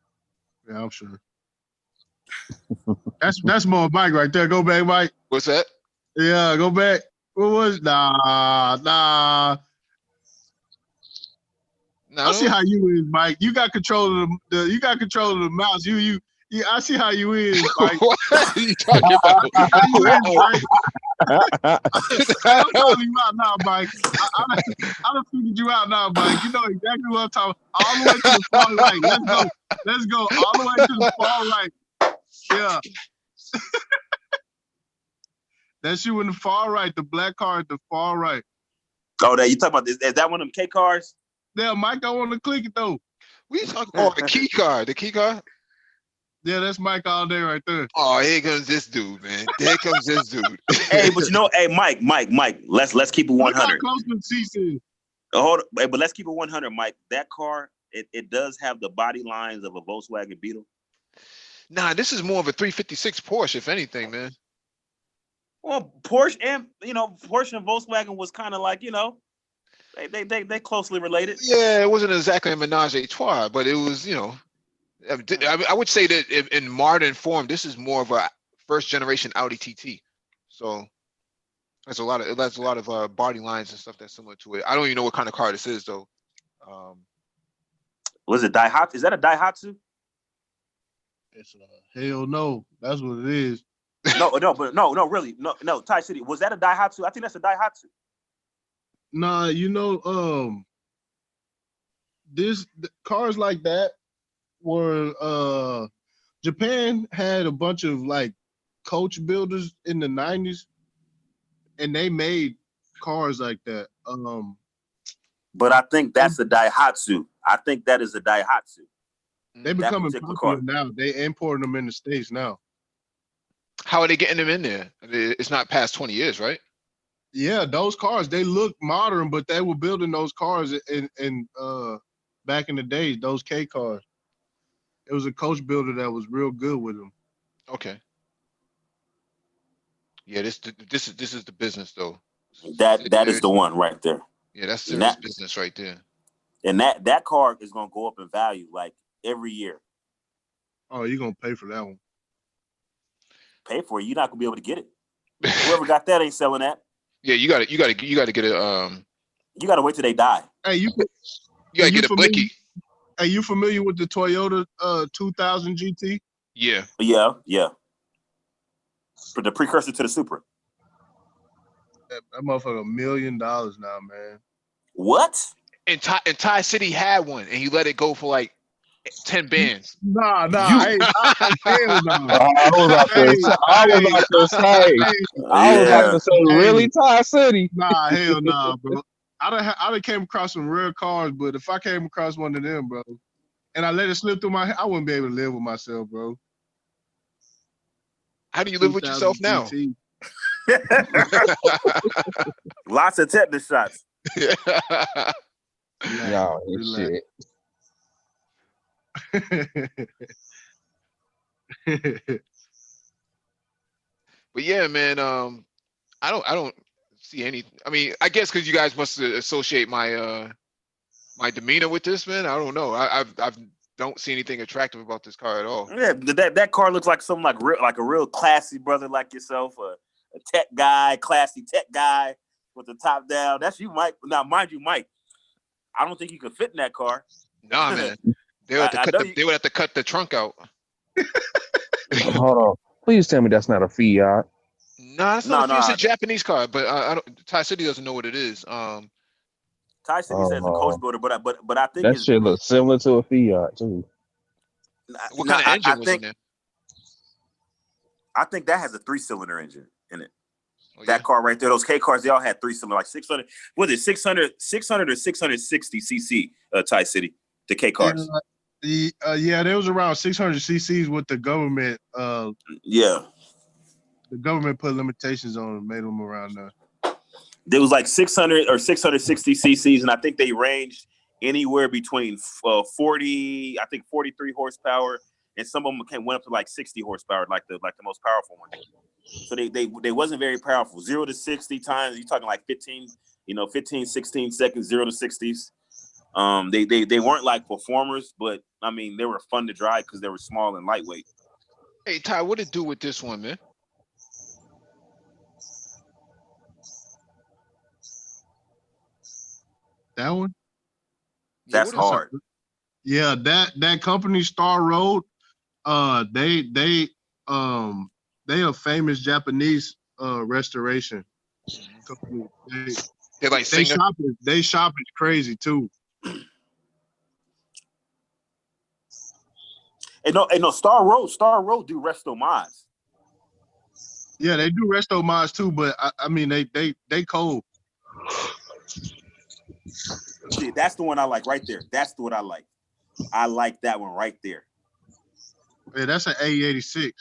Yeah, I'm sure. That's more Mike right there. Go back, Mike. What's that? Yeah, go back. What was nah? No. I see how you is, Mike. You got control of the mouse. I see how you is, Mike. What are you talking about? How you is, Mike? I'm calling you out now, Mike. I done figured you out now, Mike. You know exactly what I'm talking about. All the way to the far right. Let's go. All the way to the far right. Yeah. That's you in the far right. The black car at the far right. Oh, you talking about? Is that one of them K cars? Yeah, Mike don't want to click it though. We talking about the key car. The key car? Yeah, that's Mike all day right there. Oh, here comes this dude, man. There comes this dude. Hey, but Mike. Let's keep it 100. Look how close the seats is. Hold on, but let's keep it 100, Mike. That car, it does have the body lines of a Volkswagen Beetle. Nah, this is more of a 356 Porsche, if anything, man. Well, Porsche and Porsche and Volkswagen was kind of like they closely related. Yeah, it wasn't exactly a menage a trois, but it was, I would say that in modern form, this is more of a first generation Audi TT. So that's a lot of body lines and stuff that's similar to it. I don't even know what kind of car this is though. Was it Daihatsu? Is that a Daihatsu? It's hell no. That's what it is. No, really, no. Thai City, was that a Daihatsu? I think that's a Daihatsu. Nah, cars like that were Japan had a bunch of like coach builders in the 90s, and they made cars like that. But I think that's a Daihatsu. I think that is a Daihatsu. They becoming popular now. They importing them in the States now. How are they getting them in there? It's not past 20 years, right? Yeah, those cars, they look modern, but they were building those cars in back in the days, those K cars. It was a coach builder that was real good with them. Okay. Yeah, this is the business though. That is the one right there. Yeah, that's serious business right there. And that car is gonna go up in value like every year. Oh, you're gonna pay for that one. Pay for it. You're not gonna be able to get it. Whoever got that ain't selling that. Yeah, you gotta get it. You gotta wait till they die. Hey, you gotta get a blicky. Hey, you familiar with the Toyota 2000 GT? Yeah. Yeah. For the precursor to the Supra. That motherfucker $1 million now, man. What? And Thai City had one, and he let it go for like 10 bands. Nah. I was about to say, really, Thai City? Nah, hell nah, bro. I done came across some rare cars, but if I came across one of them, bro, and I let it slip through my head, I wouldn't be able to live with myself, bro. How do you live with yourself now? Lots of tetanus shots. Y'all, shit. But yeah, man, I don't see any. I mean, I guess because you guys must associate my my demeanor with this, man. I don't know. I don't see anything attractive about this car at all. Yeah, that car looks like something like a real classy brother like yourself, a tech guy, classy tech guy with the top down. That's you, Mike. Now, mind you, Mike, I don't think you could fit in that car. Nah, man. They would have to cut the trunk out. Hold on. Please tell me that's not a Fiat. Nah, it's not a Fiat. It's a Japanese car, but I don't. Thai City doesn't know what it is. Thai City says a coach builder, but I think that shit looks similar to a Fiat too. What kind of engine was in there? I think that has a 3-cylinder engine in it. That car right there, those K cars, they all had 3-cylinder, like 600. Was it 600 or 660 cc? Thai City, the K cars. Yeah, there was around 600 cc's with the government. Yeah, the government put limitations on them, made them around there. There was like 600 or 660 cc's, and I think they ranged anywhere between 40, I think 43 horsepower, and some of them went up to like 60 horsepower, like the most powerful one. So they wasn't very powerful. 0 to 60 times, you're talking like 15, 16 seconds, 0 to 60s. They weren't like performers, but I mean they were fun to drive because they were small and lightweight. Hey Ty, what it do with this one, man? That one? That's hard. Yeah, that company Star Road, they a famous Japanese restoration company. They shop is crazy too. And no, Star Road do resto mods. Yeah, they do resto mods too, but I mean they cold. See, that's the one I like right there. That's the one I like. I like that one right there. Yeah, that's an A86.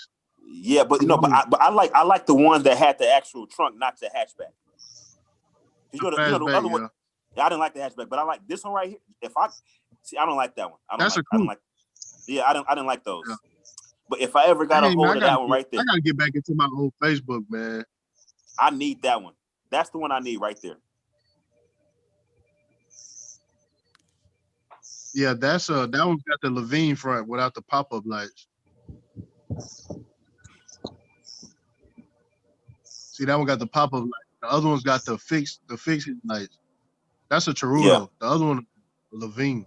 Yeah, but I like the one that had the actual trunk, not the hatchback. The other one. Yeah, I didn't like the hatchback, but I like this one right here. I don't like that one. I don't like those. Yeah. But if I ever got a hold of that one right there, I gotta get back into my old Facebook, man. I need that one. That's the one I need right there. Yeah, that's that one's got the Levine front without the pop-up lights. See, that one got the pop-up lights. The other one's got the fixed lights. That's a Terudo. Yeah. The other one, Levine.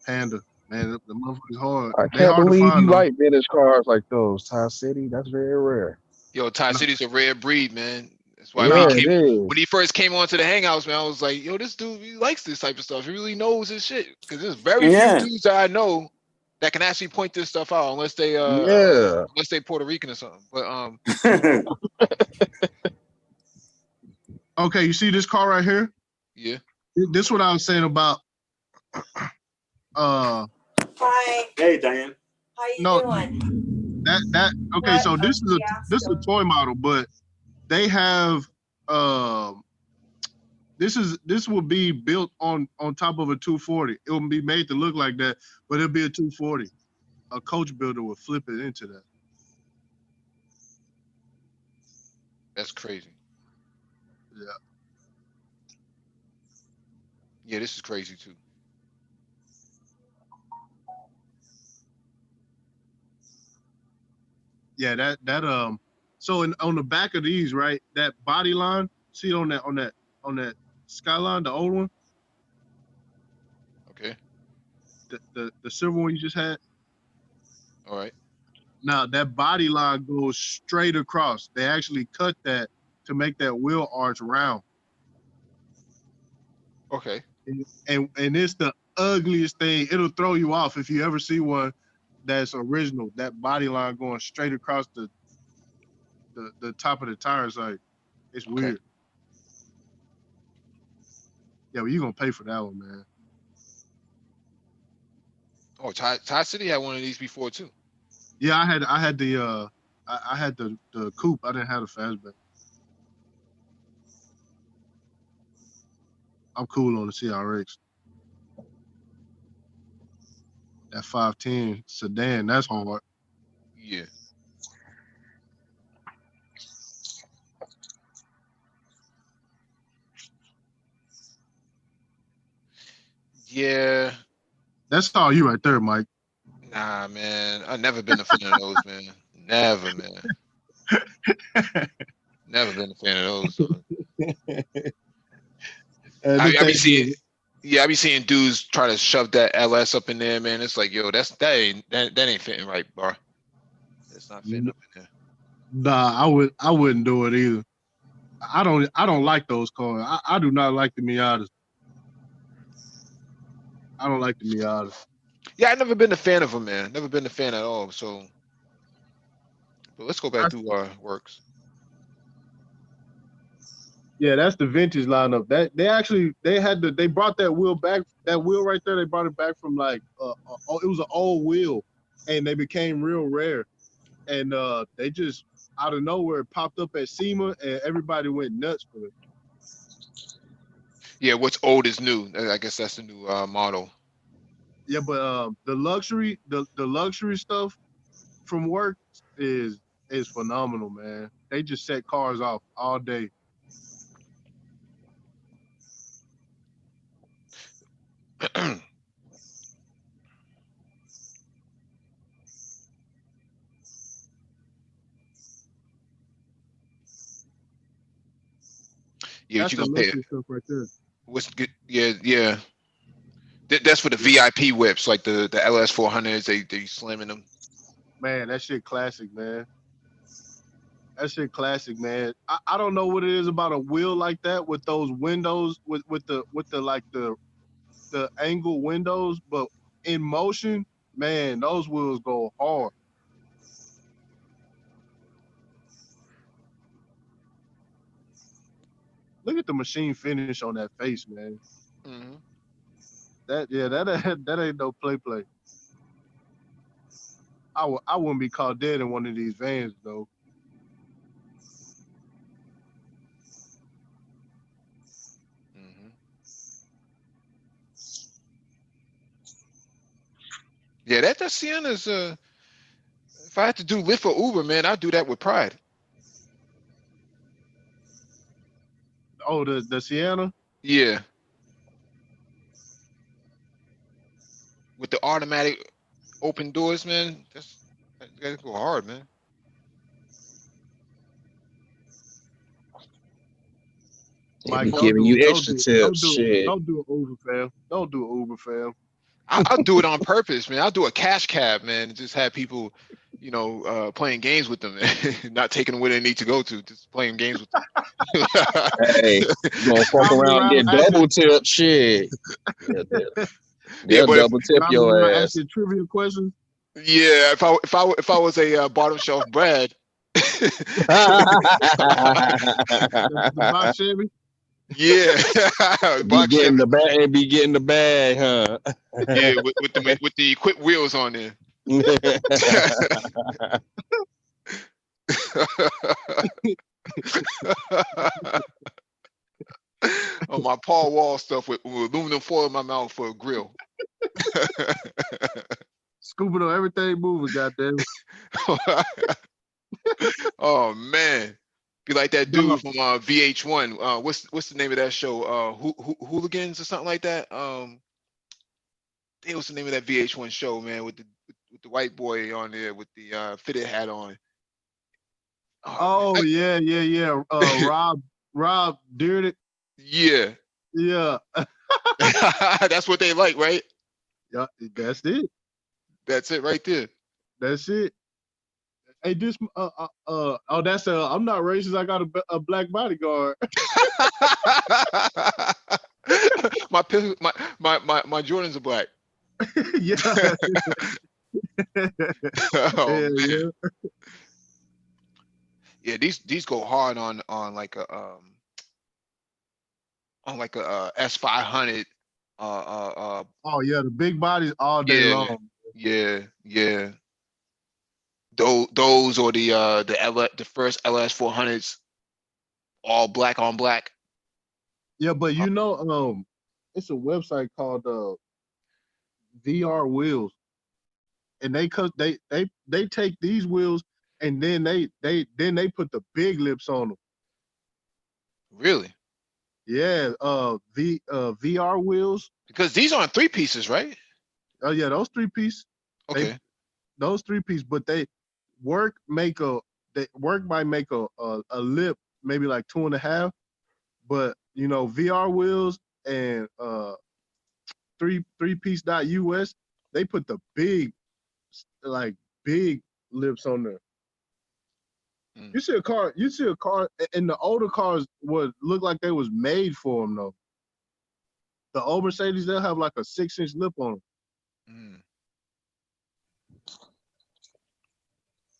Panda, man, the motherfucker's hard. I They can't hard to believe find you though. like vintage cars like those, Ty City. That's very rare. Yo, Ty No. City's a rare breed, man. That's why Yeah, when it is. he first came onto the Hangouts, man, I was like, yo, this dude, he likes this type of stuff. He really knows his shit. Because there's very few dudes that I know that can actually point this stuff out, unless they Puerto Rican or something. But Okay, you see this car right here? yeah. This what I was saying about Hi. Hey, Diane. How you no doing? that okay, so this is a toy model, but they have this will be built on top of a 240. It will be made to look like that, but it'll be a 240. A coach builder will flip it into that. That's crazy. Yeah. Yeah, this is crazy too. Yeah, that so on the back of these, right, that body line, see it on that Skyline, the old one, Okay. the silver one you just had. All right. Now that body line goes straight across. They actually cut that to make that wheel arch round. Okay. And it's the ugliest thing. It'll throw you off if you ever see one that's original. That body line going straight across the top of the tires, like it's Okay. weird. Yeah, but you're gonna pay for that one, man. Oh, Ty City had one of these before too. Yeah, I had the coupe. I didn't have the fastback. I'm cool on the CRX. That 510 sedan, that's hard. Yeah. Yeah. That's all you right there, Mike. Nah, man. I've never been a fan of those, man. Never, man. Never been a fan of those. So. I be seeing, I be seeing dudes try to shove that LS up in there, man. It's like, yo, that ain't fitting right, bro. It's not fitting up in there. Nah, I wouldn't do it either. I don't like those cars. I do not like the Miatas. I don't like the Miatas. Yeah, I've never been a fan of them, man. Never been a fan at all. So, but let's go back through our works. Yeah, that's the vintage lineup. That they brought that wheel back. That wheel right there, they brought it back from like it was an old wheel, and they became real rare. And they just out of nowhere popped up at SEMA, and everybody went nuts for it. Yeah, what's old is new. I guess that's the new model. Yeah, but the luxury stuff from work is phenomenal, man. They just set cars off all day. Yeah, That's what you the gonna pay? luxury stuff right there. What's good? Yeah. That's for the VIP whips, like the LS 400s. They slamming them. Man, that shit classic, man. That shit classic, man. I don't know what it is about a wheel like that with those windows with the like the angle windows, but in motion, man, those wheels go hard. Look at the machine finish on that face, man. Mm-hmm. That ain't no play. I wouldn't be caught dead in one of these vans though. Mm-hmm. Yeah, that Sienna's If I had to do Lyft or Uber, man, I'd do that with pride. Oh, the Sienna. Yeah. With the automatic open doors, man, that go hard, man. They Mike, be don't giving do you don't extra do tips. Shit. don't do an Uber, fam. Don't do an Uber, fam. I'll do it on purpose, man. I'll do a cash cab, man, and just have people, playing games with them, and not taking them where they need to go to, just playing games with them. Hey, you gonna fuck Driving around and around get double tip shit. They'll, Yeah, they'll but double tip driving your around ass. asking trivia questions. yeah, if I was a bottom shelf Brad, The box Chevy. yeah, be box getting Chevy, the bag, be getting the bag, huh? yeah, with the equipped wheels on there. On my Paul Wall stuff with aluminum foil in my mouth for a grill. Scooping on everything moving, goddamn. Oh man, be like that dude from VH1. What's the name of that show? Hooligans or something like that. What's the name of that VH1 show, man? With the white boy on there with the fitted hat on. Oh man. Yeah. Rob Dyrdek. Yeah. Yeah. That's what they like, right? Yeah, that's it. That's it right there. That's it. Hey, this that's I'm not racist. I got a black bodyguard. my Jordans are black. Yeah. Oh Yeah, man. yeah. Yeah, these go hard on like a S500. Oh yeah, the big bodies all day Yeah, long. yeah. Those or the first LS400s, all black on black. Yeah, but it's a website called VR Wheels, and they take these wheels and then they put the big lips on them. Really? Yeah, VR Wheels. Because these aren't three pieces, right? Oh yeah, those three piece. Okay. Those three piece, but work might make a lip maybe like 2.5, but VR Wheels and three piece.us, they put the big lips on there. You see a car, and the older cars would look like they was made for them though. The old Mercedes, they'll have like a 6-inch lip on them.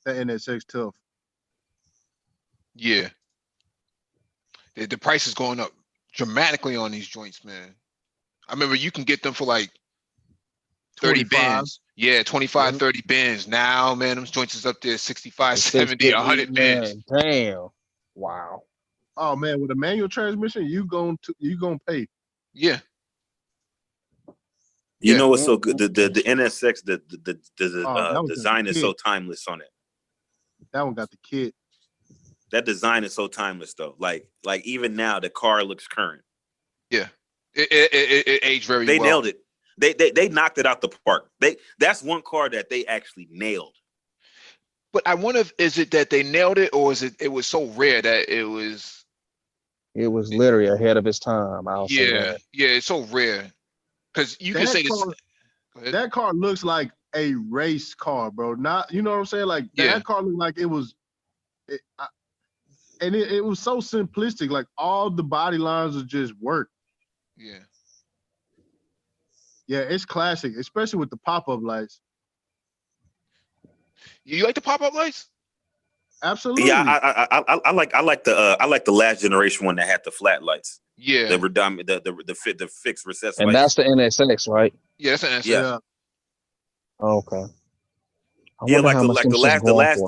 That NSX tough. Yeah. The price is going up dramatically on these joints, man. I remember you can get them for like 30 bins. Yeah, 25, 30 bins. Now, man, them joints is up there 65, 70, 100 bins. Damn. Wow. Oh man, with a manual transmission, you gonna pay. Yeah. You know what's so good? The NSX, the design is so kit. timeless on it. That one got the kit. That design is so timeless though. Like even now, the car looks current. Yeah. It aged very well. They nailed it. They knocked it out the park. That's one car that they actually nailed. But I wonder is it that they nailed it, or is it was so rare that it was literally ahead of its time. I'll say that. Yeah, it's so rare. Because you can say this. That car looks like a race car, bro. Not, you know what I'm saying? Like that car looked like it was, and it was so simplistic. Like all the body lines are just work. Yeah. Yeah, it's classic, especially with the pop-up lights. You like the pop-up lights? Absolutely. Yeah, I like the last generation one that had the flat lights. Yeah. The fixed recessed and lights. that's the NSX, right? Yeah, that's an NSX. Yeah. Okay. Yeah, like the last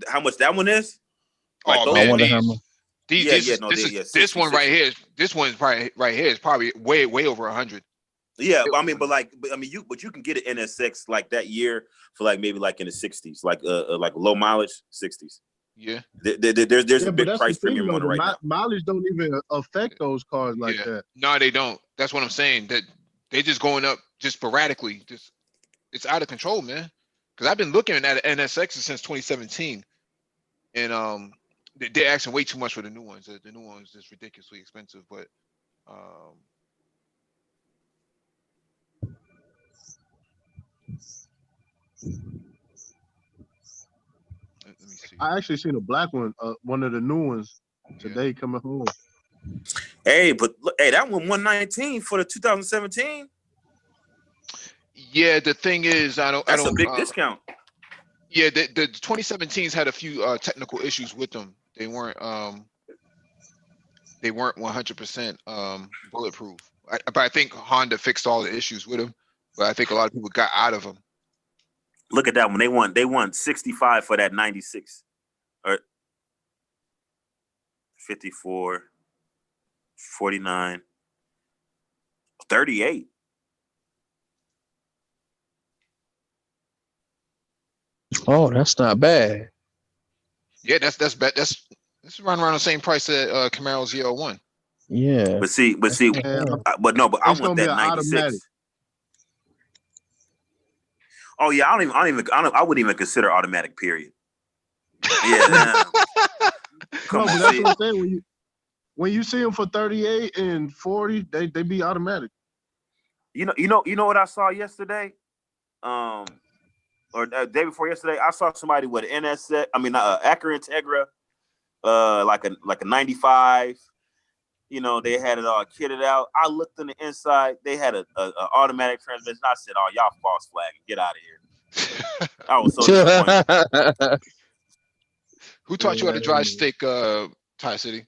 how much that one is? Like Oh man, this one right here. This one's probably right here is probably way over 100. Yeah, but I mean, but you can get an NSX like that year for like maybe like in the 60s, like low mileage 60s. Yeah. There's a but big that's price the thing, premium though. on it right now. Mileage don't even affect those cars like Yeah. that. No, they don't. That's what I'm saying. That they just going up just sporadically. Just it's out of control, man. Because I've been looking at NSXs since 2017, and they're asking way too much for the new ones. The new ones is ridiculously expensive, but let me see. I actually seen a black one, one of the new ones today coming home. Hey, but look, hey, that one 119 for the 2017. Yeah, the thing is, That's a big discount. Yeah, the 2017s had a few technical issues with them. They weren't 100% bulletproof. But I think Honda fixed all the issues with them. But I think a lot of people got out of them. Look at that one. They won 65 for that 96. Or 54, 49, 38. Oh, that's not bad. Yeah, that's around the same price that Camaro ZL1. Yeah. But see, but I It's want gonna be that an 96. automatic. Oh yeah, I wouldn't even consider automatic. Period. Yeah. Come No, on, but that's see. what I'm saying. When you see them for 38 and 40, they be automatic. You know what I saw yesterday, or day before yesterday. I saw somebody with an NSX. I mean, Acura Integra, like a 95. You know, they had it all kitted out. I looked on the inside. They had a automatic transmission. I said, "Oh, y'all false flagging. Get out of here." I was so disappointed. Who taught you how to drive stick, Thai City?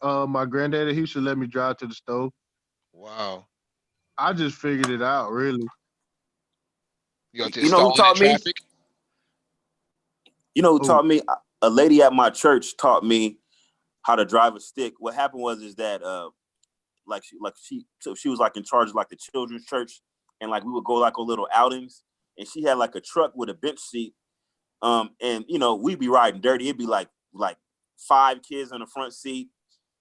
My granddaddy, he used to let me drive to the stove. Wow. I just figured it out, really. You got to You know who taught me? traffic? You know who taught me? A lady at my church taught me how to drive a stick. What happened was that she was like in charge of like the children's church, and like we would go like on little outings, and she had like a truck with a bench seat, and you know we'd be riding dirty. It'd be like 5 kids in the front seat,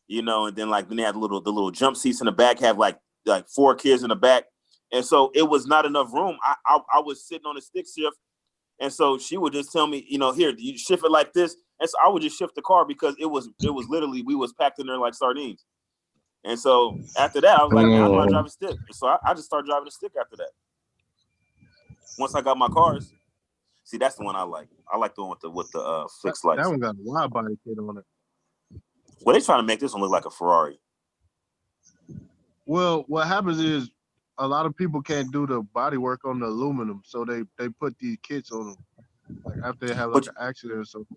you know, and then they had the little jump seats in the back, have like 4 kids in the back, and so it was not enough room. I was sitting on a stick shift, and so she would just tell me, you know, here, you shift it like this, and so I would just shift the car because it was literally we was packed in there like sardines. And so after that, I was like, man, I know how to drive a stick. And so I just started driving a stick after that. Once I got my cars, see, that's the one I like. I like the one with the fixed lights. That one got a wide body kit on it. Well, they trying to make this one look like a Ferrari. Well, what happens is a lot of people can't do the body work on the aluminum, so they put these kits on them, like after they have like an accident or something.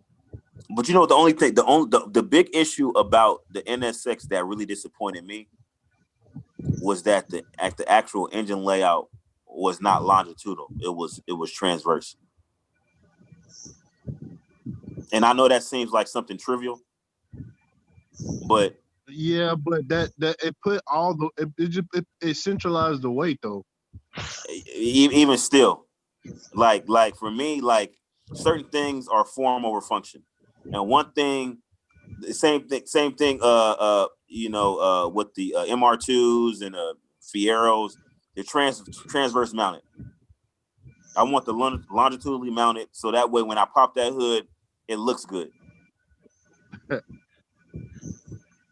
But you know, the only thing, the big issue about the NSX that really disappointed me was that the actual engine layout was not longitudinal. It was transverse. And I know that seems like something trivial, but yeah, but that it put all the it centralized the weight though. Even still, like for me, like certain things are form over function, and one thing, same thing. You know, with the MR2s and Fieros, they're transverse mounted. I want the longitudinally mounted, so that way when I pop that hood, it looks good.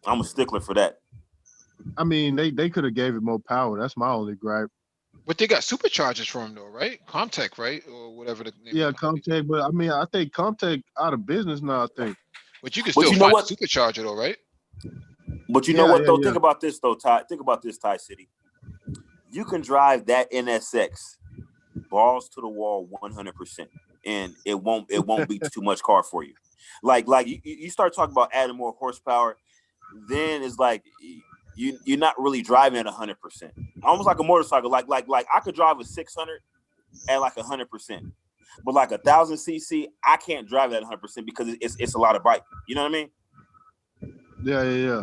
I'm a stickler for that. I mean, they could have gave it more power. That's my only gripe. But they got superchargers from though, right? Comtech, right? Or whatever the name. Yeah, Comtech, but I mean, I think Comtech out of business now, I think. But you can still find a supercharger though, right? But you know what though? Think about this though, Ty. Think about this, Thai City. You can drive that NSX balls to the wall 100%, and it won't be too much car for you. Like you start talking about adding more horsepower, then it's like you're not really driving at 100%. Almost like a motorcycle. Like I could drive a 600 at like 100%, but like 1,000 cc, I can't drive at 100% because it's a lot of bike. You know what I mean? Yeah.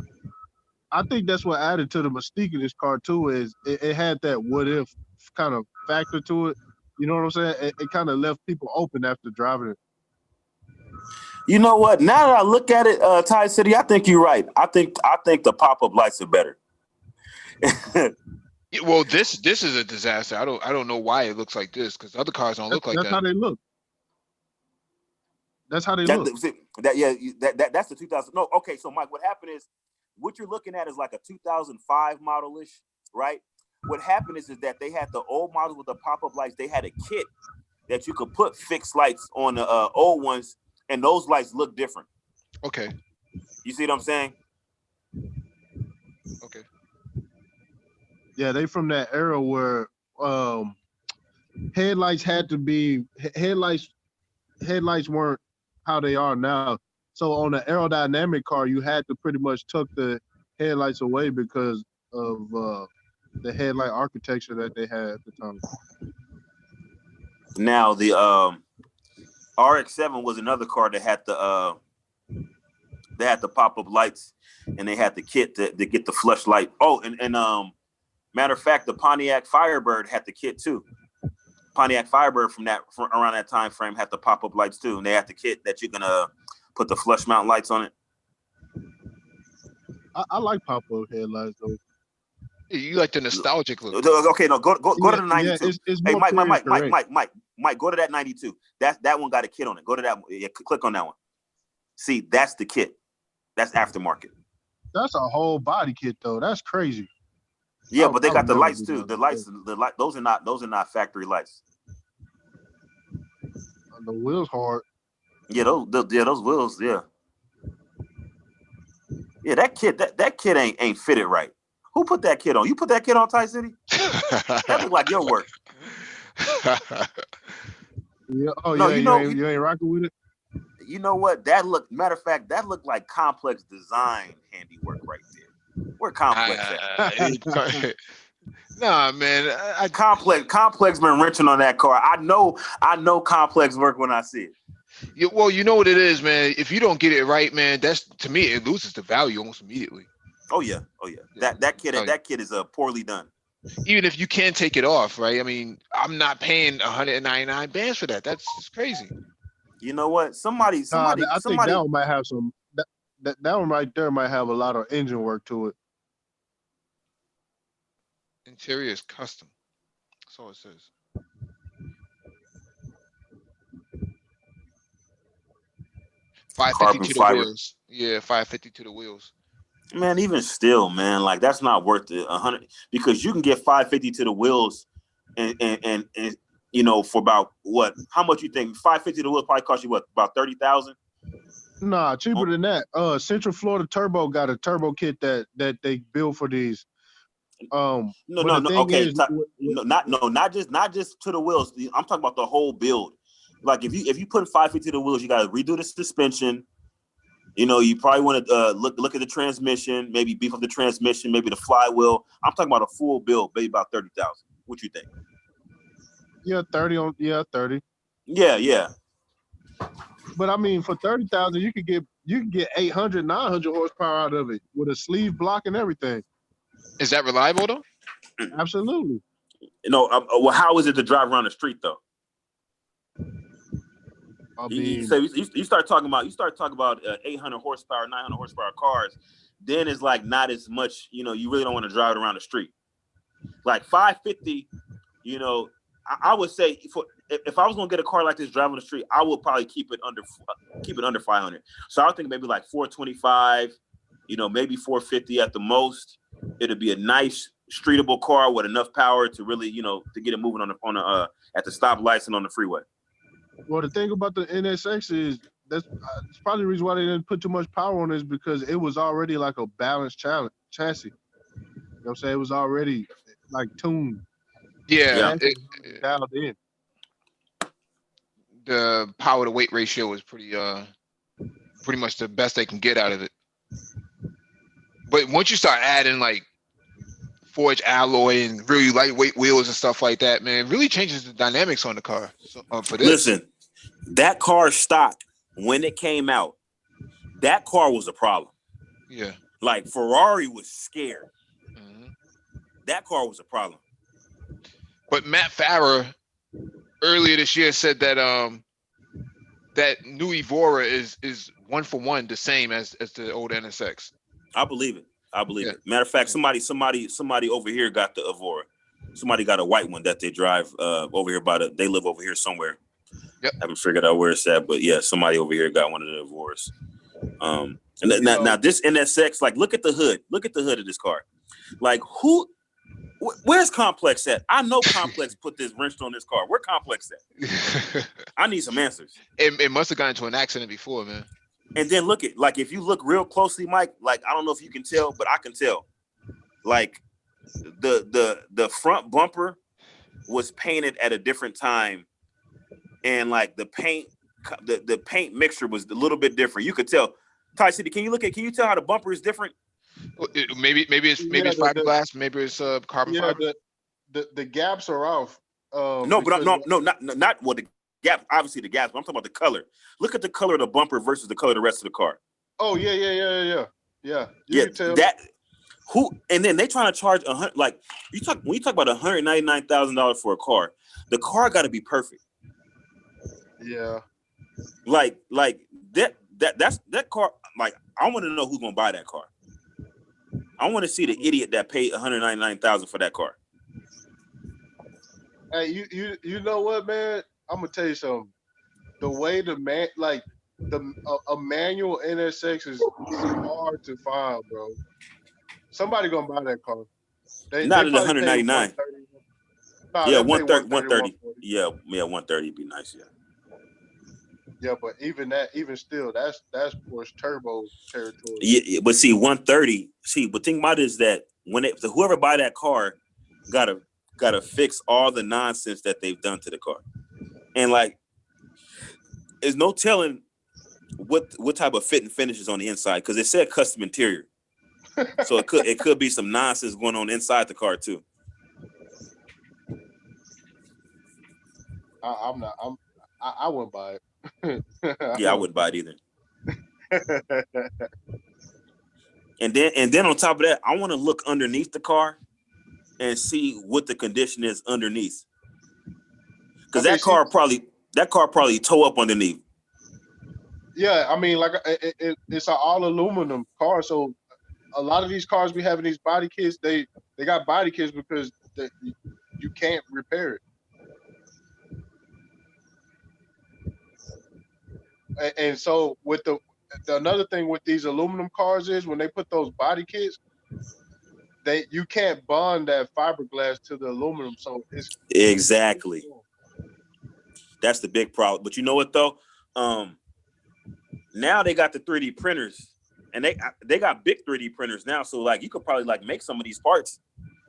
I think that's what added to the mystique of this car too. Is it had that what if kind of factor to it. You know what I'm saying? It kind of left people open after driving it. You know what? Now that I look at it, Ty City, I think you're right. I think the pop-up lights are better. Yeah, well, this is a disaster. I don't know why it looks like this because other cars don't look like That's that. how they look. That's how they That, look. that's the 2000. No, okay. So Mike, what happened is, what you're looking at is like a 2005 model-ish, right? What happened is that they had the old models with the pop-up lights. They had a kit that you could put fixed lights on the old ones, and those lights look different. Okay. You see what I'm saying? Okay. Yeah, they from that era where headlights had to be headlights weren't how they are now. So on the aerodynamic car, you had to pretty much tuck the headlights away because of the headlight architecture that they had at the time. Now the RX-7 was another car that had the pop-up lights, and they had the kit to get the flush light. Oh, and matter of fact, the Pontiac Firebird had the kit too. Pontiac Firebird from around that time frame had the pop-up lights too, and they had the kit that you're gonna put the flush mount lights on it. I like pop-up headlights though. You like the nostalgic look. Okay, no, go to the 92. Yeah, it's hey, more Mike, go to that 92. That one got a kit on it. Go to that one. Yeah, click on that one. See, that's the kit. That's aftermarket. That's a whole body kit though. That's crazy. Yeah, but they got the lights too. The lights, those are not factory lights. The wheels hard. Yeah, those wheels, yeah. Yeah, that kit ain't fitted right. Who put that kit on? You put that kit on, Ty City? That look like your work. Yeah. Oh No, yeah, you ain't rocking with it. You know what? Matter of fact, that looked like Complex design handiwork right there. Where Complex at? Nah, man. Complex been wrenching on that car. I know Complex work when I see it. Well, you know what it is, man. If you don't get it right, man, that's to me it loses the value almost immediately. Oh yeah. That kit is poorly done. Even if you can take it off, right? I mean, I'm not paying 199 bands for that. That's just crazy. You know what? Somebody. I think that one might have some. That one right there might have a lot of engine work to it. Interior is custom. That's all it says. $550 to the wheels. Yeah, $550 to the wheels. Man, even still, man, like that's not worth it. 100 because you can get $550 to the wheels, and you know for about what? How much you think? $550 to the wheels probably cost you what? About $30,000. Nah, cheaper than that. Central Florida Turbo got a turbo kit that they build for these. No. Okay, not just to the wheels. I'm talking about the whole build. Like if you put $550 to the wheels, you got to redo the suspension. You know, you probably want to look at the transmission, maybe beef up the transmission, maybe the flywheel. I'm talking about a full build, maybe about $30,000. What you think? Yeah, 30. Yeah. But I mean, for 30,000, you could get 800, 900 horsepower out of it with a sleeve block and everything. Is that reliable though? Absolutely. You know, well, how is it to drive around the street though? I mean, so you start talking about 800 horsepower, 900 horsepower cars, then it's like not as much. You know, you really don't want to drive it around the street. Like 550, you know, I would say if I was gonna get a car like this driving the street, I would probably keep it under 500. So I would think maybe like 425, you know, maybe 450 at the most. It'd be a nice streetable car with enough power to really, you know, to get it moving on at the stoplights and on the freeway. Well, the thing about the NSX is that's probably the reason why they didn't put too much power on this because it was already like a balanced chassis. You know what I'm saying? It was already like tuned. Yeah. Dialed in. The power to weight ratio is pretty much the best they can get out of it. But once you start adding like forged alloy and really lightweight wheels and stuff like that, man, it really changes the dynamics on the car. So, for this. Listen, that car stock when it came out, that car was a problem. Yeah. Like Ferrari was scared. Mhm. That car was a problem. But Matt Farah earlier this year said that that new Evora is 1-for-1 the same as the old NSX. I believe it. I believe Yeah. it. Matter of fact, Yeah. somebody over here got the Evora. Somebody got a white one that they drive over here they live over here somewhere. Yep. I haven't figured out where it's at, but yeah, somebody over here got one of the Evoras. And You know- now this NSX, like, look at the hood. Look at the hood of this car. Like, where's Complex at? I know Complex put this wrench on this car. Where Complex at? I need some answers. It must have gotten into an accident before, man. And then look at, like, if you look real closely, Mike, like, I don't know if you can tell, but I can tell. Like, the front bumper was painted at a different time, and like the paint mixture was a little bit different. You could tell. Ty City, can you tell how the bumper is different? Maybe it's fiberglass, maybe it's carbon fiber. The gaps are off. No, but not well, the gap. Obviously the gaps, but I'm talking about the color. Look at the color of the bumper versus the color of the rest of the car. Oh yeah. You can tell. That and then they trying to charge $100. Like, when you talk about $199,000 for a car, the car got to be perfect. Yeah. Like that car. Like, I want to know who's gonna buy that car. I want to see the idiot that paid $199,000 for that car. Hey, you know what, man? I'm gonna tell you something. The way a manual NSX is hard to find, bro. Somebody gonna buy that car. Not at 199. Yeah, 130. 130. Yeah, 130 would be nice. Yeah. Yeah, but even still, that's Porsche turbo territory. Yeah, but see, 130. See, but think about it is that whoever buy that car, gotta fix all the nonsense that they've done to the car, and like, there's no telling what type of fit and finish is on the inside, because it said custom interior, so it could be some nonsense going on inside the car too. I wouldn't buy it. Yeah, I wouldn't buy it either. And then on top of that, I want to look underneath the car and see what the condition is underneath, because that car probably toe up underneath. Yeah, I mean, like it's an all aluminum car, so a lot of these cars we have in these body kits, they got body kits because you can't repair it. And so with another thing with these aluminum cars is when they put those body kits, you can't bond that fiberglass to the aluminum, so it's exactly. That's the big problem. But you know what though? Now they got the 3D printers, and they got big 3D printers now. So like, you could probably like make some of these parts,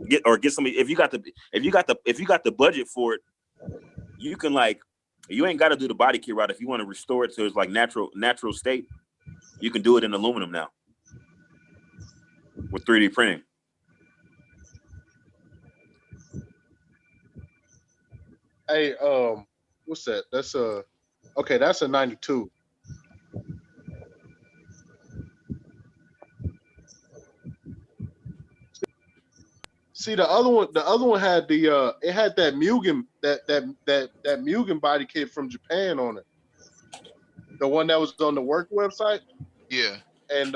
get somebody, if you got the budget for it, you can, like, you ain't got to do the body kit route. If you want to restore it to its like natural state, you can do it in aluminum now with 3D printing. Hey, what's that? That's that's a 92. See, the other one had it had that Mugen that Mugen body kit from Japan on it. The one that was on the work website. Yeah. And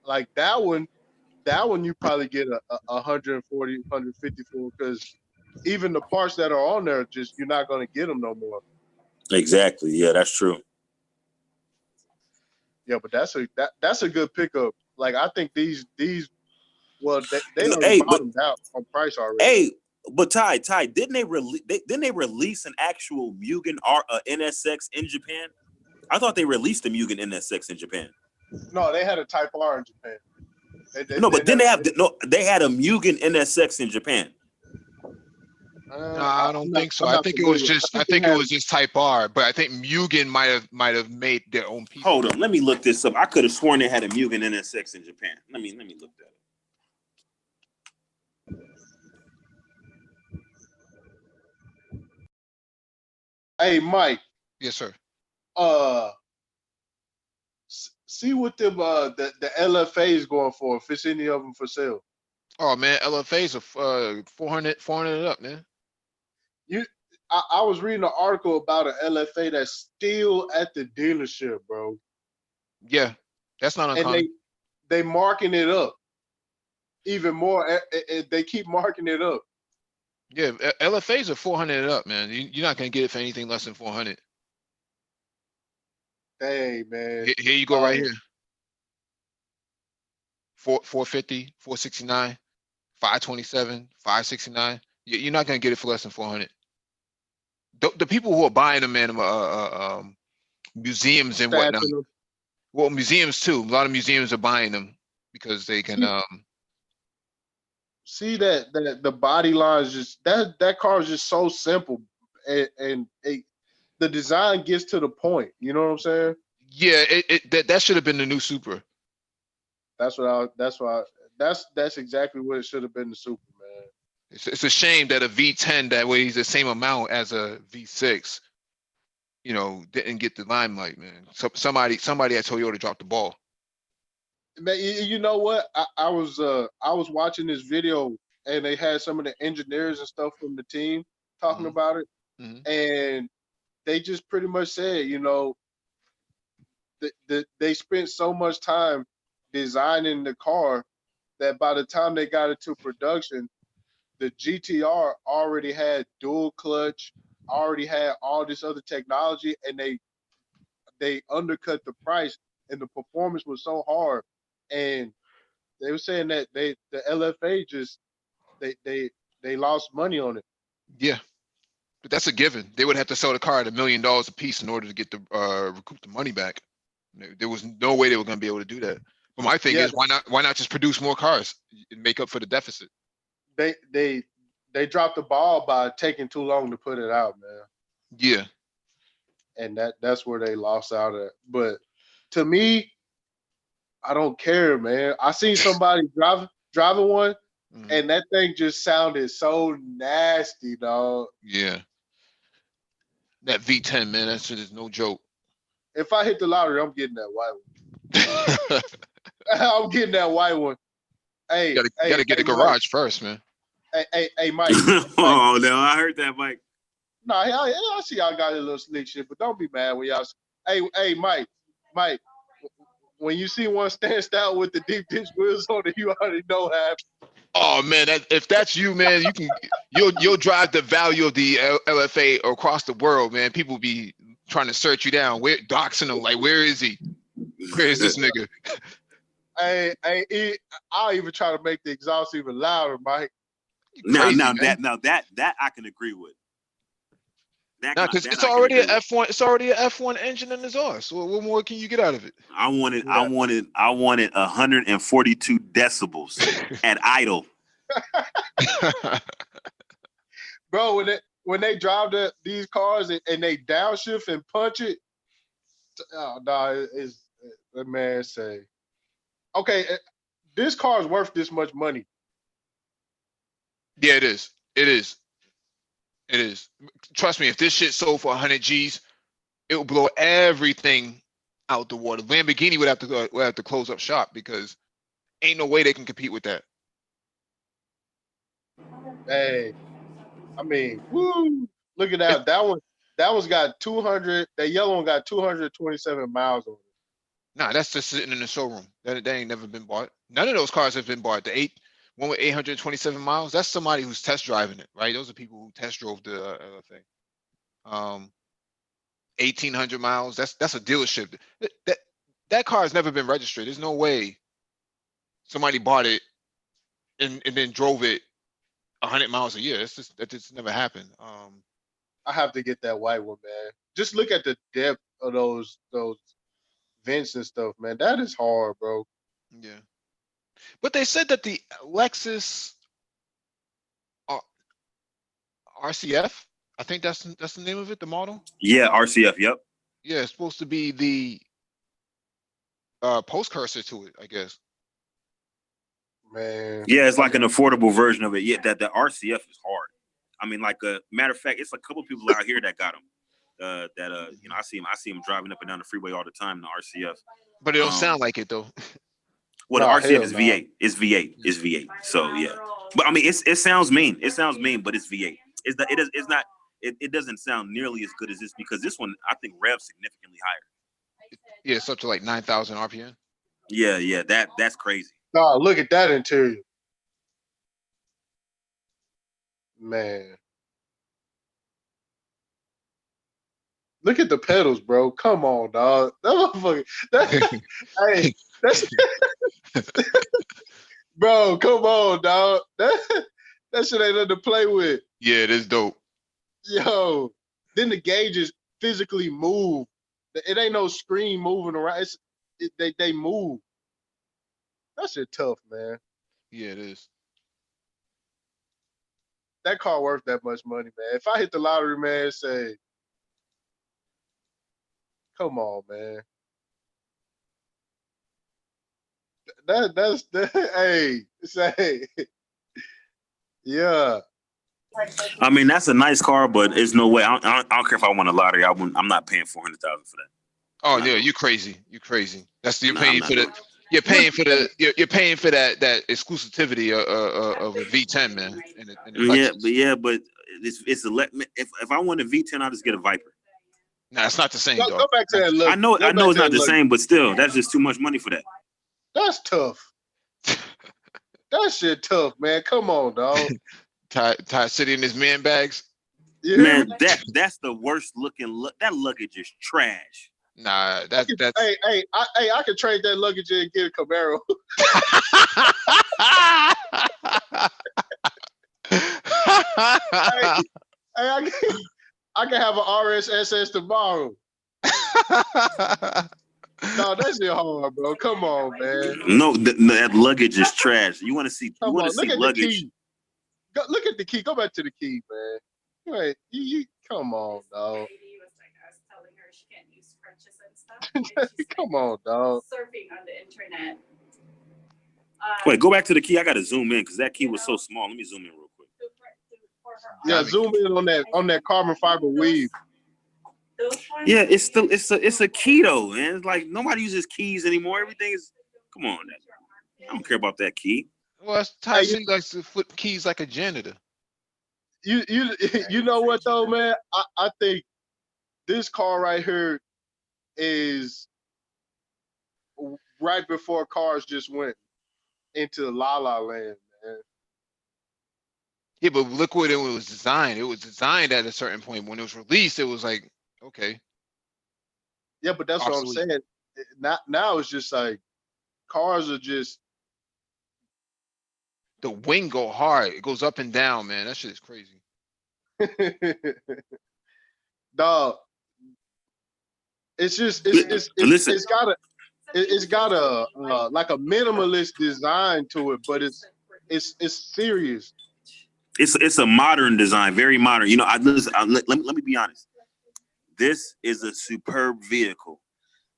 like that one you probably get a 140, 150 for, because even the parts that are on there, just you're not going to get them no more. Exactly. Yeah, that's true. Yeah, but that's a good pickup. Like, I think these well, they bottomed out on price already. Hey, but Ty, didn't they release an actual Mugen NSX in Japan? I thought they released the Mugen NSX in Japan. No, they had a Type R in Japan. They had a Mugen NSX in Japan. No, I don't think so. I think it was just Type R, but I think Mugen might have made their own piece. Hold on, let me look this up. I could have sworn they had a Mugen NSX in Japan. Let me look that up. Hey, Mike. Yes, sir. see what them the LFA is going for. If it's any of them for sale. Oh man, LFA's are 400 and up, man. I was reading an article about an LFA that's still at the dealership, bro. Yeah, that's not And uncommon. they marking it up even more. They keep marking it up. Yeah, LFA's are 400 and up, man. You're not gonna get it for anything less than 400. Dang, man. Here you go, right here. 450, 469, 527, 569. You're not gonna get it for less than 400. The people who are buying them, man, museums and whatnot. Stashing them. Well, museums too. A lot of museums are buying them because they can. See that the body line is just that car is just so simple, and the design gets to the point. You know what I'm saying? Yeah, that should have been the new Supra. That's exactly what it should have been, the Super, man. It's a shame that a V10 that weighs the same amount as a V6, didn't get the limelight, man. So somebody at Toyota dropped the ball. Man, you know what? I was watching this video, and they had some of the engineers and stuff from the team talking about it, and they just pretty much said, they spent so much time designing the car that by the time they got it to production, the GTR already had dual clutch, already had all this other technology, and they undercut the price, and the performance was so hard. And they were saying that the LFA just they lost money on it. Yeah, but that's a given. They would have to sell the car at $1 million a piece in order to get the recoup the money back. There was no way they were going to be able to do that. But my thing is, why not just produce more cars and make up for the deficit? They dropped the ball by taking too long to put it out, man. Yeah, and that's where they lost out at. But to me, I don't care, man. I seen somebody driving one, and that thing just sounded so nasty, dog. Yeah, that V10, man, that shit is no joke. If I hit the lottery, I'm getting that white one. I'm getting that white one. Hey, you gotta get a garage first, man. Hey, Mike. Oh no, I heard that, Mike. No, I see y'all got a little slick shit, but don't be mad when y'all. Hey, Mike. When you see one stand out with the deep dish wheels on it, you already know what happened. Oh man, if that's you, man, you'll drive the value of the LFA across the world, man. People be trying to search you down, doxing them, like, where is he? Where is this nigga? I'll even try to make the exhaust even louder, Mike. Now that I can agree with. Because it's already an F1. It's already an F1 engine in exhaust. So what more can you get out of it? I wanted 142 decibels at idle. Bro, when they drive these cars and they downshift and punch it, the man say, okay, this car is worth this much money. Yeah, it is. It is. It is. Trust me, if this shit sold for 100 G's, it will blow everything out the water. Lamborghini would have to close up shop because ain't no way they can compete with that. Hey, I mean, woo! Look at that. That one's got 200. That yellow one got 227 miles on it. Nah, that's just sitting in the showroom. That ain't never been bought. None of those cars have been bought. The one with 827 miles, that's somebody who's test driving it, right? Those are people who test drove the thing. 1,800 miles, that's a dealership. That car has never been registered. There's no way somebody bought it and then drove it 100 miles a year. That just never happened. I have to get that white one, man. Just look at the depth of those vents and stuff, man. That is hard, bro. Yeah. But they said that the Lexus RCF, I think that's the name of it, the model. Yeah, RCF. Yep. Yeah, it's supposed to be the post cursor to it, I guess. Man. Yeah, it's like an affordable version of it. Yeah, that the RCF is hard. I mean, like a matter of fact, it's a couple people out here that got them. I see them driving up and down the freeway all the time in the RCF. But it don't sound like it though. Well, Nah, the RCF hell is no. V8. It's V8. It's V8. So yeah. But I mean, it sounds mean. It sounds mean, but it's V8. It's not. It doesn't sound nearly as good as this because this one I think revs significantly higher. Yeah, it's up to like 9,000 RPM. Yeah. That's crazy. Nah, look at that interior. Man. Look at the pedals, bro. Come on, dog. That motherfucker. Hey, that's bro. Come on, dog. That shit ain't nothing to play with. Yeah, it is dope. Yo. Then the gauges physically move. It ain't no screen moving around. They move. That shit tough, man. Yeah, it is. That car worth that much money, man. If I hit the lottery, man, say, come on, man. That's hey, say, yeah. I mean, that's a nice car, but there's no way. I don't care if I won a lottery. I'm not paying $400,000 for that. Oh yeah, you crazy. You crazy. You're Nah, paying I'm for not the you're paying for the you're paying for that exclusivity of a V10, man. And a Lexus. But it's if I want a V10, I'll just get a Viper. Nah, it's not the same, Go dog. back to that look. I know it's not the same, but still, that's just too much money for that. That's tough. That shit tough, man. Come on, dog. Ty City in his man bags. You Man, that's the worst looking. That luggage is trash. Nah, that's I could trade that luggage in and get a Camaro. I can have an RSSS tomorrow. No, that's your hard, bro. Come on, man. No, that luggage is trash. You want to see? You want to see luggage? Look at the key. Go back to the key, man. Wait, you come on, dog. Come on, dog. Surfing on the internet. Wait, go back to the key. I gotta zoom in because that key was so small. Let me zoom in real quick. Yeah, zoom in on that carbon fiber weave. Yeah, it's a key though, man. It's like nobody uses keys anymore. Everything is. Come on, I don't care about that key. Well, Ty City likes to flip keys like a janitor. You know what though, man? I think this car right here is right before cars just went into La La Land, man. Yeah, but look what it was designed. It was designed at a certain point. When it was released, it was like, okay. Yeah, but that's obsolete. what I'm saying. Now it's just like cars are just. The wing go hard. It goes up and down, man. That shit is crazy. Dog. It's just it's got a like a minimalist design to it, but it's serious. It's a modern design, very modern. You know, let me be honest. This is a superb vehicle,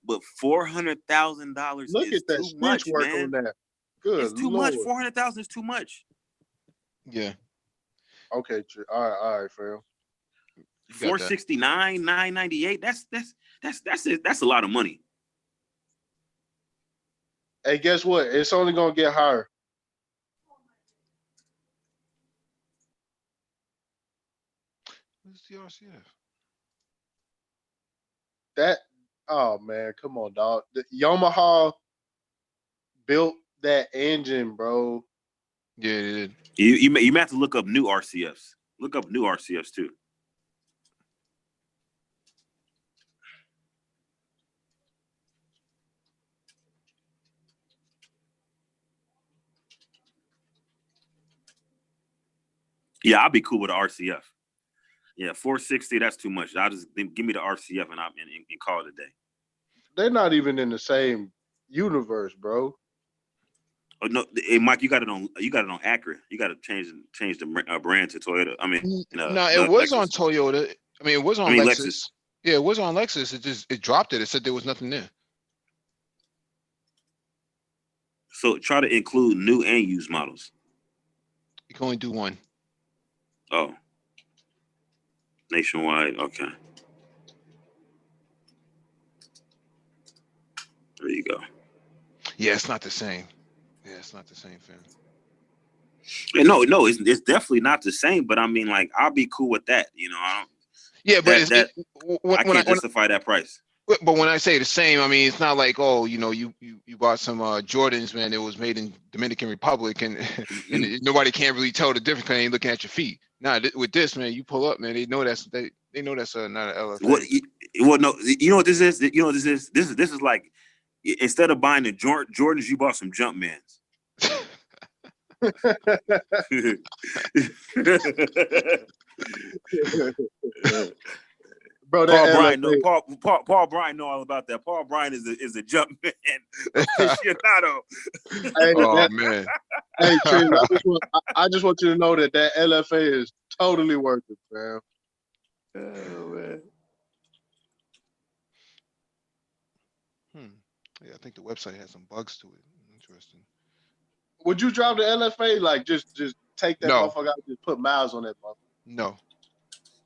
but $400,000 Look is at that too much, work man. on that. Good, it's too Lord. much. 400,000 is too much. Yeah. Okay. All right, fam. 469, 998. That's a lot of money. Hey, guess what? It's only gonna get higher. Who's the RCF? Oh man, come on, dog. The Yamaha built that engine, bro. Yeah, it did. You may have to look up new RCFs. Look up new RCFs too. Yeah, I'll be cool with the RCF. Yeah, 460, that's too much. I'll just give me the RCF and call it a day. They're not even in the same universe, bro. Oh no, hey Mike, you got it on Acura. You got to change the brand to Toyota. I mean, no, it was Lexus. On Toyota. I mean, it was on Lexus. Lexus. Yeah, it was on Lexus. It dropped it. It said there was nothing there. So try to include new and used models. You can only do one. Oh. Nationwide, okay. There you go. Yeah, it's not the same. Yeah, it's not the same, fam. And no, it's definitely not the same. But I mean, like, I'll be cool with that. You know, Yeah, but I can't justify that price. But when I say the same, I mean it's not like, oh, you bought some Jordans, man. It was made in Dominican Republic, and nobody can't really tell the difference because they ain't looking at your feet. Nah, with this, man, you pull up, man. They know that's not an LFA. Well, no, you know what this is. You know what this is. This is like, instead of buying the Jordans, you bought some Jumpmans. Bro, Paul that Bryan, LFA, Paul Bryan know all about that. Paul Bryan is a Jumpman aficionado. Oh man. Hey, Trish, I just want you to know that LFA is totally worth it, man. Oh man. Yeah, I think the website has some bugs to it. Interesting. Would you drive the LFA? Like, just take that No. motherfucker out and just put miles on that motherfucker? No.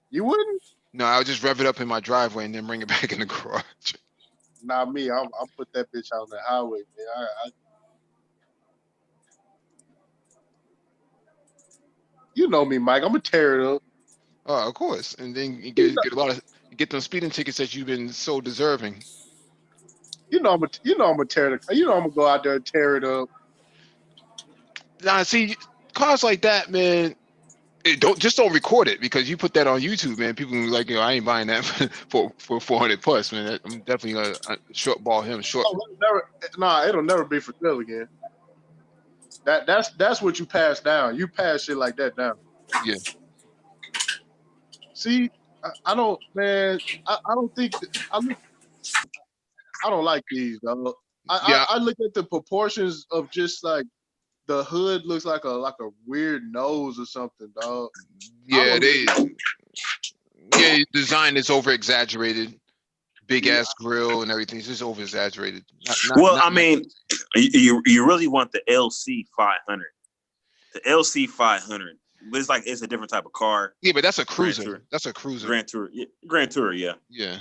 You wouldn't? No, I would just rev it up in my driveway and then bring it back in the garage. Not me. I'll put that bitch out on the highway, man. You know me, Mike. I'm gonna tear it up. Oh, of course. And then you get those speeding tickets that you've been so deserving. I'm gonna tear it. I'm gonna go out there and tear it up. Nah, see, cars like that, man. Don't record it, because you put that on YouTube, man. People be like, I ain't buying that for 400 plus, man. I'm definitely gonna short ball him short. Oh, it'll never be for sale again. That's what you pass down. You pass shit like that down. Yeah. See, I don't, man. I don't think I don't like these, dog. I look at the proportions of just like the hood looks like a weird nose or something, dog. Yeah, design is over exaggerated. Big ass grill and everything. It's just over exaggerated. I mean, you really want the LC 500. The LC 500. But it's a different type of car. Yeah, but that's a cruiser. That's a cruiser. Grand Tour. Yeah. Grand Tour, yeah. Yeah.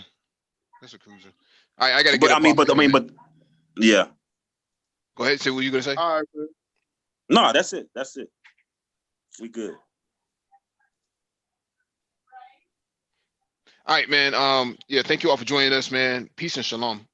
That's a cruiser. I gotta get but yeah. Go ahead, say what you gonna say. All right, man. No, that's it. We good. All right, man. Yeah, thank you all for joining us, man. Peace and shalom.